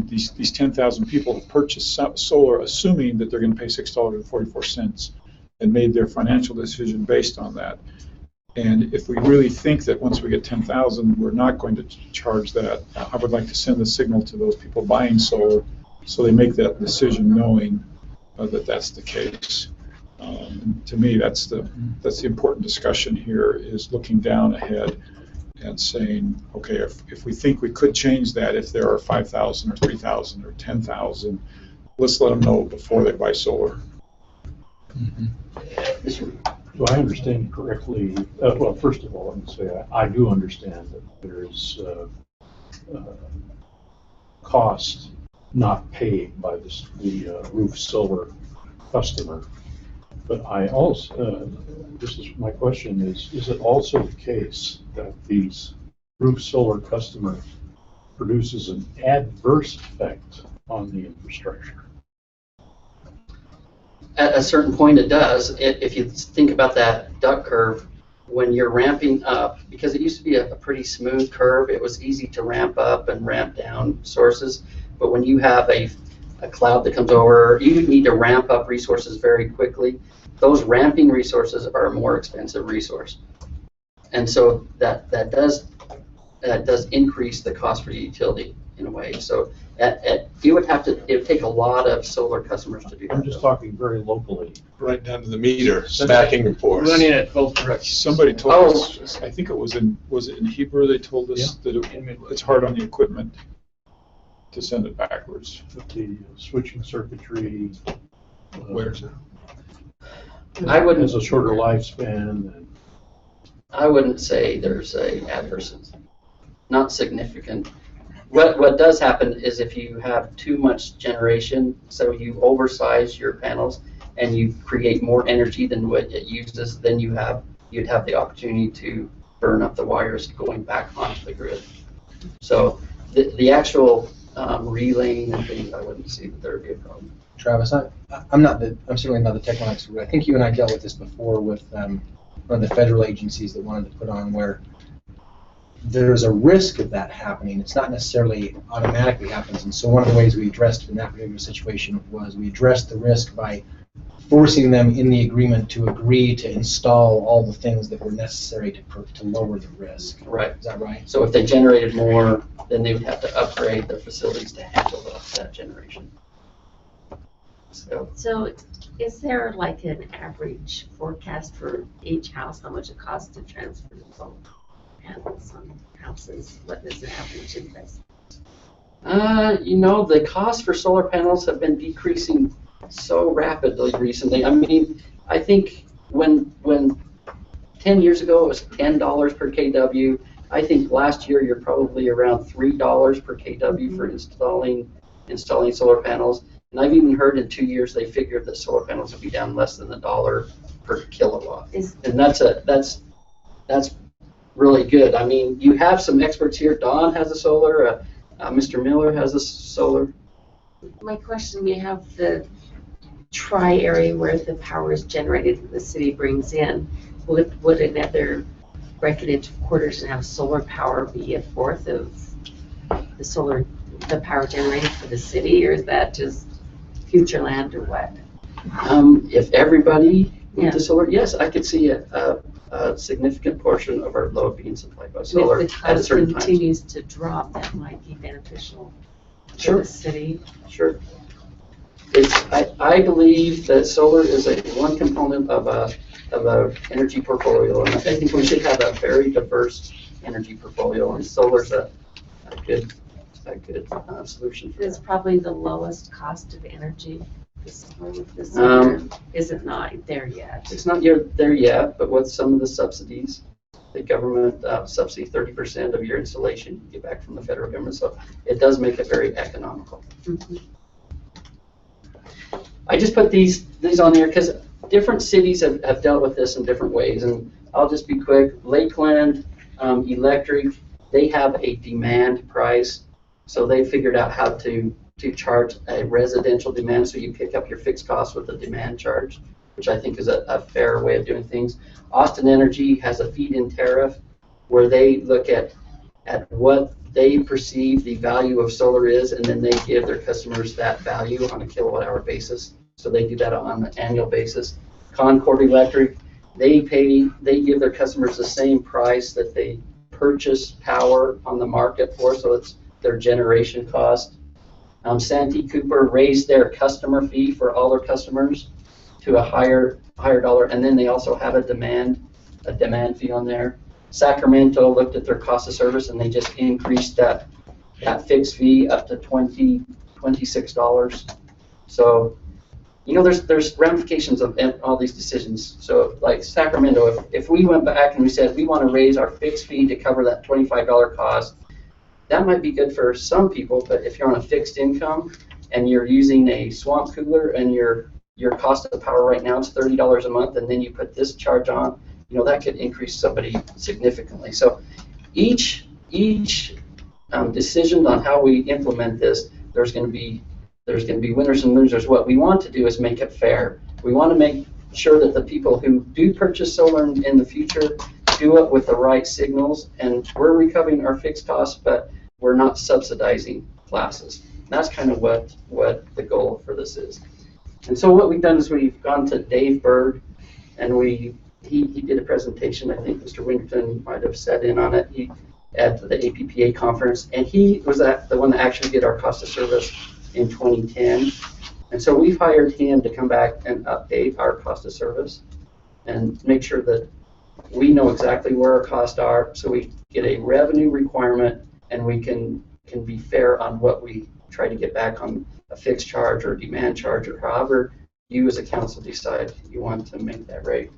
these 10,000 people have purchased solar assuming that they're going to pay $6.44 and made their financial decision based on that. And if we really think that once we get 10,000, we're not going to charge that, I would like to send the signal to those people buying solar so they make that decision knowing that that's the case. To me, that's the important discussion here, is looking down ahead and saying, okay, if we think we could change that, if there are 5,000 or 3,000 or 10,000, let's let them know before they buy solar. Do I understand correctly? Well, first of all, let me say I do understand that there's cost not paid by the roof solar customer. But I also, my question is it also the case that these roof solar customer produces an adverse effect on the infrastructure? At a certain point it does. If you think about that duck curve, when you're ramping up, because it used to be a pretty smooth curve, it was easy to ramp up and ramp down sources. But when you have a cloud that comes over, you need to ramp up resources very quickly. Those ramping resources are a more expensive resource. And so that does increase the cost for the utility in a way. So it would take a lot of solar customers to do that. I'm just talking very locally. Right down to the meter, smacking reports. Running it both directions. Somebody told us, I think it was it in Hebrew they told us that it's hard on the equipment. to send it backwards. With the switching circuitry. Where's it? I wouldn't, Has a shorter lifespan and I wouldn't say there's a adverse, not significant. What does happen is if you have too much generation, so you oversize your panels and you create more energy than what it uses, then you'd have the opportunity to burn up the wires going back onto the grid. So the actual relaying and things, I wouldn't see that there would be a problem. Travis, I'm certainly not the technical expert. I think you and I dealt with this before with one of the federal agencies that wanted to put on where there's a risk of that happening. It's not necessarily automatically happens. And so one of the ways we addressed in that particular situation was we addressed the risk by forcing them in the agreement to agree to install all the things that were necessary to lower the risk. Right. Is that right? So if they generated more, then they would have to upgrade their facilities to handle that generation. So is there like an average forecast for each house, how much it costs to transfer the solar panels on houses? What is the average investment? The cost for solar panels have been decreasing so rapidly recently. I mean, I think when 10 years ago it was $10 per kW, I think last year you're probably around $3 per kW for installing solar panels. And I've even heard in 2 years they figured that solar panels would be down less than $1 per kilowatt. And that's really good. I mean, you have some experts here. Don has a solar. Mr. Miller has a solar. My question, we have the tri-area where the power is generated that the city brings in. Would another break it into quarters and have solar power be a fourth of the power generated for the city, or is that just future land or what? If everybody went to solar, yes, I could see a significant portion of our load being supplied by solar If the at a cost certain time. continues to drop, that might be beneficial for Sure. the city. Sure. I believe that solar is one component of a energy portfolio, and I think we should have a very diverse energy portfolio, and solar's a good solution for It's that. probably the lowest cost of energy. Is it not there yet? It's not there yet, but with some of the subsidies, the government subsidy 30% of your installation you get back from the federal government, so it does make it very economical. Mm-hmm. I just put these on there because different cities have dealt with this in different ways, and I'll just be quick. Lakeland Electric, they have a demand price, so they figured out how to charge a residential demand, so you pick up your fixed costs with a demand charge, which I think is a fair way of doing things. Austin Energy has a feed-in tariff where they look at what they perceive the value of solar is, and then they give their customers that value on a kilowatt-hour basis. So they do that on an annual basis. Concord Electric, they give their customers the same price that they purchase power on the market for, so it's their generation cost. Santee Cooper raised their customer fee for all their customers to a higher dollar, and then they also have a demand fee on there. Sacramento looked at their cost of service, and they just increased that fixed fee up to $26. So, there's ramifications of all these decisions. So, like Sacramento, if we went back and we said we want to raise our fixed fee to cover that $25 cost, that might be good for some people, but if you're on a fixed income and you're using a swamp cooler and your cost of power right now is $30 a month, and then you put this charge on, that could increase somebody significantly. So each decision on how we implement this, there's going to be winners and losers. What we want to do is make it fair. We want to make sure that the people who do purchase solar in the future do it with the right signals, and we're recovering our fixed costs, but we're not subsidizing classes. That's kind of what the goal for this is. And so what we've done is we've gone to Dave Berg, and he did a presentation. I think Mr. Winterton might have sat in on it at the APPA conference, and he was the one that actually did our cost of service in 2010. And so we've hired him to come back and update our cost of service and make sure that we know exactly where our costs are, so we get a revenue requirement and we can be fair on what we try to get back on a fixed charge or a demand charge, or however you as a council decide you want to make that rate.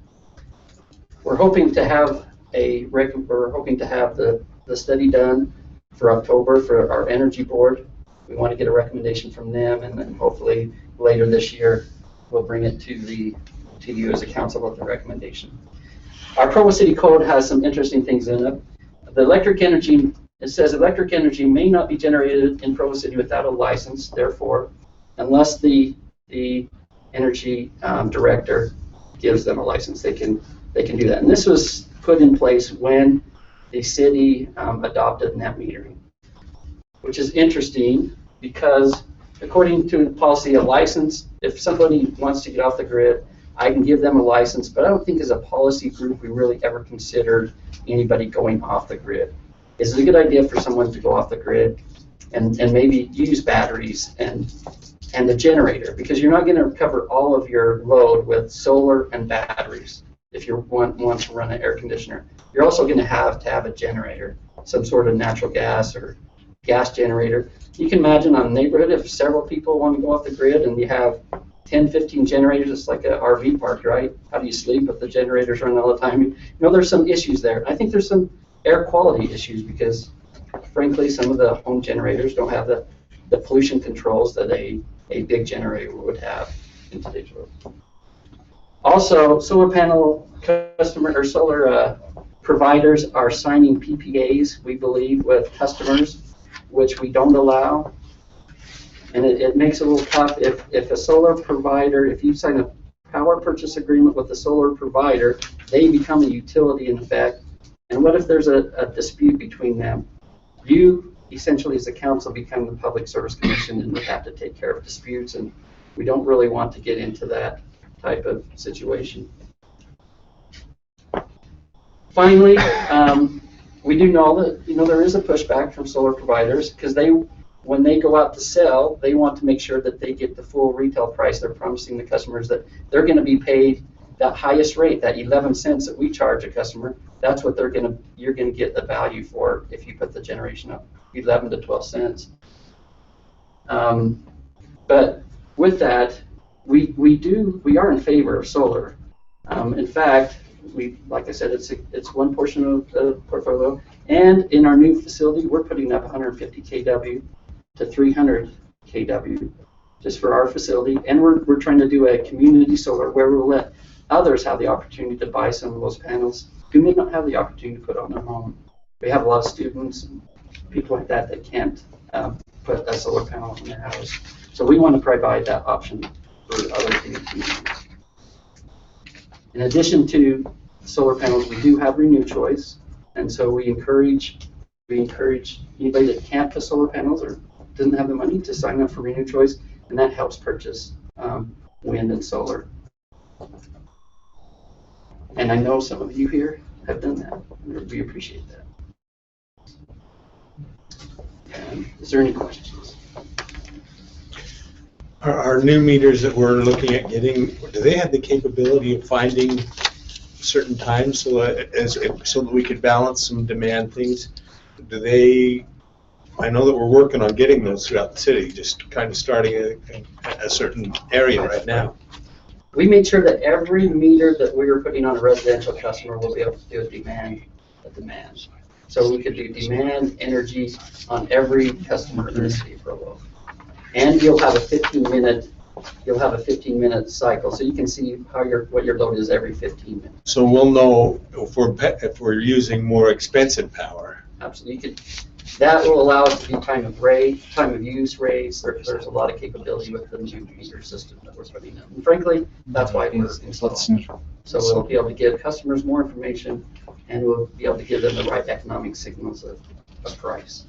We're hoping to have the study done for October for our energy board. We want to get a recommendation from them, and then hopefully later this year we'll bring it to you as a council with the recommendation. Our Provo City Code has some interesting things in it. The electric energy, it says electric energy may not be generated in Provo City without a license, therefore, unless the energy director gives them a license, they can do that. And this was put in place when the city adopted net metering, which is interesting because according to the policy, a license, if somebody wants to get off the grid, I can give them a license, but I don't think as a policy group we really ever considered anybody going off the grid. Is it a good idea for someone to go off the grid and maybe use batteries and the generator? Because you're not going to cover all of your load with solar and batteries if you want to run an air conditioner. You're also going to have a generator, some sort of natural gas or gas generator. You can imagine on a neighborhood if several people want to go off the grid and you have 10, 15 generators, it's like an RV park, right? How do you sleep if the generators run all the time? You know, there's some issues there. I think there's some air quality issues because, frankly, some of the home generators don't have the pollution controls that a big generator would have in today's world. Also, solar panel solar providers are signing PPAs, we believe, with customers, which we don't allow. And it makes it a little tough if a solar provider, if you sign a power purchase agreement with a solar provider, they become a utility in effect. And what if there's a dispute between them? You, essentially as a council, become the Public Service Commission and would have to take care of disputes, and we don't really want to get into that type of situation. Finally, we do know that there is a pushback from solar providers because when they go out to sell, they want to make sure that they get the full retail price. They're promising the customers that they're going to be paid that highest rate, that 11 cents that we charge a customer. That's what you're going to get the value for if you put the generation up, 11 to 12 cents. But with that, we are in favor of solar. In fact, like I said, it's one portion of the portfolio. And in our new facility, we're putting up 150 kW to 300 kW just for our facility. And we're trying to do a community solar where we'll let others have the opportunity to buy some of those panels who may not have the opportunity to put on their home. We have a lot of students and people like that can't put a solar panel on their house. So we want to provide that option for other communities. In addition to solar panels, we do have Renew Choice, and so we encourage anybody that can't put solar panels or doesn't have the money to sign up for Renew Choice, and that helps purchase wind and solar. And I know some of you here have done that. We appreciate that. Is there any questions? Our new meters that we're looking at getting, do they have the capability of finding certain times so that we could balance some demand things? I know that we're working on getting those throughout the city, just kind of starting at a certain area right now. We made sure that every meter that we were putting on a residential customer will be able to do a demand. So we could do demand energy on every customer in the city of Provo. And you'll have a 15-minute cycle, so you can see what your load is every 15 minutes. So we'll know if we're using more expensive power. Absolutely. That will allow us to do time of use rates. There's a lot of capability with the new meter system that we're putting in. And frankly, that's why it's installed. So we'll be able to give customers more information, and we'll be able to give them the right economic signals of price.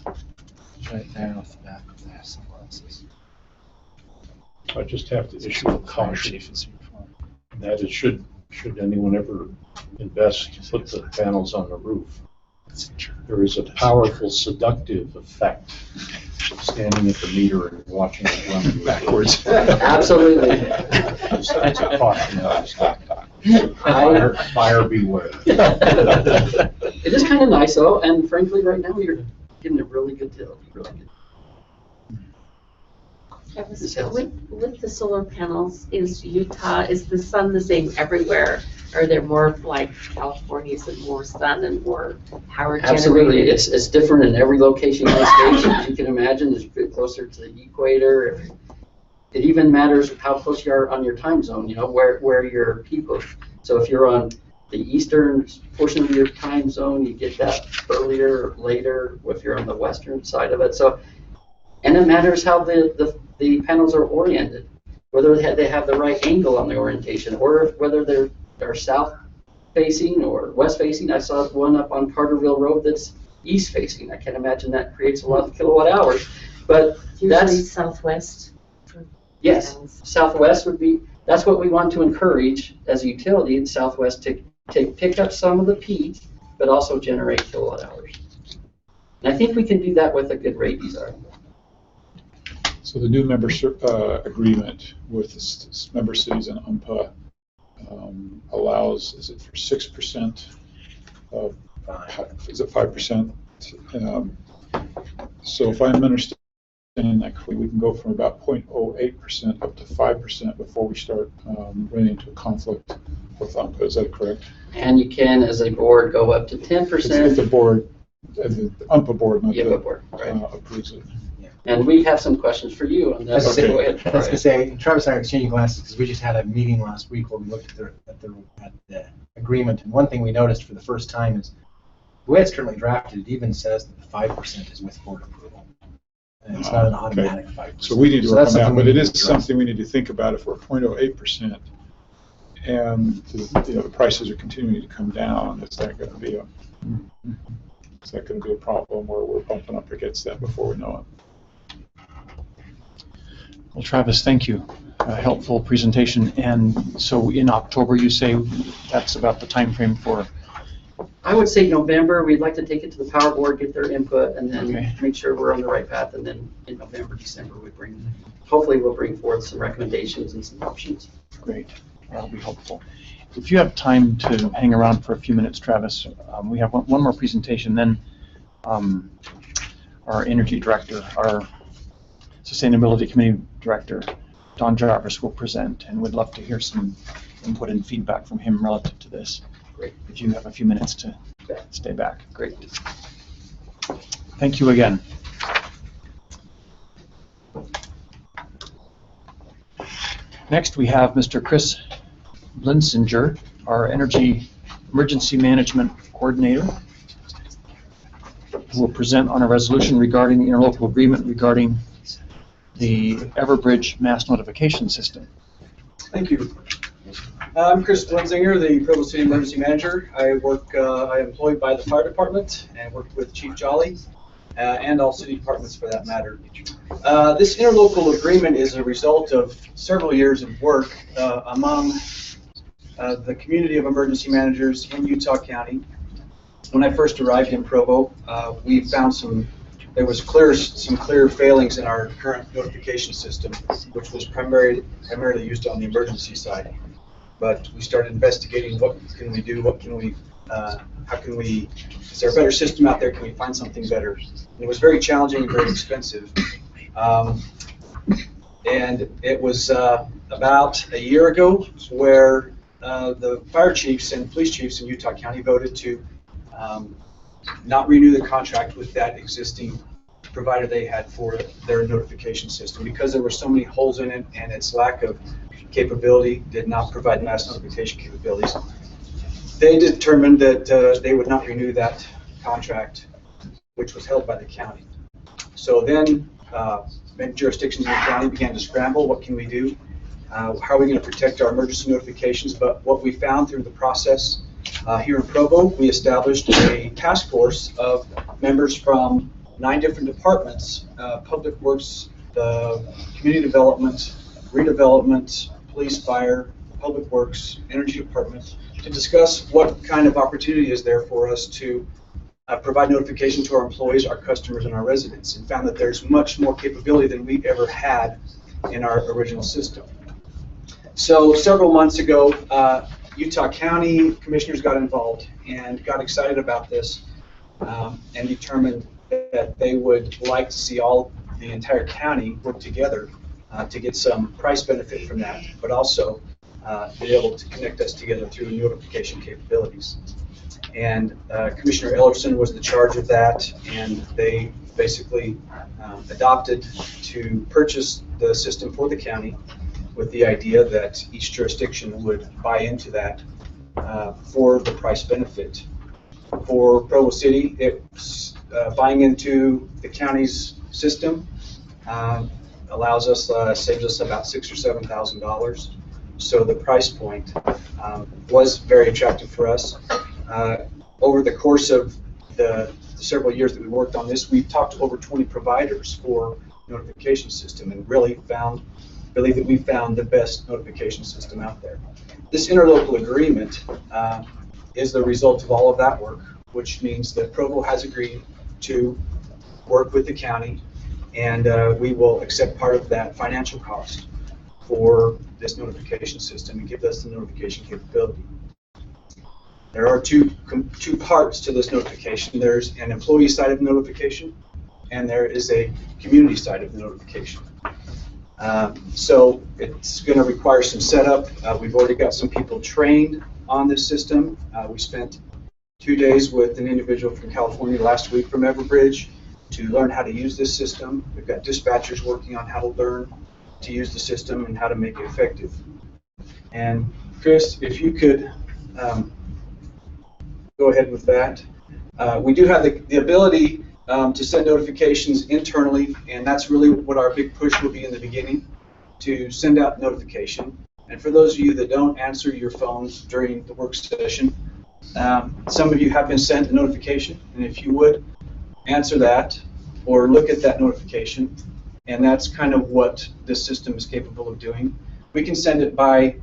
Right there off the back of their sunglasses. I just have to issue a caution that it should anyone ever invest to put the panels on the roof, there is a powerful seductive effect standing at the meter and watching it run backwards. Absolutely. That's a caution. Buyer beware. It is kind of nice though, and frankly, right now you're getting a really good deal. Really good. Travis, Ms. Hales? with the solar panels, is the sun the same everywhere? Are there more like California, is it more sun and more power generated? Absolutely, it's different in every location in the state. As you can imagine, it's a bit closer to the equator. It even matters how close you are on your time zone, where your people. So if you're on the eastern portion of your time zone, you get that earlier or later if you're on the western side of it. So, and it matters how the panels are oriented, whether they have the right angle on the orientation, or whether they're south facing or west facing. I saw one up on Carterville Road that's east facing. I can imagine that creates a lot of kilowatt hours, but Usually that's southwest. yes, panels. southwest would be. That's what we want to encourage as a utility in Southwest to pick up some of the peak, but also generate kilowatt hours. And I think we can do that with a good rate design. So the new member agreement with the member cities and UMPA allows, is it for 6% of, is it 5%? So if I'm understanding that correctly, we can go from about 0.08% up to 5% before we start running into a conflict with UMPA. Is that correct? And you can, as a board, go up to 10%. If the board, the UMPA board, not Yeah, the board, right. approves it. And we have some questions for you on that. Okay. Go ahead. I was gonna say, Travis and I are exchanging glances because we just had a meeting last week where we looked at the agreement, and one thing we noticed for the first time is the way it's currently drafted, it even says that the 5% is with board approval. And it's not an automatic 5%. So we need to So work that's on that, something but we it need is to address. something we need to think about if we're 0.08% and the prices are continuing to come down. Is that going to be a problem where we're bumping up against that before we know it? Well, Travis, thank you. A helpful presentation. And so in October, you say that's about the time frame for? I would say November. We'd like to take it to the power board, get their input, and then Okay. make sure we're on the right path. And then in November, December, hopefully we'll bring forth some recommendations and some options. Great. That'll be helpful. If you have time to hang around for a few minutes, Travis, we have one more presentation, then our energy director, our sustainability committee director, Don Jarvis, will present, and we'd love to hear some input and feedback from him relative to this. Great. If you have a few minutes to stay back. Great. Thank you again. Next, we have Mr. Chris Blinsinger, our Energy Emergency Management Coordinator, who will present on a resolution regarding the interlocal agreement regarding the Everbridge mass notification system. Thank you. I'm Chris Blinsinger, the Provo City Emergency Manager. I'm employed by the fire department and work with Chief Jolly and all city departments for that matter. This interlocal agreement is a result of several years of work among the community of emergency managers in Utah County. When I first arrived in Provo, we found there was some clear failings in our current notification system, which was primarily used on the emergency side. But we started investigating what can we do, is there a better system out there, can we find something better? And it was very challenging and very expensive. And it was about a year ago where the fire chiefs and police chiefs in Utah County voted to not renew the contract with that existing provider they had for their notification system because there were so many holes in it and its lack of capability did not provide mass notification capabilities. They determined that they would not renew that contract, which was held by the county. So then many jurisdictions in the county began to scramble. What can we do? How are we going to protect our emergency notifications? But what we found through the process here in Provo, we established a task force of members from 9 different departments, public works, the community development, redevelopment, police, fire, public works, energy department, to discuss what kind of opportunity is there for us to provide notification to our employees, our customers, and our residents, and found that there's much more capability than we ever had in our original system. So several months ago, Utah County commissioners got involved and got excited about this and determined that they would like to see the entire county work together to get some price benefit from that, but also be able to connect us together through notification capabilities. And Commissioner Ellerson was the charge of that, and they basically adopted to purchase the system for the county with the idea that each jurisdiction would buy into that for the price benefit. For Provo City, it's buying into the county's system allows us, saves us about $6,000 or $7,000. So the price point was very attractive for us. Over the course of the several years that we worked on this, we've talked to over 20 providers for notification system and really believe that we found the best notification system out there. This interlocal agreement is the result of all of that work, which means that Provo has agreed to work with the county, and we will accept part of that financial cost for this notification system and give us the notification capability. There are two parts to this notification. There's an employee side of the notification, and there is a community side of the notification. So it's going to require some setup. We've already got some people trained on this system. We spent 2 days with an individual from California last week from Everbridge to learn how to use this system. We've got dispatchers working on how to learn to use the system and how to make it effective. And Chris, if you could go ahead with that. We do have the ability to send notifications internally, and that's really what our big push will be in the beginning, to send out notification. And for those of you that don't answer your phones during the work session, some of you have been sent a notification, and if you would answer that or look at that notification, and that's kind of what this system is capable of doing. We can send it by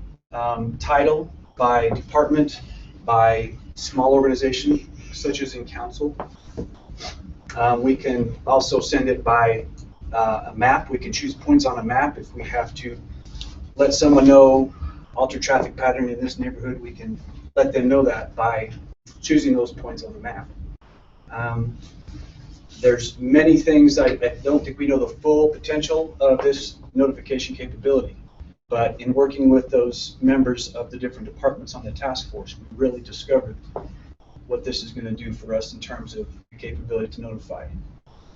title, by department, by small organization, such as in council. We can also send it by a map. We can choose points on a map. If we have to let someone know alter traffic pattern in this neighborhood, we can let them know that by choosing those points on the map. There's many things. I don't think we know the full potential of this notification capability, but in working with those members of the different departments on the task force, we really discovered what this is going to do for us in terms of the capability to notify.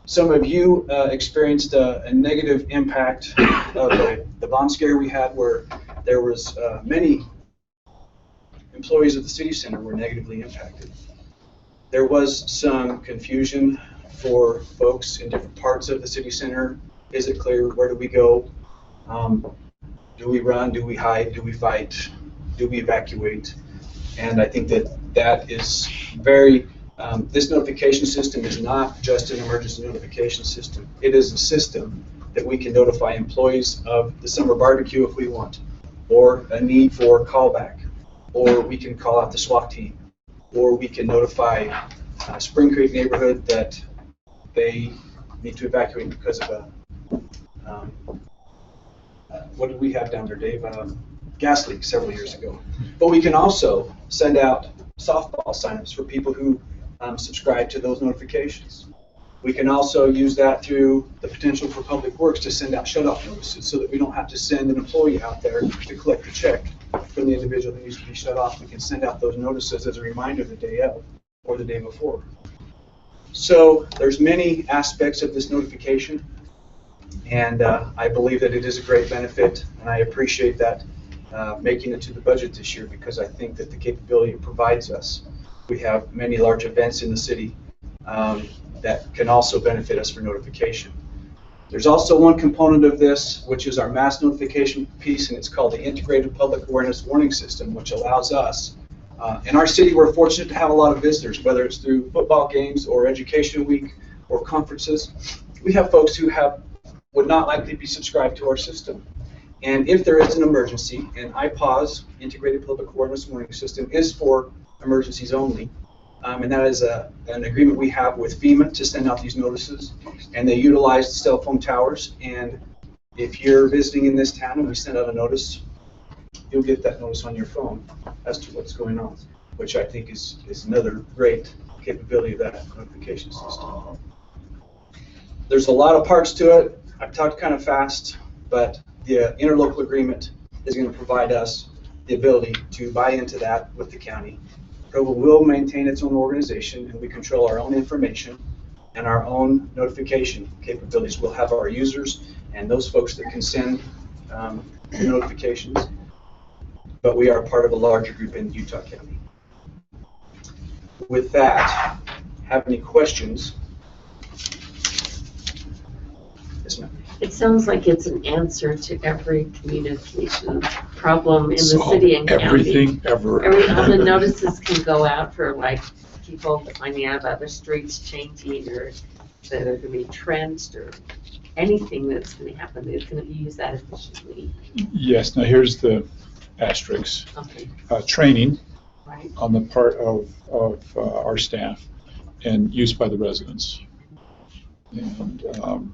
Some of you experienced a negative impact of the bomb scare we had, where there was many employees of the city center were negatively impacted. There was some confusion for folks in different parts of the city center. Is it clear? Where do we go? Do we run? Do we hide? Do we fight? Do we evacuate? And I think that is very, this notification system is not just an emergency notification system. It is a system that we can notify employees of the summer barbecue if we want, or a need for callback, or we can call out the SWAT team, or we can notify Spring Creek neighborhood that they need to evacuate because of what did we have down there, Dave? Gas leak several years ago. But we can also send out softball signups for people who subscribe to those notifications. We can also use that through the potential for Public Works to send out shut-off notices so that we don't have to send an employee out there to collect a check from the individual that needs to be shut off. We can send out those notices as a reminder the day of or the day before. So there's many aspects of this notification, and I believe that it is a great benefit, and I appreciate that making it to the budget this year, because I think that the capability it provides us. We have many large events in the city that can also benefit us for notification. There's also one component of this, which is our mass notification piece, and it's called the Integrated Public Awareness Warning System, which allows us, in our city, we're fortunate to have a lot of visitors, whether it's through football games or education week or conferences. We have folks who would not likely be subscribed to our system. And if there is an emergency, and IPAWS, Integrated Public Awareness Warning System, is for emergencies only, and that is an agreement we have with FEMA to send out these notices, and they utilize the cell phone towers. And if you're visiting in this town and we send out a notice, you'll get that notice on your phone as to what's going on, which I think is another great capability of that notification system. There's a lot of parts to it. I've talked kind of fast. but the interlocal agreement is going to provide us the ability to buy into that with the county. Provo will maintain its own organization, and we control our own information and our own notification capabilities. We'll have our users and those folks that can send the notifications, but we are part of a larger group in Utah County. With that, have any questions? Yes, ma'am. It sounds like it's an answer to every communication problem in the city and county. Everything ever. All the notices can go out for like people finding out about their streets changing or that are going to be trenched or anything that's going to happen. It's going to be used that efficiently. Yes, now here's the asterisk. Okay. Training Right. on the part of our staff and used by the residents. And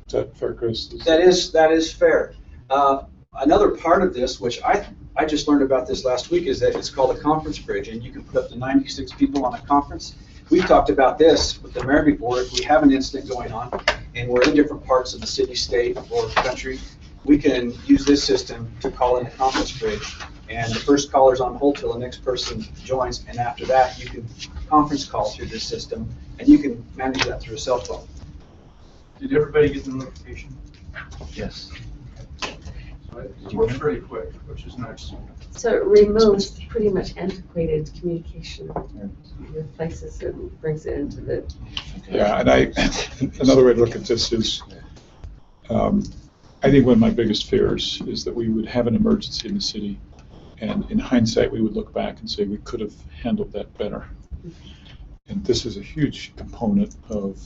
is that fair, Chris? That is fair. Another part of this, which I just learned about this last week, is that it's called a conference bridge, and you can put up to 96 people on a conference. We've talked about this with the mayor before. If we have an incident going on and we're in different parts of the city, state, or country, we can use this system to call in a conference bridge. And the first caller's on hold till the next person joins, and after that, you can conference call through this system, and you can manage that through a cell phone. Did everybody get the notification? Yes. It works pretty quick, which is nice. So it removes pretty much antiquated communication, replaces it and brings it into the. Yeah, and another way to look at this is, I think one of my biggest fears is that we would have an emergency in the city, and in hindsight, we would look back and say we could have handled that better. And this is a huge component of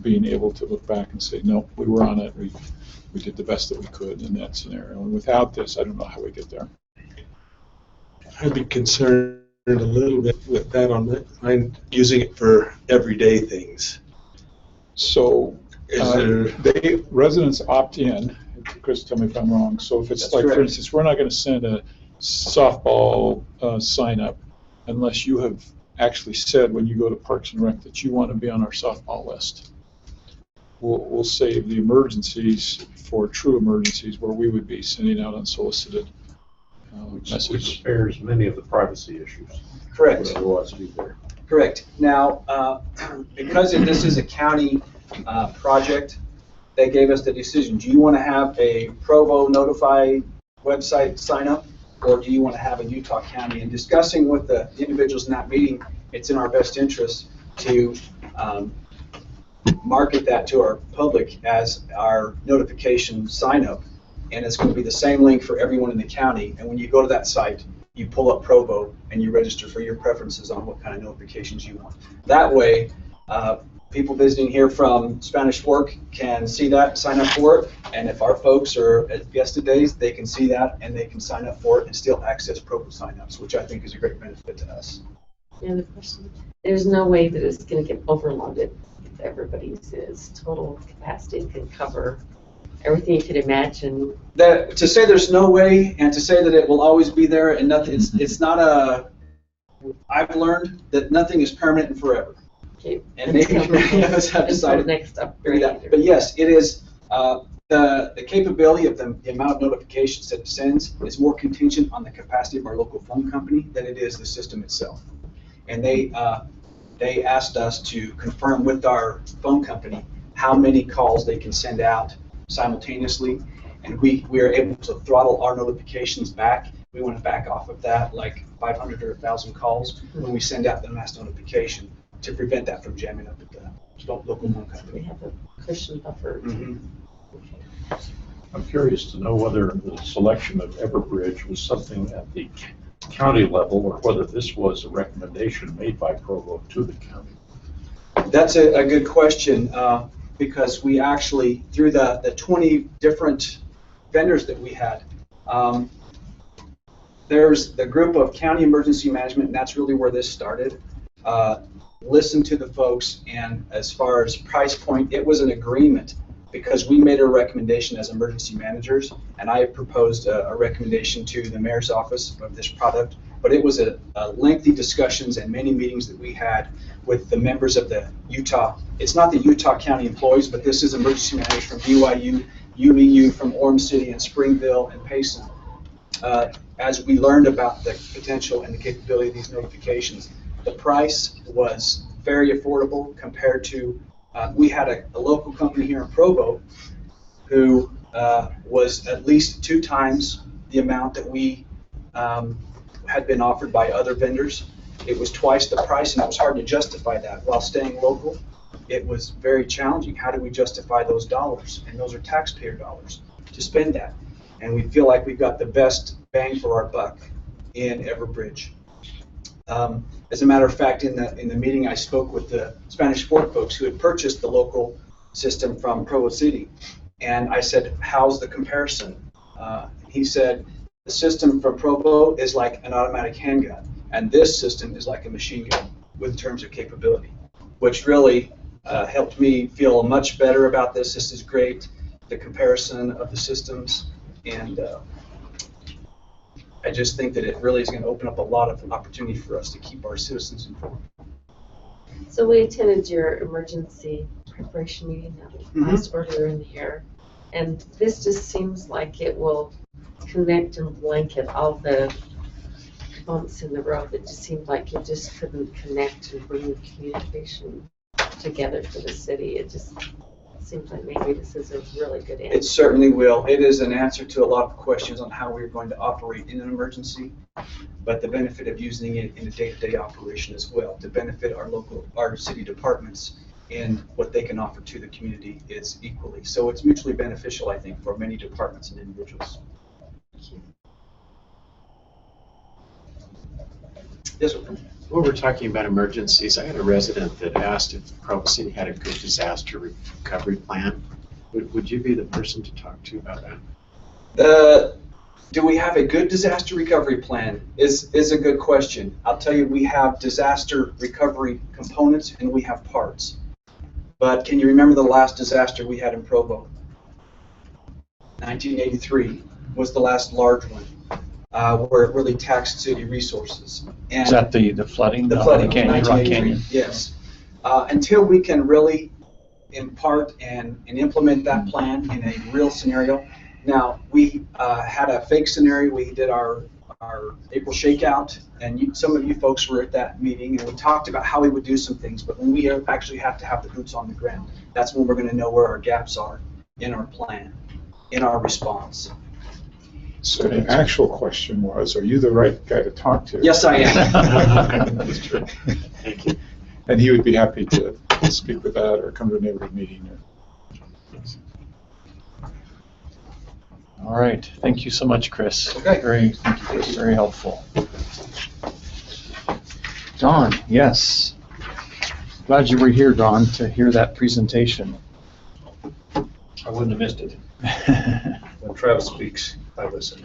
being able to look back and say, no, we were on it, we did the best that we could in that scenario. And without this, I don't know how we get there. I'd be concerned a little bit with that on that. I'm using it for everyday things. So residents opt in. Chris, tell me if I'm wrong. So if it's That's like, correct. for instance, we're not going to send a softball sign up unless you have actually said when you go to Parks and Rec that you want to be on our softball list. We'll save the emergencies for true emergencies where we would be sending out unsolicited Which messages. spares many of the privacy issues. Correct. Would otherwise be there. Correct. Now, because this is a county project, they gave us the decision. Do you want to have a Provo Notify website sign up, or do you want to have a Utah County? And discussing with the individuals in that meeting, it's in our best interest to market that to our public as our notification sign up. And it's going to be the same link for everyone in the county. And when you go to that site, you pull up Provo and you register for your preferences on what kind of notifications you want. That way, people visiting here from Spanish Fork can see that, sign up for it. And if our folks are at Fiesta Days, they can see that and they can sign up for it and still access Provo signups, which I think is a great benefit to us. The other question, there's no way that it's going to get overloaded if everybody's total capacity can cover everything you could imagine. To say there's no way and to say that it will always be there and nothing, it's not a, I've learned that nothing is permanent and forever. Okay. And maybe many of us have decided next upgrade that. But yes, it is, the capability of the amount of notifications that it sends is more contingent on the capacity of our local phone company than it is the system itself. And they asked us to confirm with our phone company how many calls they can send out simultaneously, and we are able to throttle our notifications back. We want to back off of that, like 500 or 1,000 calls when we send out the mass notification to prevent that from jamming up at the local phone company. We have a cushion buffer. Mm-hmm. I'm curious to know whether the selection of Everbridge was something at the county level or whether this was a recommendation made by Provo to the county. That's a good question, because we actually, through the 20 different vendors that we had, there's the group of county emergency management, and that's really where this started. Listen to the folks, and as far as price point, it was an agreement because we made a recommendation as emergency managers, and I proposed a recommendation to the mayor's office of this product, but it was a lengthy discussions and many meetings that we had with the members of the Utah, it's not the Utah County employees, but this is emergency managers from BYU, UEU from Orem City and Springville and Payson. As we learned about the potential and the capability of these notifications, the price was very affordable compared to, we had a local company here in Provo who was at least 2 times the amount that we had been offered by other vendors. It was twice the price, and it was hard to justify that while staying local. It was very challenging. How do we justify those dollars? And those are taxpayer dollars to spend that. And we feel like we've got the best bang for our buck in Everbridge. As a matter of fact, in the meeting, I spoke with the Spanish Fork folks who had purchased the local system from Provo City, and I said, "How's the comparison?" He said, "The system from Provo is like an automatic handgun, and this system is like a machine gun with terms of capability," which really helped me feel much better about this. This is great, the comparison of the systems, and I just think that it really is going to open up a lot of opportunity for us to keep our citizens informed. So we attended your emergency preparation meeting that was earlier in the year, and this just seems like it will connect and blanket all the bumps in the road. It just seemed like it just couldn't connect and bring the communication together for the city. It just seems like maybe this is a really good answer. It certainly will. It is an answer to a lot of questions on how we're going to operate in an emergency, but the benefit of using it in a day-to-day operation as well, to benefit our city departments in what they can offer to the community is equally. So it's mutually beneficial, I think, for many departments and individuals. Thank you. Yes, sir. Well, we're talking about emergencies. I had a resident that asked if Provo City had a good disaster recovery plan. Would you be the person to talk to about that? Do we have a good disaster recovery plan is a good question. I'll tell you, we have disaster recovery components and we have parts. But can you remember the last disaster we had in Provo? 1983 was the last large one. Where it really taxed city resources. And Is that the flooding? the flooding, Canyon, Rock 1983, Canyon? yes. Until we can really impart and implement that plan in a real scenario. Now, we had a fake scenario. We did our April shakeout, and some of you folks were at that meeting, and we talked about how we would do some things, but when we actually have to have the boots on the ground, that's when we're going to know where our gaps are in our plan, in our response. So the actual question was, are you the right guy to talk to? Yes, I am. That's true. Thank you. And he would be happy to speak with that or come to a neighborhood meeting. All right, thank you so much, Chris. Okay. Thank you, Chris. Very helpful. Don, yes. Glad you were here, Don, to hear that presentation. I wouldn't have missed it. When Travis speaks, I listen.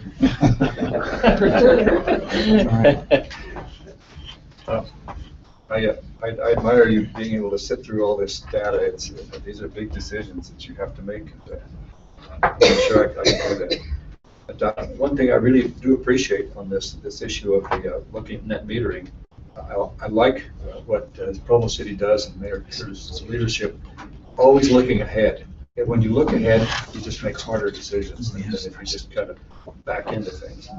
I admire you being able to sit through all this data. These are big decisions that you have to make. I'm sure I can do that. One thing I really do appreciate on this issue of the looking at net metering, I like what Provo City does and there's leadership, always looking ahead. And when you look ahead, you just make smarter decisions than if you just kind of back into things.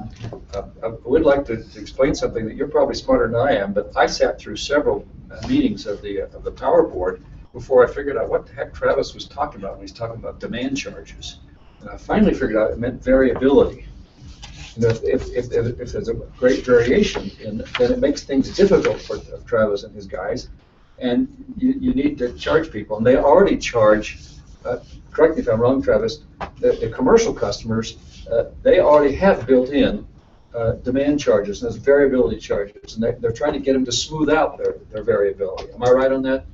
I would like to explain something that you're probably smarter than I am, but I sat through several meetings of the power board before I figured out what the heck Travis was talking about when he's talking about demand charges. And I finally figured out it meant variability. You know, if there's a great variation, then it makes things difficult for Travis and his guys, and you need to charge people. And they already charge. Correct me if I'm wrong, Travis, the commercial customers, they already have built in demand charges, and there's variability charges, and they're trying to get them to smooth out their variability. Am I right on that?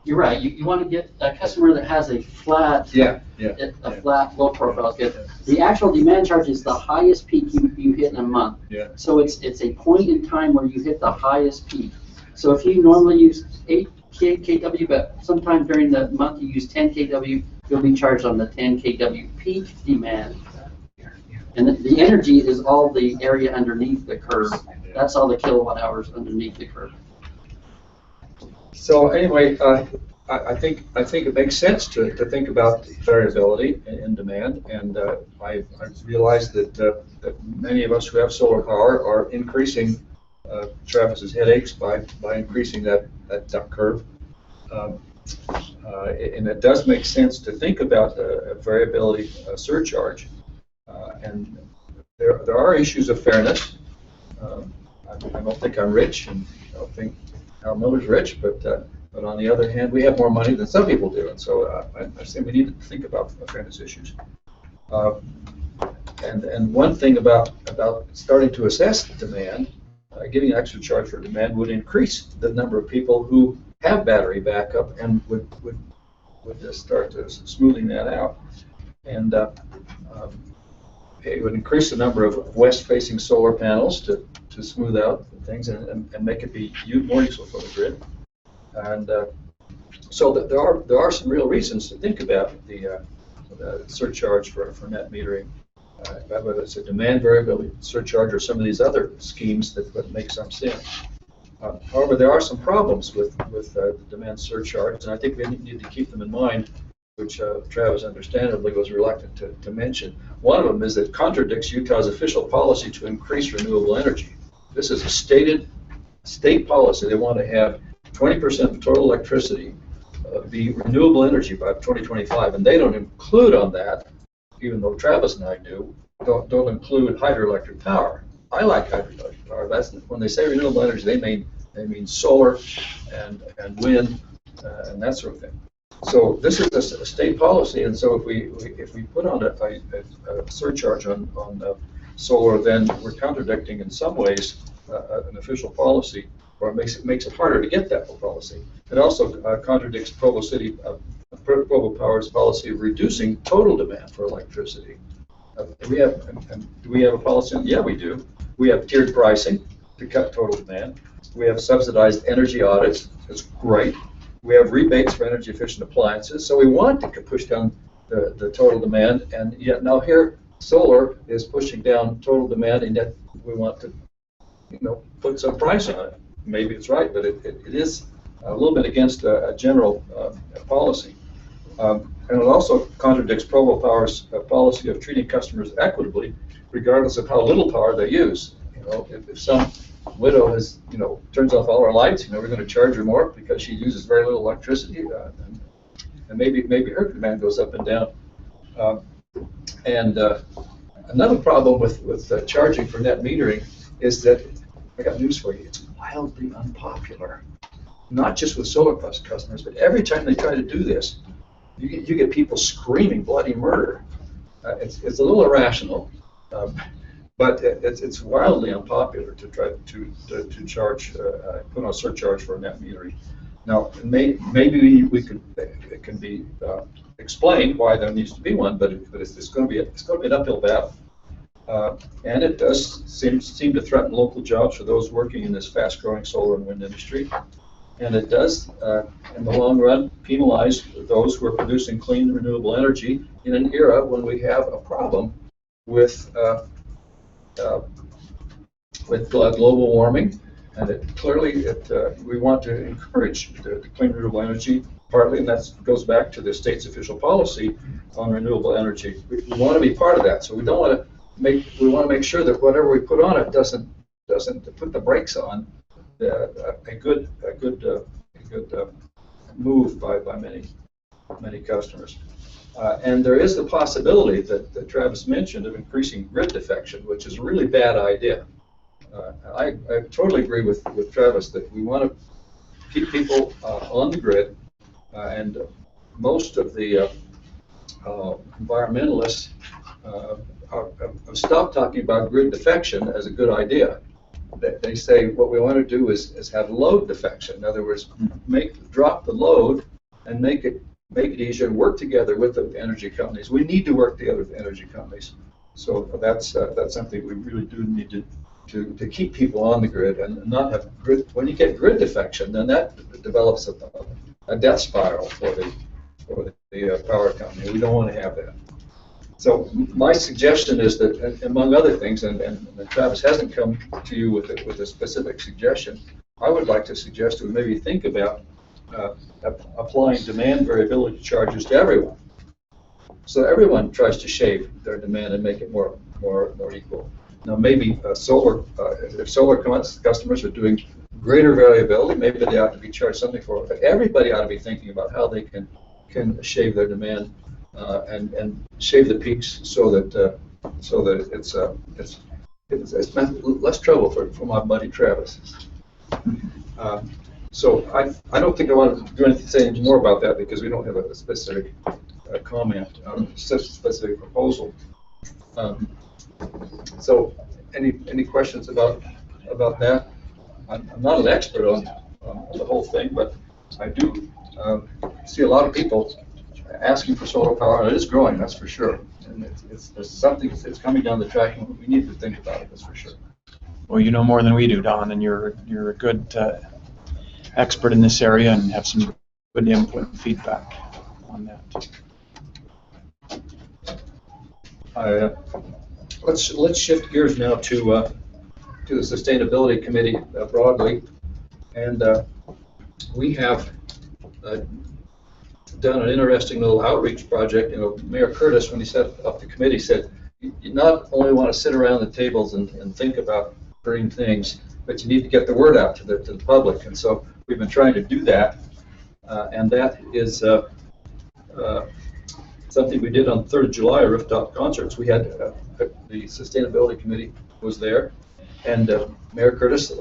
You're right. You want to get a customer that has a flat, flat low profile. The actual demand charge is the highest peak you hit in a month. Yeah. So it's a point in time where you hit the highest peak. So if you normally use 8 kW, but sometime during the month you use 10 kW, you'll be charged on the 10 kW peak demand. And the energy is all the area underneath the curve. That's all the kilowatt hours underneath the curve. So anyway, I think it makes sense to think about variability in demand, and I realize that many of us who have solar power are increasing Travis's headaches by increasing that duck curve. And it does make sense to think about a variability surcharge. And there are issues of fairness. I don't think I'm rich, and I don't think Al Miller's rich, but on the other hand, we have more money than some people do, and so I say we need to think about fairness issues. And one thing about starting to assess demand, giving an extra charge for demand would increase the number of people who have battery backup and would start to smoothing that out. And it would increase the number of west-facing solar panels to smooth out things and make it be more useful for the grid. And so there are some real reasons to think about the surcharge for net metering, whether it's a demand variability surcharge or some of these other schemes that make some sense. However, there are some problems with the demand surcharge, and I think we need to keep them in mind, which Travis understandably was reluctant to mention. One of them is that it contradicts Utah's official policy to increase renewable energy. This is a state policy. They want to have 20% of total electricity be renewable energy by 2025, and they don't include on that, even though Travis and I do, don't include hydroelectric power. I like hydroelectric power. That's when they say renewable energy, they mean solar and wind and that sort of thing. So this is a state policy, and so if we put on a surcharge on solar, then we're contradicting in some ways an official policy, or it makes it harder to get that policy. It also contradicts Provo City, Provo Power's policy of reducing total demand for electricity. Do we have a policy? Yeah, we do. We have tiered pricing to cut total demand. We have subsidized energy audits. That's great. We have rebates for energy efficient appliances. So we want to push down the total demand, and yet now here solar is pushing down total demand, and yet we want to, put some price on it. Maybe it's right, but it is a little bit against a general policy. And it also contradicts Provo Power's policy of treating customers equitably, regardless of how little power they use. If some widow has, turns off all her lights, we're going to charge her more because she uses very little electricity, and maybe her demand goes up and down. Another problem with charging for net metering is that, I got news for you, it's wildly unpopular. Not just with solar customers, but every time they try to do this, you get people screaming bloody murder. It's a little irrational, but it's wildly unpopular to try to charge, put on a surcharge for net metering. Now, maybe it can be explained why there needs to be one, but it's going to be an uphill battle. And it does seem to threaten local jobs for those working in this fast-growing solar and wind industry. And it does, in the long run, penalize those who are producing clean, renewable energy in an era when we have a problem with global warming. And clearly, we want to encourage the clean, renewable energy, partly, and that goes back to the state's official policy on renewable energy. We want to be part of that, so we don't want to want to make sure that whatever we put on it doesn't put the brakes on a good move by many customers. And there is the possibility that Travis mentioned of increasing grid defection, which is a really bad idea. I totally agree with Travis that we want to keep people on the grid, and most of the environmentalists have stopped talking about grid defection as a good idea. They say what we want to do is have load defection. In other words, drop the load and make it easier and work together with the energy companies. We need to work together with the energy companies. So that's something we really do need to keep people on the grid and not have grid. When you get grid defection, then that develops a death spiral for the power company. We don't want to have that. So my suggestion is that, among other things, and Travis hasn't come to you with a specific suggestion, I would like to suggest we maybe think about applying demand variability charges to everyone. So everyone tries to shave their demand and make it more equal. Now, maybe if solar customers are doing greater variability, maybe they ought to be charged something for it. But everybody ought to be thinking about how they can shave their demand and shave the peaks so that it's less trouble for my buddy Travis. So I don't think I want to do anything, say any more about that because we don't have a specific comment on such a specific proposal. So any questions about that? I'm not an expert on the whole thing, but I do see a lot of people asking for solar power, and it is growing, that's for sure. And it's something that's coming down the track, and we need to think about it, that's for sure. Well, you know more than we do, Don, and you're a good expert in this area and have some good input and feedback on that. Let's shift gears now to the Sustainability Committee broadly, and we have done an interesting little outreach project. You know, Mayor Curtis, when he set up the committee, said you not only want to sit around the tables and think about green things, but you need to get the word out to the public. And so we've been trying to do that, and that is something we did on the 3rd of July, rooftop concerts. We had the Sustainability Committee was there, and Mayor Curtis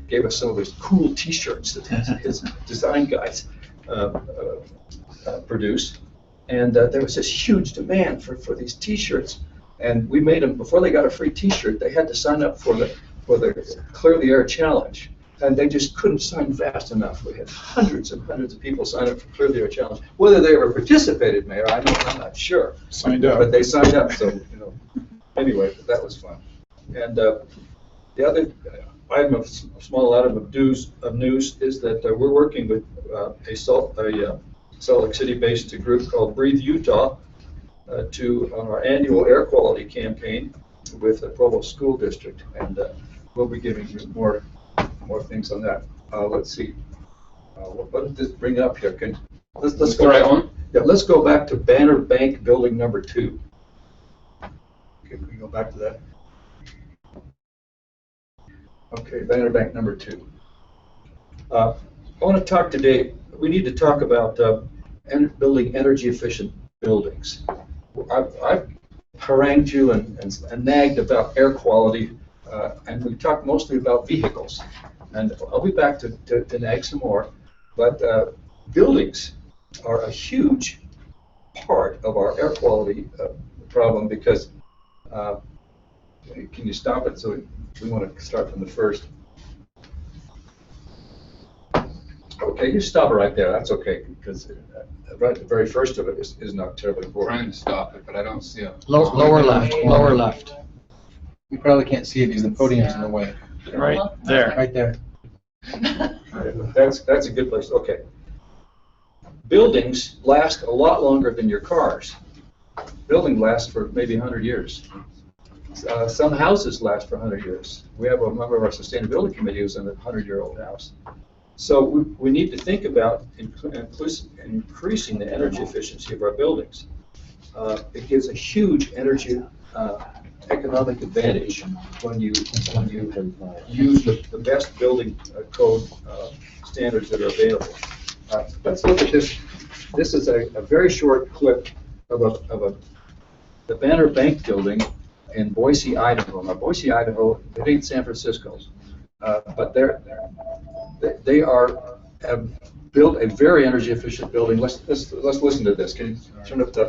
gave us some of his cool T-shirts that his design guys produced, and there was this huge demand for these T-shirts, and we made them before they got a free T-shirt. They had to sign up for the Clear the Air Challenge, and they just couldn't sign fast enough. We had hundreds and hundreds of people sign up for Clear the Air Challenge. Whether they ever participated, Mayor, I'm not sure. Signed up, but they signed up. So anyway, that was fun. And the other item of small item of news is that we're working with a Salt Lake City-based group called Breathe Utah on our annual air quality campaign with the Provo School District, and we'll be giving you more things on that. Let's see. What did this bring up here? Let's go right on. Yeah, let's go back to Banner Bank Building number 2. Okay, can we go back to that? Okay, Banner Bank number 2. I want to talk today. We need to talk about building energy efficient buildings. I've harangued you and nagged about air quality, and we talked mostly about vehicles. And I'll be back to nag some more, but buildings are a huge part of our air quality problem because, can you stop it? So we want to start from the first. Okay, you stop it right there. That's okay, because right the very first of it is not terribly important. I'm trying to stop it, but I don't see it. Lower left, lower left. You probably can't see it because the podium's in the way. Right there. Right there. That's a good place. Okay. Buildings last a lot longer than your cars. Building lasts for maybe 100 years. Some houses last for 100 years. We have a member of our sustainability committee who's in a 100-year-old house. So we need to think about increasing the energy efficiency of our buildings. It gives a huge energy economic advantage when you use the best building code standards that are available. Let's look at this. This is a very short clip of the Banner Bank building in Boise, Idaho. Now, Boise, Idaho, it ain't San Francisco, but they have built a very energy efficient building. Let's listen to this. Can you turn up the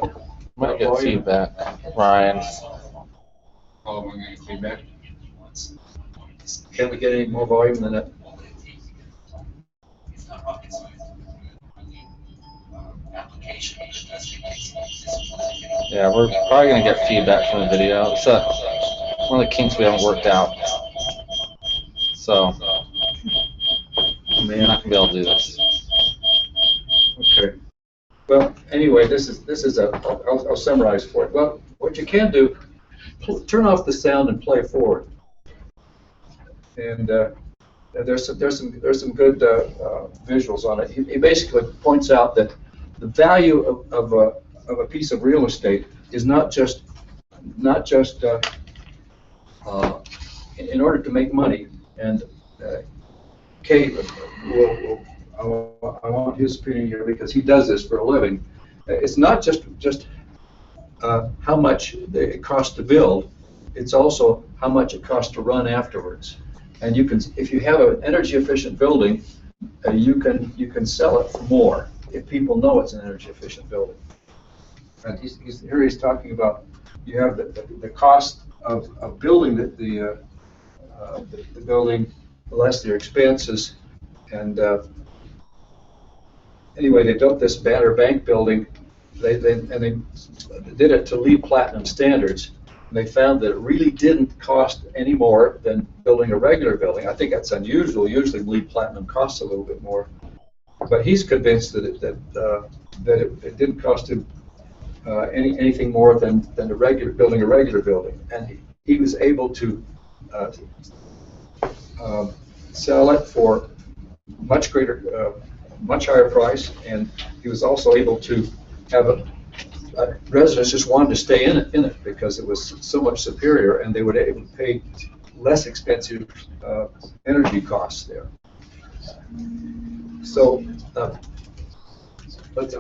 might get feedback, Ryan. Oh, we're getting feedback. Can we get any more volume than that? Yeah, we're probably going to get feedback from the video. It's one of the kinks we haven't worked out. So, we're not going to be able to do this. Okay. Well, anyway, this is I'll summarize for it. Well, what you can do, turn off the sound and play forward. And there's some good visuals on it. He basically points out that the value of a piece of real estate is not just in order to make money. And Kate, I want his opinion here because he does this for a living. It's not just how much it costs to build. It's also how much it costs to run afterwards. And you can, if you have an energy efficient building, you can sell it for more if people know it's an energy efficient building. And here he's talking about you have the cost of building the building less their expenses. And anyway, they built this Banner Bank building. They did it to LEED Platinum standards. And they found that it really didn't cost any more than building a regular building. I think that's unusual. Usually LEED Platinum costs a little bit more. But he's convinced that it didn't cost him anything more than building a regular building. And he was able to sell it for much higher price, and he was also able to have residents just wanted to stay in it because it was so much superior, and they were able to pay less expensive energy costs there. So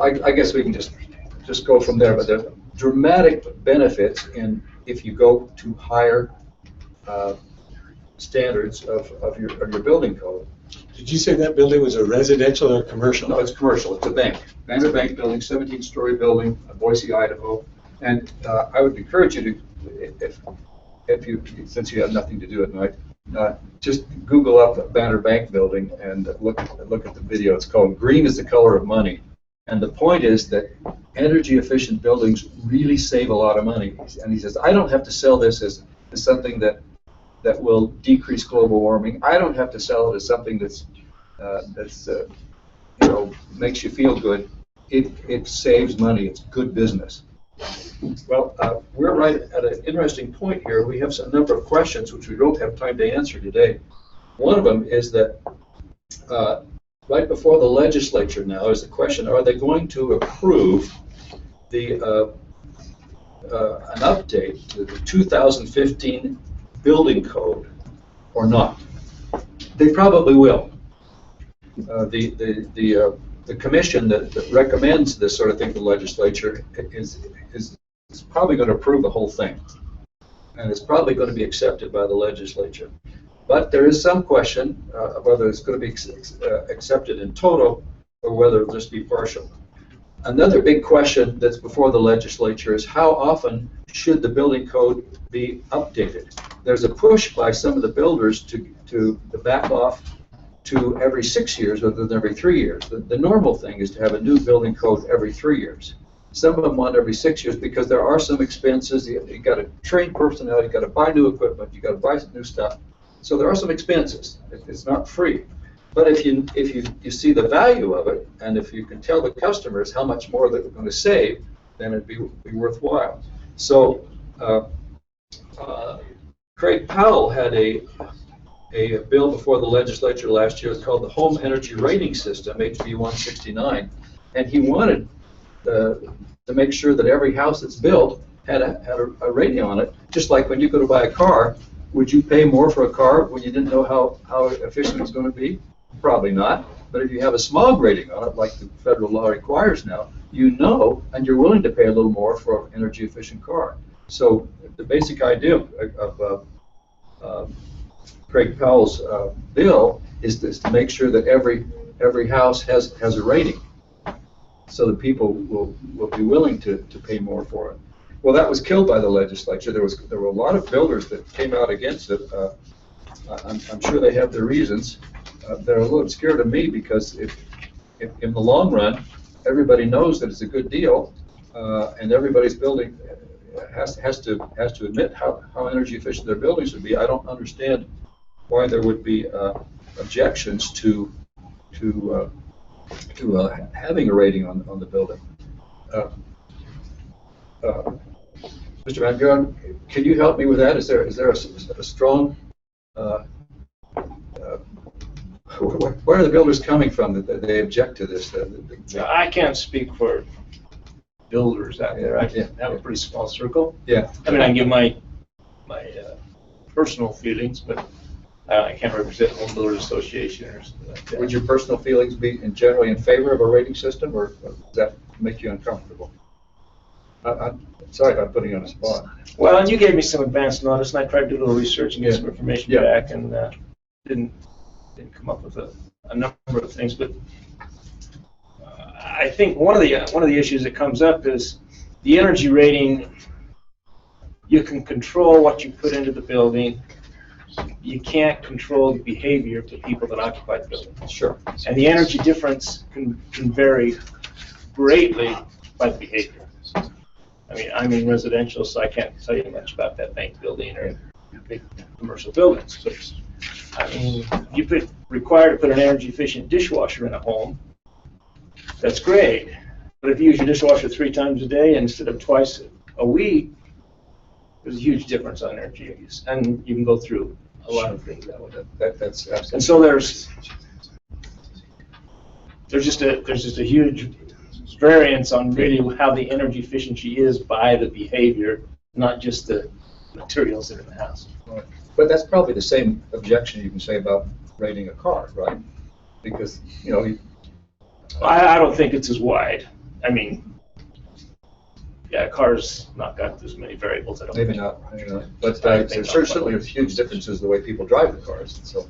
I guess we can just go from there. But there are dramatic benefits if you go to higher standards of your building code. Did you say that building was a residential or commercial? No, it's commercial. It's a bank. Banner Bank building, 17-story building, Boise, Idaho. And I would encourage you to, if you, since you have nothing to do at night, just Google up the Banner Bank building and look at the video. It's called "Green is the Color of Money." And the point is that energy efficient buildings really save a lot of money. And he says, I don't have to sell this as something that will decrease global warming. I don't have to sell it as something that's makes you feel good. It saves money. It's good business. Well, we're right at an interesting point here. We have a number of questions which we don't have time to answer today. One of them is that right before the legislature now is the question: are they going to approve an update to the 2015 building code or not? They probably will. The commission that recommends this sort of thing to the legislature is probably going to approve the whole thing, and it's probably going to be accepted by the legislature. But there is some question of whether it's going to be accepted in total or whether it'll just be partial. Another big question that's before the legislature is how often should the building code be updated? There's a push by some of the builders to back off to every 6 years rather than every 3 years. The normal thing is to have a new building code every 3 years. Some of them want every 6 years because there are some expenses. You got to train personnel, you got to buy new equipment, you got to buy some new stuff. So there are some expenses. It's not free. But if you see the value of it, and if you can tell the customers how much more they're going to save, then it'd be worthwhile. So Craig Powell had a bill before the legislature last year called the Home Energy Rating System, HB 169, and he wanted to make sure that every house that's built had a rating on it, just like when you go to buy a car. Would you pay more for a car when you didn't know how efficient it's going to be? Probably not. But if you have a smog rating on it, like the federal law requires now, you know, and you're willing to pay a little more for an energy efficient car. So the basic idea of Craig Powell's bill is to make sure that every house has a rating, so that people will be willing to pay more for it. Well, that was killed by the legislature. There were a lot of builders that came out against it. I'm sure they have their reasons. They're a little scared of me because if in the long run everybody knows that it's a good deal, and everybody's building has to admit how energy efficient their buildings would be, I don't understand why there would be objections to having a rating on the building. Mr. Van Buren, can you help me with that? Is there a strong where are the builders coming from that they object to this? I can't speak for builders out there. I have a pretty small circle. Yeah. I mean, I can give my personal feelings, but I can't represent Home Builders Association or something like that. Would your personal feelings be generally in favor of a rating system, or does that make you uncomfortable? I'm sorry if I'm putting you on the spot. Well, and you gave me some advance notice, and I tried to do a little research and get some information Yeah. back, and didn't come up with a number of things. But I think one of the issues that comes up is the energy rating. You can control what you put into the building. You can't control the behavior of the people that occupy the building. Sure. And the energy difference can vary greatly by the behavior. I mean, I'm in residential, so I can't tell you much about that bank building or big commercial buildings. But, I mean, you required to put an energy efficient dishwasher in a home, that's great. But if you use your dishwasher 3 times a day instead of twice a week, there's a huge difference on energy use. And you can go through a lot of things that way. That's absolutely. And so there's just a huge variance on really how the energy efficiency is by the behavior, not just the materials that are in the house. Right. But that's probably the same objection you can say about rating a car, right? Because, you know, I don't think it's as wide. I mean, yeah, a car's not got as many variables. I don't maybe think. not, maybe not. But Maybe there's not. certainly huge differences the way people drive the cars. So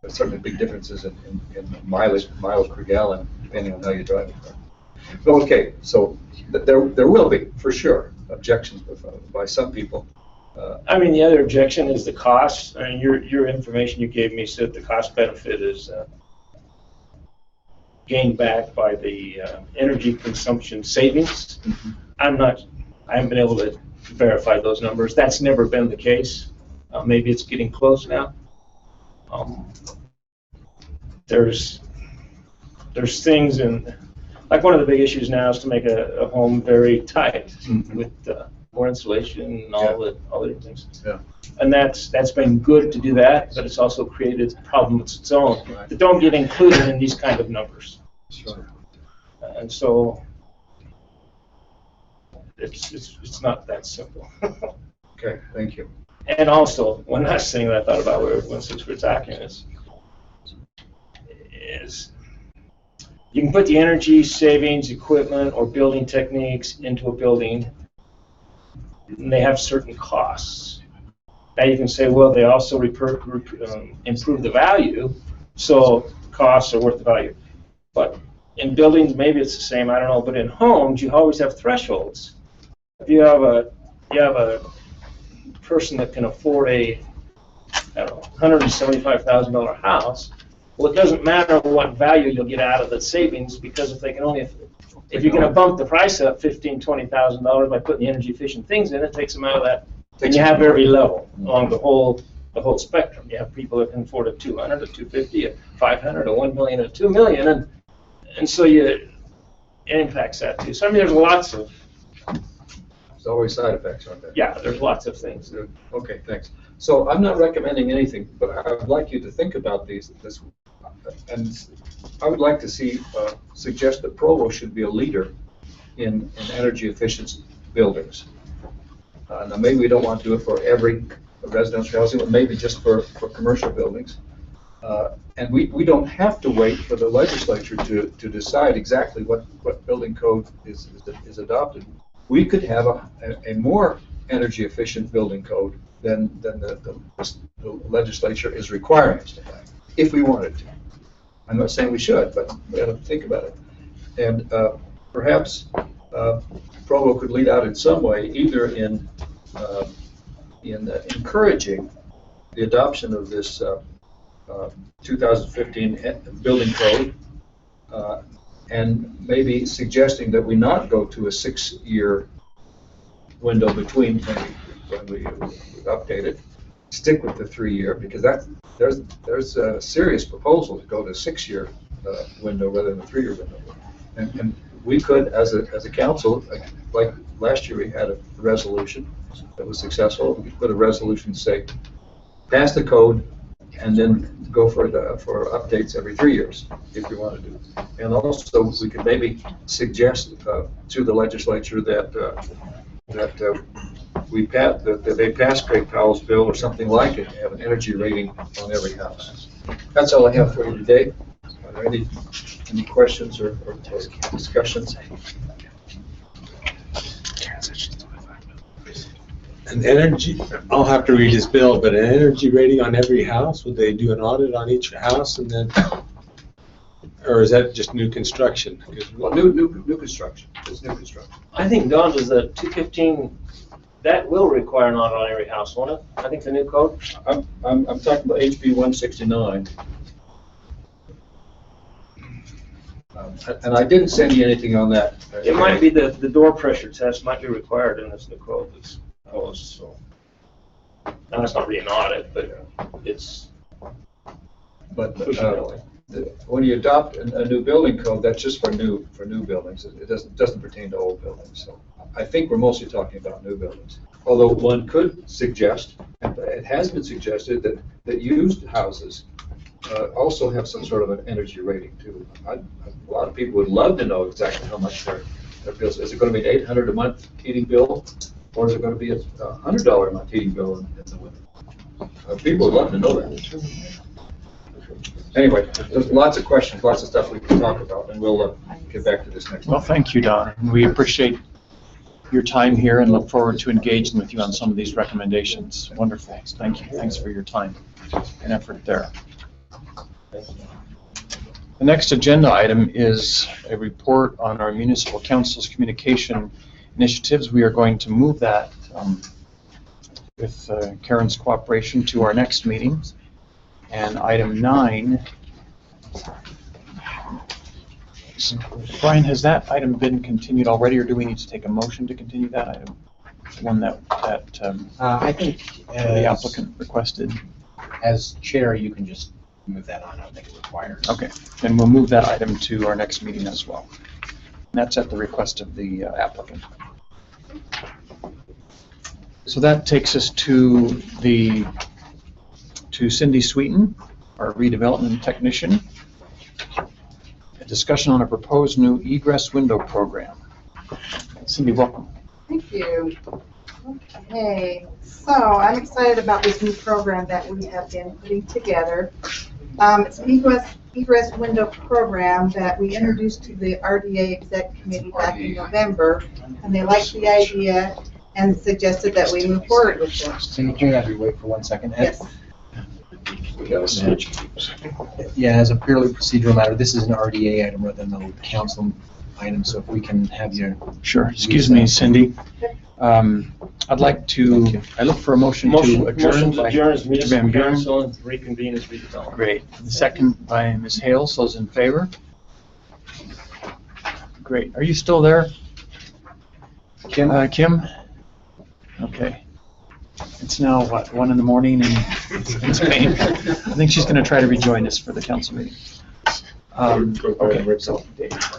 there's certainly big differences in miles per gallon depending on how you drive the car. Okay, so there will be, for sure, objections by some people. I mean, the other objection is the cost. I mean, your information you gave me said the cost benefit is gained back by the energy consumption savings. Mm-hmm. I haven't been able to verify those numbers. That's never been the case. Maybe it's getting close now. There's things in, like one of the big issues now is to make a home very tight Mm-hmm. with more insulation and all the different things. Yeah. And that's been good to do that, but it's also created problems of its own Right. that don't get included in these kind of numbers. Sure. And so it's not that simple. Okay, thank you. And also, one last thing that I thought about since we're talking is you can put the energy savings equipment or building techniques into a building, and they have certain costs. Now you can say, well, they also improve the value, so costs are worth the value. But in buildings, maybe it's the same, I don't know, but in homes, you always have thresholds. If you have a person that can afford a, I don't know, $175,000 house, well, it doesn't matter what value you'll get out of the savings, because if you're going to bump the price up $15,000, $20,000 by putting the energy efficient things in, it takes them out of that. And you have every level along the whole spectrum. You have people that can afford a $200,000, a $250,000, a $500,000, a $1 million, a $2 million, and so it impacts that too. So I mean, there's lots of. There's always side effects, aren't there? Yeah, there's lots of things. Okay, thanks. So I'm not recommending anything, but I would like you to think about this, and I would like to suggest that Provo should be a leader in energy efficient buildings. Now maybe we don't want to do it for every residential housing, but maybe just for commercial buildings. And we don't have to wait for the legislature to decide exactly what building code is adopted. We could have a more energy efficient building code than the legislature is requiring us to have, if we wanted to. I'm not saying we should, but we have to think about it. And perhaps Provo could lead out in some way, either in encouraging the adoption of this 2015 building code, and maybe suggesting that we not go to a 6-year window between when we update it. Stick with the 3-year, because there's a serious proposal to go to a 6-year window rather than a 3-year window. And we could, as a council, like last year we had a resolution that was successful. We could put a resolution to say, pass the code and then go for updates every 3 years, if we want to do. And also, we could maybe suggest to the legislature that they pass Craig Powell's bill or something like it to have an energy rating on every house. That's all I have for you today. Are there any questions or discussions? An energy, I'll have to read his bill, but an energy rating on every house, would they do an audit on each house and then, or is that just new construction? Well, new construction, it's new construction. I think Don does the 215, that will require an audit on every house, won't it? I think the new code. I'm talking about HB 169. And I didn't send you anything on that. It might be the door pressure test might be required in this new code that's proposed, so. Now, it's not really an audit, but it's. But when you adopt a new building code, that's just for new buildings. It doesn't pertain to old buildings. So I think we're mostly talking about new buildings. Although one could suggest, and it has been suggested, that used houses also have some sort of an energy rating too. A lot of people would love to know exactly how much their bill is. Is it going to be an $800 a month heating bill, or is it going to be a $100 a month heating bill in the winter? People would love to know that. Anyway, there's lots of questions, lots of stuff we can talk about, and we'll get back to this next Well, time. thank you, Don. We appreciate your time here and look forward to engaging with you on some of these recommendations. Wonderful. Thank you. Thanks for your time and effort there. The next agenda item is a report on our Municipal Council's communication initiatives. We are going to move that with Karen's cooperation to our next meeting. And item 9, Brian, has that item been continued already, or do we need to take a motion to continue that item? One that I think the applicant requested. As chair, you can just move that on. I don't think it requires. Okay, then we'll move that item to our next meeting as well. And that's at the request of the applicant. So that takes us to Cindy Sweeten, our redevelopment technician. A discussion on a proposed new Egress Window Program. Cindy, welcome. Thank you. Okay, so I'm excited about this new program that we have been putting together. It's an Egress Window Program that we introduced to the RDA Exec Committee back in November, and they liked the idea and suggested that we move forward with it. Cindy, can you have you wait for 1 second? Yes. Yeah, as a purely procedural matter, this is an RDA item rather than a council item, so if we can have you. Sure, excuse me, Cindy. I'd like to, I look for a motion to adjourn. Motion to adjourn as Mr. Van Municipal Buren. Council and reconvene as redevelopment. Great. The second by Ms. Hales, those in favor? Great. Are you still there? Kim? Kim? Okay. It's now, what, 1 in the morning in Spain? I think she's going to try to rejoin us for the council meeting. Okay, so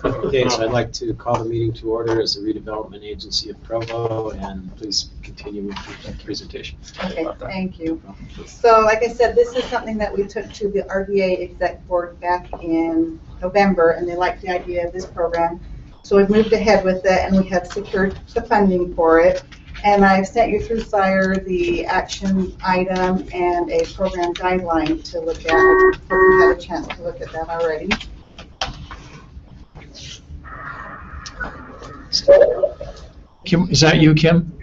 Okay, so I'd like to call the meeting to order as the redevelopment agency of Provo, and please continue with the presentation. Okay, thank you. So like I said, this is something that we took to the RDA Exec Board back in November, and they liked the idea of this program. So we've moved ahead with it, and we have secured the funding for it. And I've sent you through, Sire, the action item and a program guideline to look at. I hope you had a chance to look at that already. Kim, is that you, Kim?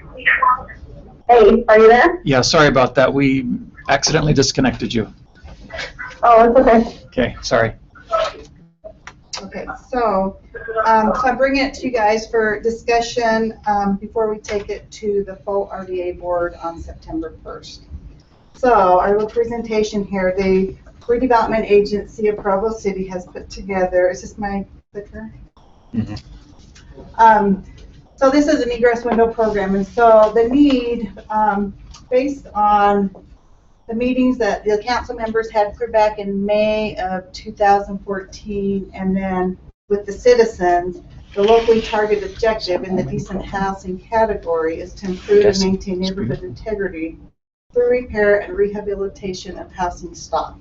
Hey, are you there? Yeah, sorry about that. We accidentally disconnected you. Oh, it's okay. Okay, sorry. Okay, so I'm bringing it to you guys for discussion before we take it to the full RDA board on September 1st. So our little presentation here, the redevelopment agency of Provo City has put together, is this my clicker? Mm-hmm. So this is an egress window program, and so the need, based on the meetings that the council members had put back in May of 2014, and then with the citizens, the locally targeted objective in the decent housing category is to improve and maintain neighborhood integrity through repair and rehabilitation of housing stock.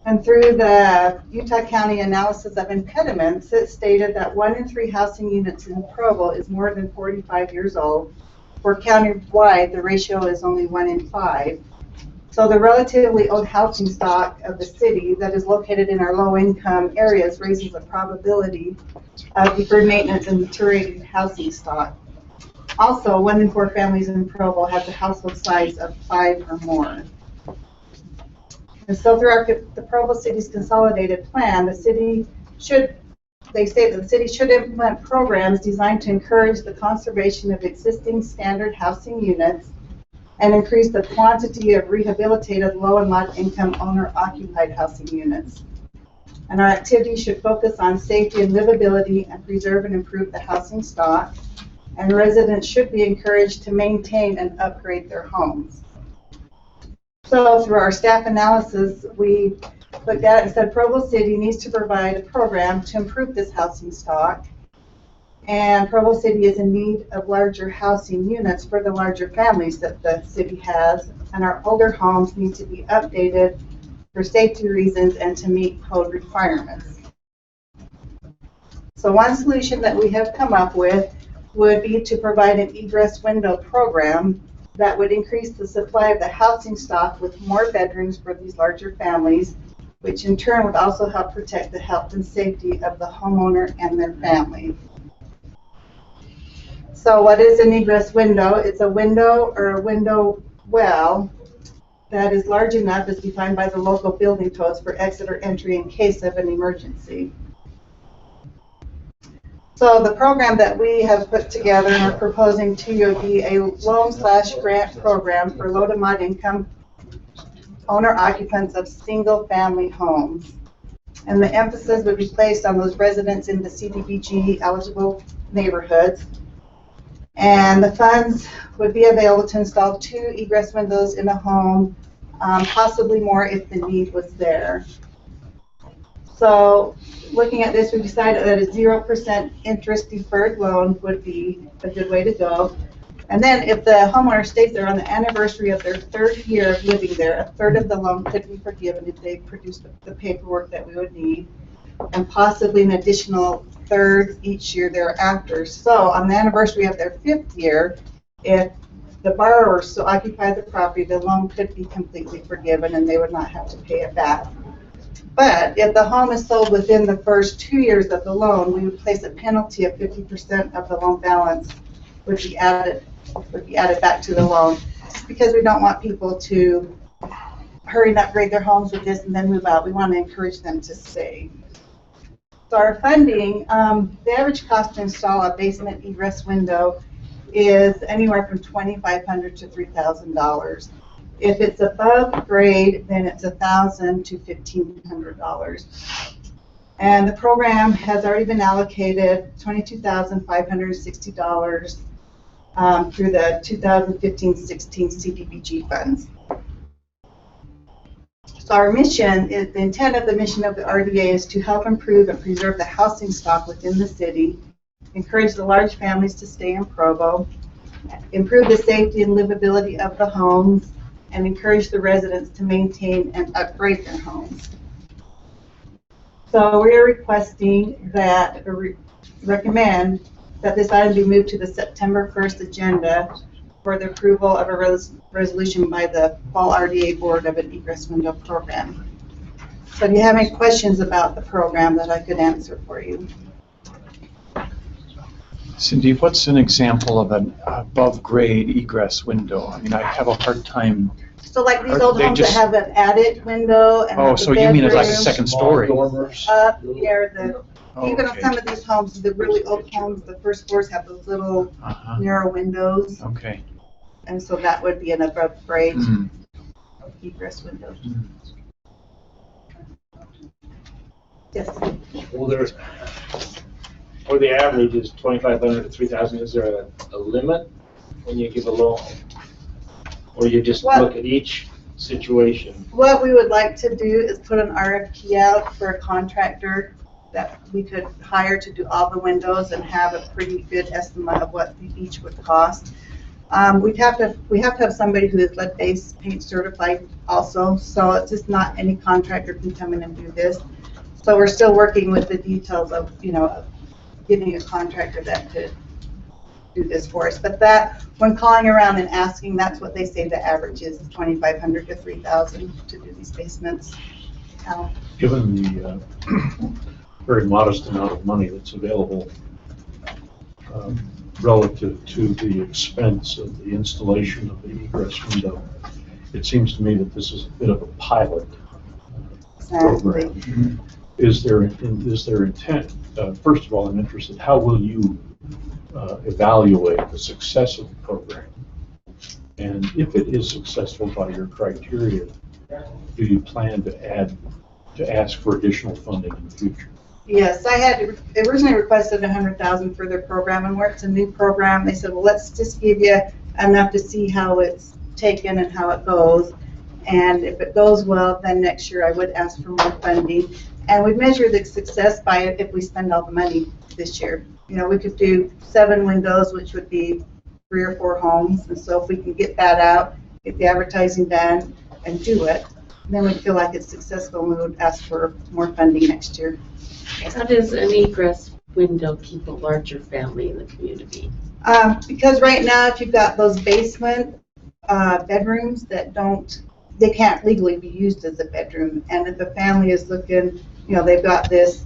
And through the Utah County analysis of impediments, it stated that 1 in 3 housing units in Provo is more than 45 years old. For countywide, the ratio is only 1 in 5. So the relatively old housing stock of the city that is located in our low-income areas raises a probability of deferred maintenance and deteriorating housing stock. Also, 1 in 4 families in Provo has a household size of 5 or more. And so through the Provo City's consolidated plan, the city should, they state that the city should implement programs designed to encourage the conservation of existing standard housing units and increase the quantity of rehabilitated low and moderate income owner-occupied housing units. And our activities should focus on safety and livability and preserve and improve the housing stock. And residents should be encouraged to maintain and upgrade their homes. So through our staff analysis, we looked at it and said Provo City needs to provide a program to improve this housing stock. And Provo City is in need of larger housing units for the larger families that the city has. And our older homes need to be updated for safety reasons and to meet code requirements. So one solution that we have come up with would be to provide an egress window program that would increase the supply of the housing stock with more bedrooms for these larger families, which in turn would also help protect the health and safety of the homeowner and their family. So what is an egress window? It's a window or a window well that is large enough as defined by the local building codes for exit or entry in case of an emergency. So the program that we have put together and are proposing to you would be a loan/grant program for low to moderate income owner occupants of single family homes. And the emphasis would be placed on those residents in the CDBG eligible neighborhoods. And the funds would be available to install 2 egress windows in a home, possibly more if the need was there. So looking at this, we decided that a 0% interest deferred loan would be a good way to go. And then if the homeowner stays there on the anniversary of their 3rd year of living there, a third of the loan could be forgiven if they produce the paperwork that we would need, and possibly an additional third each year thereafter. So on the anniversary of their 5th year, if the borrower still occupied the property, the loan could be completely forgiven and they would not have to pay it back. But if the home is sold within the first 2 years of the loan, we would place a penalty of 50% of the loan balance would be added back to the loan, because we don't want people to hurry and upgrade their homes with this and then move out. We want to encourage them to stay. So our funding, the average cost to install a basement egress window is anywhere from $2,500 to $3,000. If it's above grade, then it's $1,000 to $1,500. And the program has already been allocated $22,560 through the 2015-16 CDBG funds. So our mission is, the intent of the mission of the RDA is to help improve and preserve the housing stock within the city, encourage the large families to stay in Provo, improve the safety and livability of the homes, and encourage the residents to maintain and upgrade their homes. So we are requesting that, or recommend that this item be moved to the September 1st agenda for the approval of a resolution by the Fall RDA Board of an Egress Window Program. So do you have any questions about the program that I could answer for you? Cindy, what's an example of an above-grade egress window? I mean, I have a hard time. So like these old homes that have an attic window and Oh, so you mean it's like a second story? Up here, even on Okay. some of these homes, the really old homes, the first floors have those little narrow windows. Okay. And so that would be an above-grade egress window. Yes. Well, or the average is 2,500 to 3,000. Is there a limit when you give a loan? Or you just look at each situation? What we would like to do is put an RFP out for a contractor that we could hire to do all the windows and have a pretty good estimate of what each would cost. We have to have somebody who is lead-based paint certified also, so it's just not any contractor can come in and do this. So we're still working with the details of, getting a contractor that could do this for us. But that, when calling around and asking, that's what they say the average is, 2,500 to 3,000 to do these basements. Given the very modest amount of money that's available relative to the expense of the installation of the egress window, it seems to me that this is a bit of a pilot program. Is there intent, first of all, I'm interested, how will you evaluate the success of the program? And if it is successful by your criteria, do you plan to ask for additional funding in the future? Yes, I had originally requested 100,000 for their program, and where it's a new program, they said, well, let's just give you enough to see how it's taken and how it goes. And if it goes well, then next year I would ask for more funding. And we measure the success by if we spend all the money this year. We could do 7 windows, which would be 3 or 4 homes. And so if we can get that out, get the advertising done, and do it, then we'd feel like it's successful, and we would ask for more funding next year. How does an egress window keep a larger family in the community? Because right now, if you've got those basement bedrooms that they can't legally be used as a bedroom. And if a family is looking, they've got this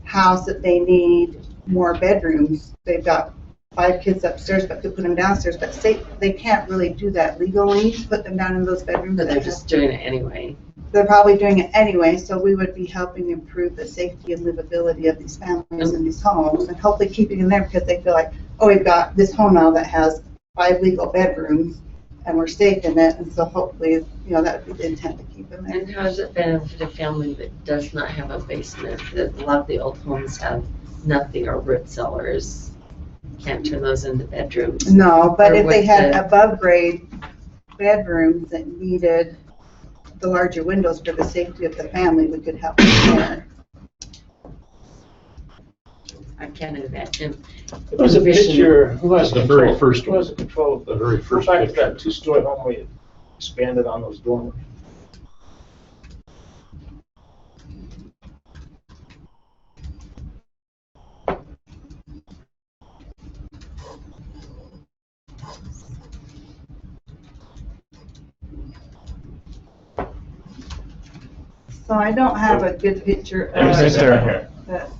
house that they need more bedrooms. They've got 5 kids upstairs, but could put them downstairs. But say they can't really do that legally, put them down in those bedrooms. But they're just doing it anyway. They're probably doing it anyway, so we would be helping improve the safety and livability of these families in these homes, and hopefully keeping them there because they feel like, oh, we've got this home now that has 5 legal bedrooms, and we're safe in it, and so hopefully, that would be the intent to keep them there. And how does it benefit a family that does not have a basement? A lot of the old homes have nothing or root cellars. Can't turn those into bedrooms. No, but if they had the above grade bedrooms that needed the larger windows for the safety of the family, we could help them there. I can't imagine. Who's a picture, who has The control? very first Who one. has control of The very first fact picture. that 2-story home we expanded on those dormers? So I don't have a good picture of Right there. that.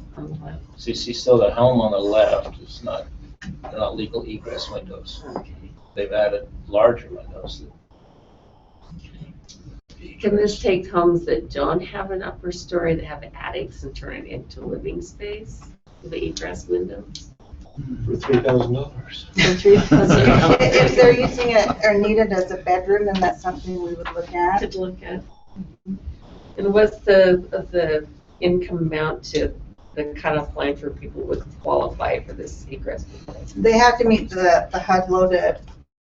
See, still the helm on the left is they're not legal egress windows. They've added larger windows. Can this take homes that don't have an upper story, that have attics, and turn it into living space with the egress windows? For $3,000. If they're using it or need it as a bedroom, then that's something we would look at. Could look at. And what's the income amount to the cutoff line for people who would qualify for this egress window? They have to meet the HUD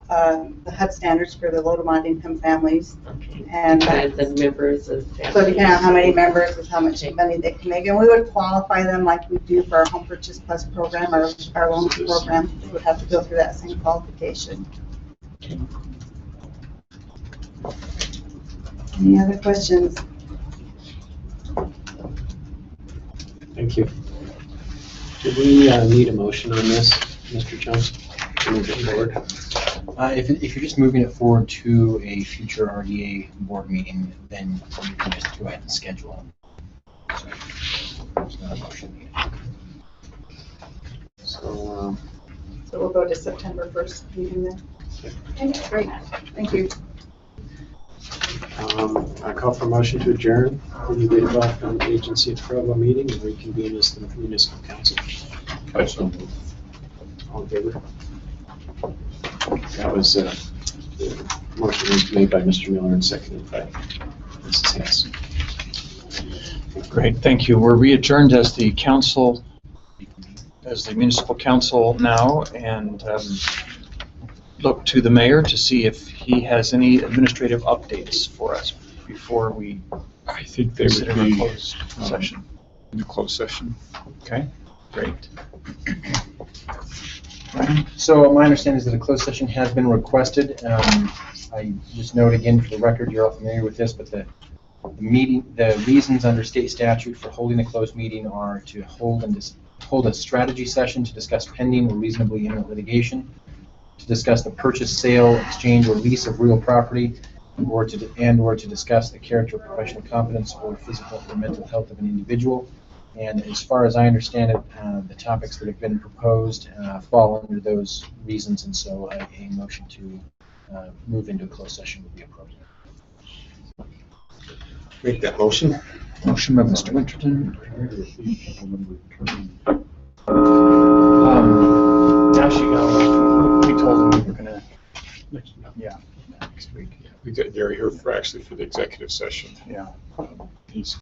HUD standards for the low-to-moderate income families. Okay. And the members of family. so depending on how many members is how much money they can make. And we would qualify them like we do for our Home Purchase Plus program or our loan program. They would have to go through that same qualification. Any other questions? Thank you. Do we need a motion on this, Mr. Jones, to move it forward? If you're just moving it forward to a future RDA board meeting, then you can just go ahead and schedule it. So there's not a motion needed. So, So we'll go to September 1st meeting then. Okay, great. Thank you. I call for a motion to adjourn the Legal Development Agency at Provo meeting and reconvene as the Municipal Council. All in favor? That was, the motion was made by Mr. Miller and seconded by Mrs. Hess. Great, thank you. We're re-adjourned as the council, as the municipal council now, and look to the mayor to see if he has any administrative updates for us before we I think they would consider a be closed session. in the closed session. Okay, great. So my understanding is that a closed session has been requested. I just note again for the record, you're all familiar with this, but the reasons under state statute for holding a closed meeting are to hold a strategy session to discuss pending or reasonably imminent litigation, to discuss the purchase, sale, exchange, or lease of real property, or to discuss the character, professional competence, or physical or mental health of an individual. And as far as I understand it, the topics that have been proposed fall under those reasons, and so a motion to move into a closed session would be appropriate. Make that motion. Motion by Mr. Winterton. Actually, we told him we were gonna, yeah, next week. We got Gary here for the executive session. Yeah. He's